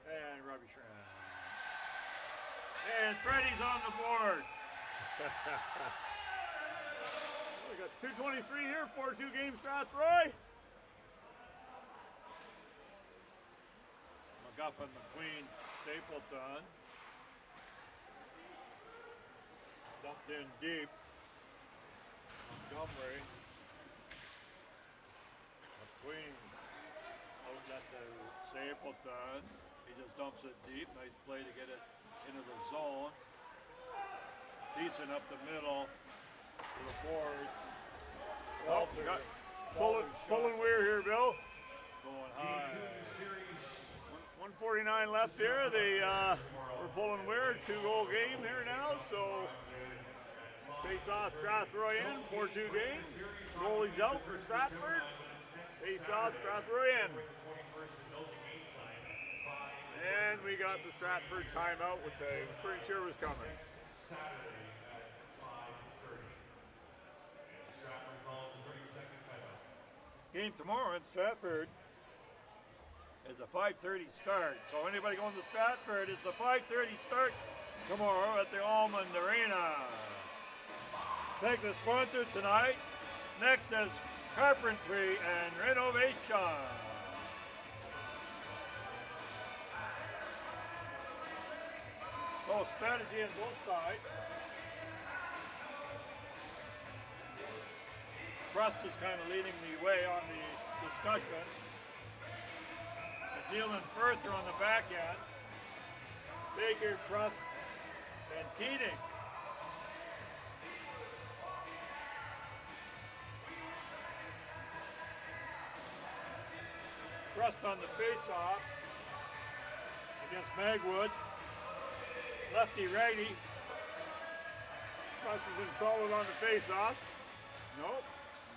And Robbie Schramm. And Freddie's on the board. We got 2:23 here, 4-2 game Strathroy. McGuffin, McQueen, Stapleton. Dumped in deep. Montgomery. McQueen. Out at the Stapleton. He just dumps it deep. Nice play to get it into the zone. Decent up the middle to the boards. Got pulling Weir here, Bill. Going high. 1:49 left here. They we're pulling Weir, 2-goal game here now. So face off Strathroy in, 4-2 game. Goalie's out for Stratford. Face off Strathroy in. And we got the Stratford timeout, which I was pretty sure was coming. Game tomorrow in Stratford is a 5:30 start. So anybody going to Stratford, it's a 5:30 start tomorrow at the Almond Arena. Thank the sponsor tonight. Next is Carpentry and Renovation. So strategy on both sides. Trust is kind of leading the way on the discussion. Dealing further on the back end. Baker, Trust, and Keating. Trust on the face-off against Magwood. Lefty, righty. Trust has been solid on the face-off. Nope.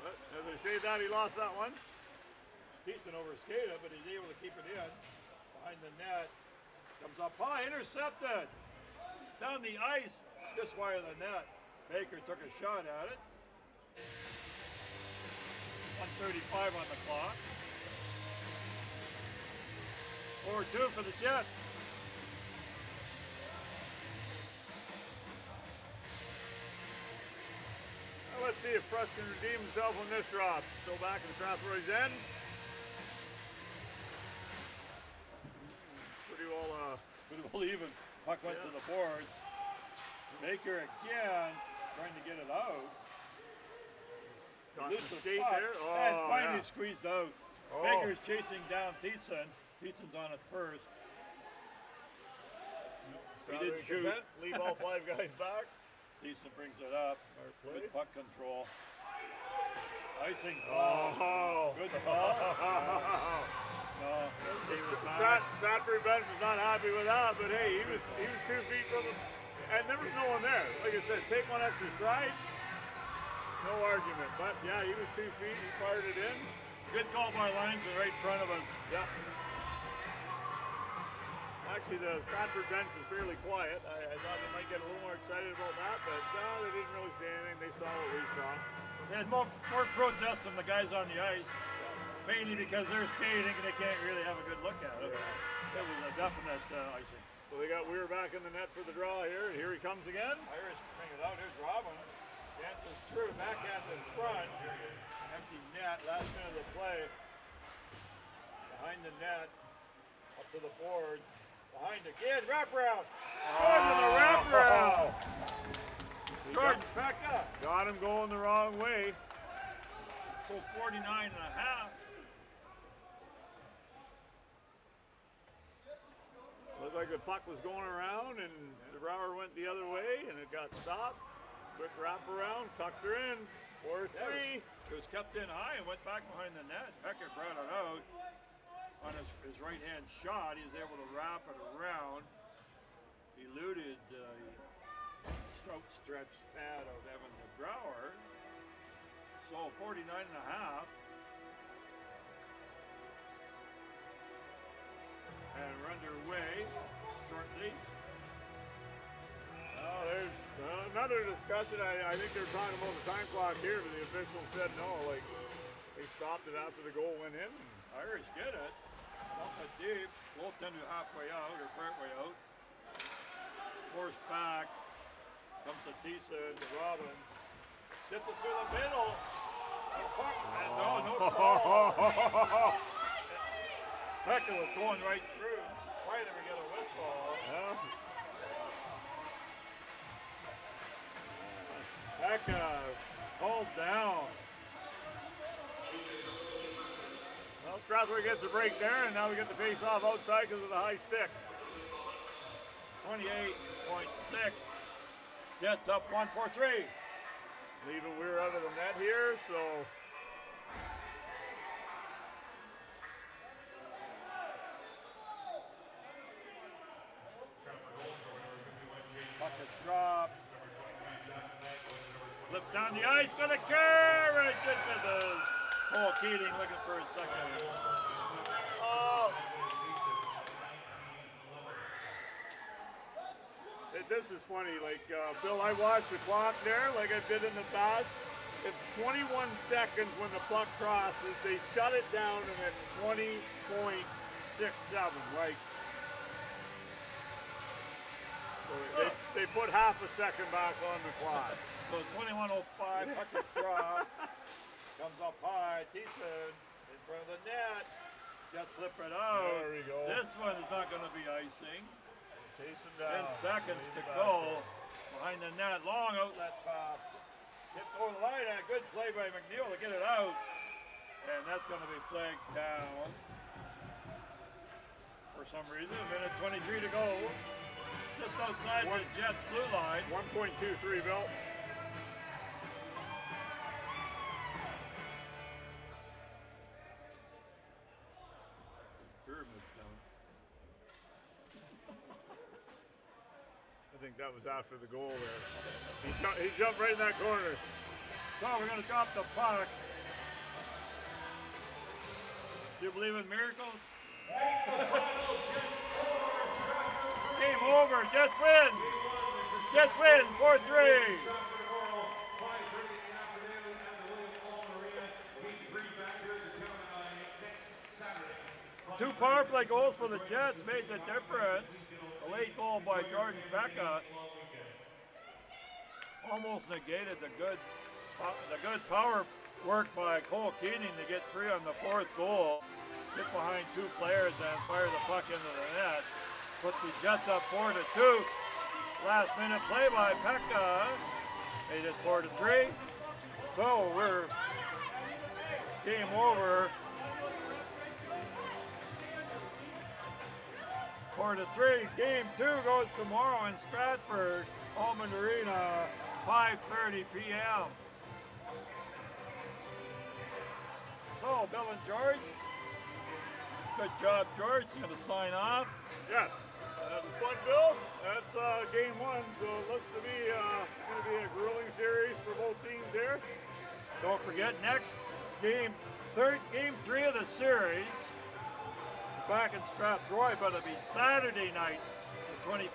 But as I say that, he lost that one. Decent over skated, but he's able to keep it in. Behind the net. Comes up high, intercepted. Down the ice, just wide of the net. Baker took a shot at it. 1:35 on the clock. 4-2 for the Jets. Well, let's see if Press can redeem himself on this drop. Still back in Strathroy's end. Pretty well even. Puck went to the boards. Baker again, trying to get it out. Got the skate puck, there. Oh, and finally squeezed out. Oh. Baker's chasing down Thiessen. Thiessen's on it first. He didn't shoot. Content, leave all 5 guys back. Thiessen brings it up. Good puck control. Icing. Oh. Good call. No, he was back. Stratford bench was not happy with that, but hey, he was 2 feet from him, and there was no one there. Like I said, take one extra stride, no argument. But yeah, he was 2 feet. He fired it in. Good call by linesman right in front of us. Yeah. Actually, the Stratford bench was fairly quiet. I thought they might get a little more excited about that, but no, they didn't really say anything. They saw what we saw. They had more protest than the guys on the ice, mainly because they're skating and they can't really have a good look at it. Yeah. It was a definite icing. So they got Weir back in the net for the draw here, and here he comes again. Irish bring it out. Here's Robbins. Dances through, backhand in front. Empty net, last minute of the play. Behind the net, up to the boards. Behind the kid, wraparound. Scores in the wraparound. Jordan Pekka. Got him going the wrong way. So 49 and a half. Looked like the puck was going around and the Brower went the other way and it got stopped. Quick wraparound, tucked her in. 4-3. It was kept in high and went back behind the net. Pekka brought it out. On his right-hand shot, he was able to wrap it around. Eluded stroke stretch pad of Evan Brower. So 49 and a half. And we're underway shortly. Oh, there's another discussion. I think they're talking about the time clock here, but the official said no. Like, they stopped it after the goal went in. Irish get it. Up it deep. Goaltender halfway out or partway out. Forced back. Comes to Tisa and to Robbins. Gets it through the middle. And no call. Pekka was going right through. Why did we get a whistle? Yeah. Pekka called down. Well, Strathroy gets a break there, and now we get the face off outside because of the high stick. 28.6. Jets up 1-4-3. Leaving Weir out of the net here, so. Puck is dropped. Flip down the ice, gonna carry. Good misses. Cole Keating looking for a second. Oh. This is funny. Like, Bill, I watched the clock there like I did in the past. It's 21 seconds when the puck crosses. They shut it down and it's 20.67. Like, so they put half a second back on the clock. So it's 21:05. Puck is dropped. Comes up high. Thiessen in front of the net. Jets flip it out. There we go. This one is not going to be icing. Chasing down. 10 seconds to go. Behind the net. Long outlet pass. Tipped over the line. A good play by McNeil to get it out. And that's going to be flagged down. For some reason. A minute 23 to go. Just outside the Jets blue line. 1.23, Bill. Pyramid's down. I think that was after the goal there. He jumped right in that corner. So we're going to drop the puck. Do you believe in miracles? Game over. Jets win. Jets win. 4-3. Two power play goals for the Jets made the difference. A late goal by Jordan Pekka almost negated the good power work by Cole Keating to get 3 on the 4th goal. Get behind 2 players and fire the puck into the net. Put the Jets up 4-2. Last minute play by Pekka made it 4-3. So we're game over. 4-3. Game 2 goes tomorrow in Stratford, Almond Arena, 5:30 p.m. So Bill and George, Good job, George. You going to sign off? Yes, that was fun, Bill. That's game one, so it looks to be going to be a grueling series for both teams here. Don't forget, next game, game 3 of the series, back in Strathroy, but it'll be Saturday night, the 21st.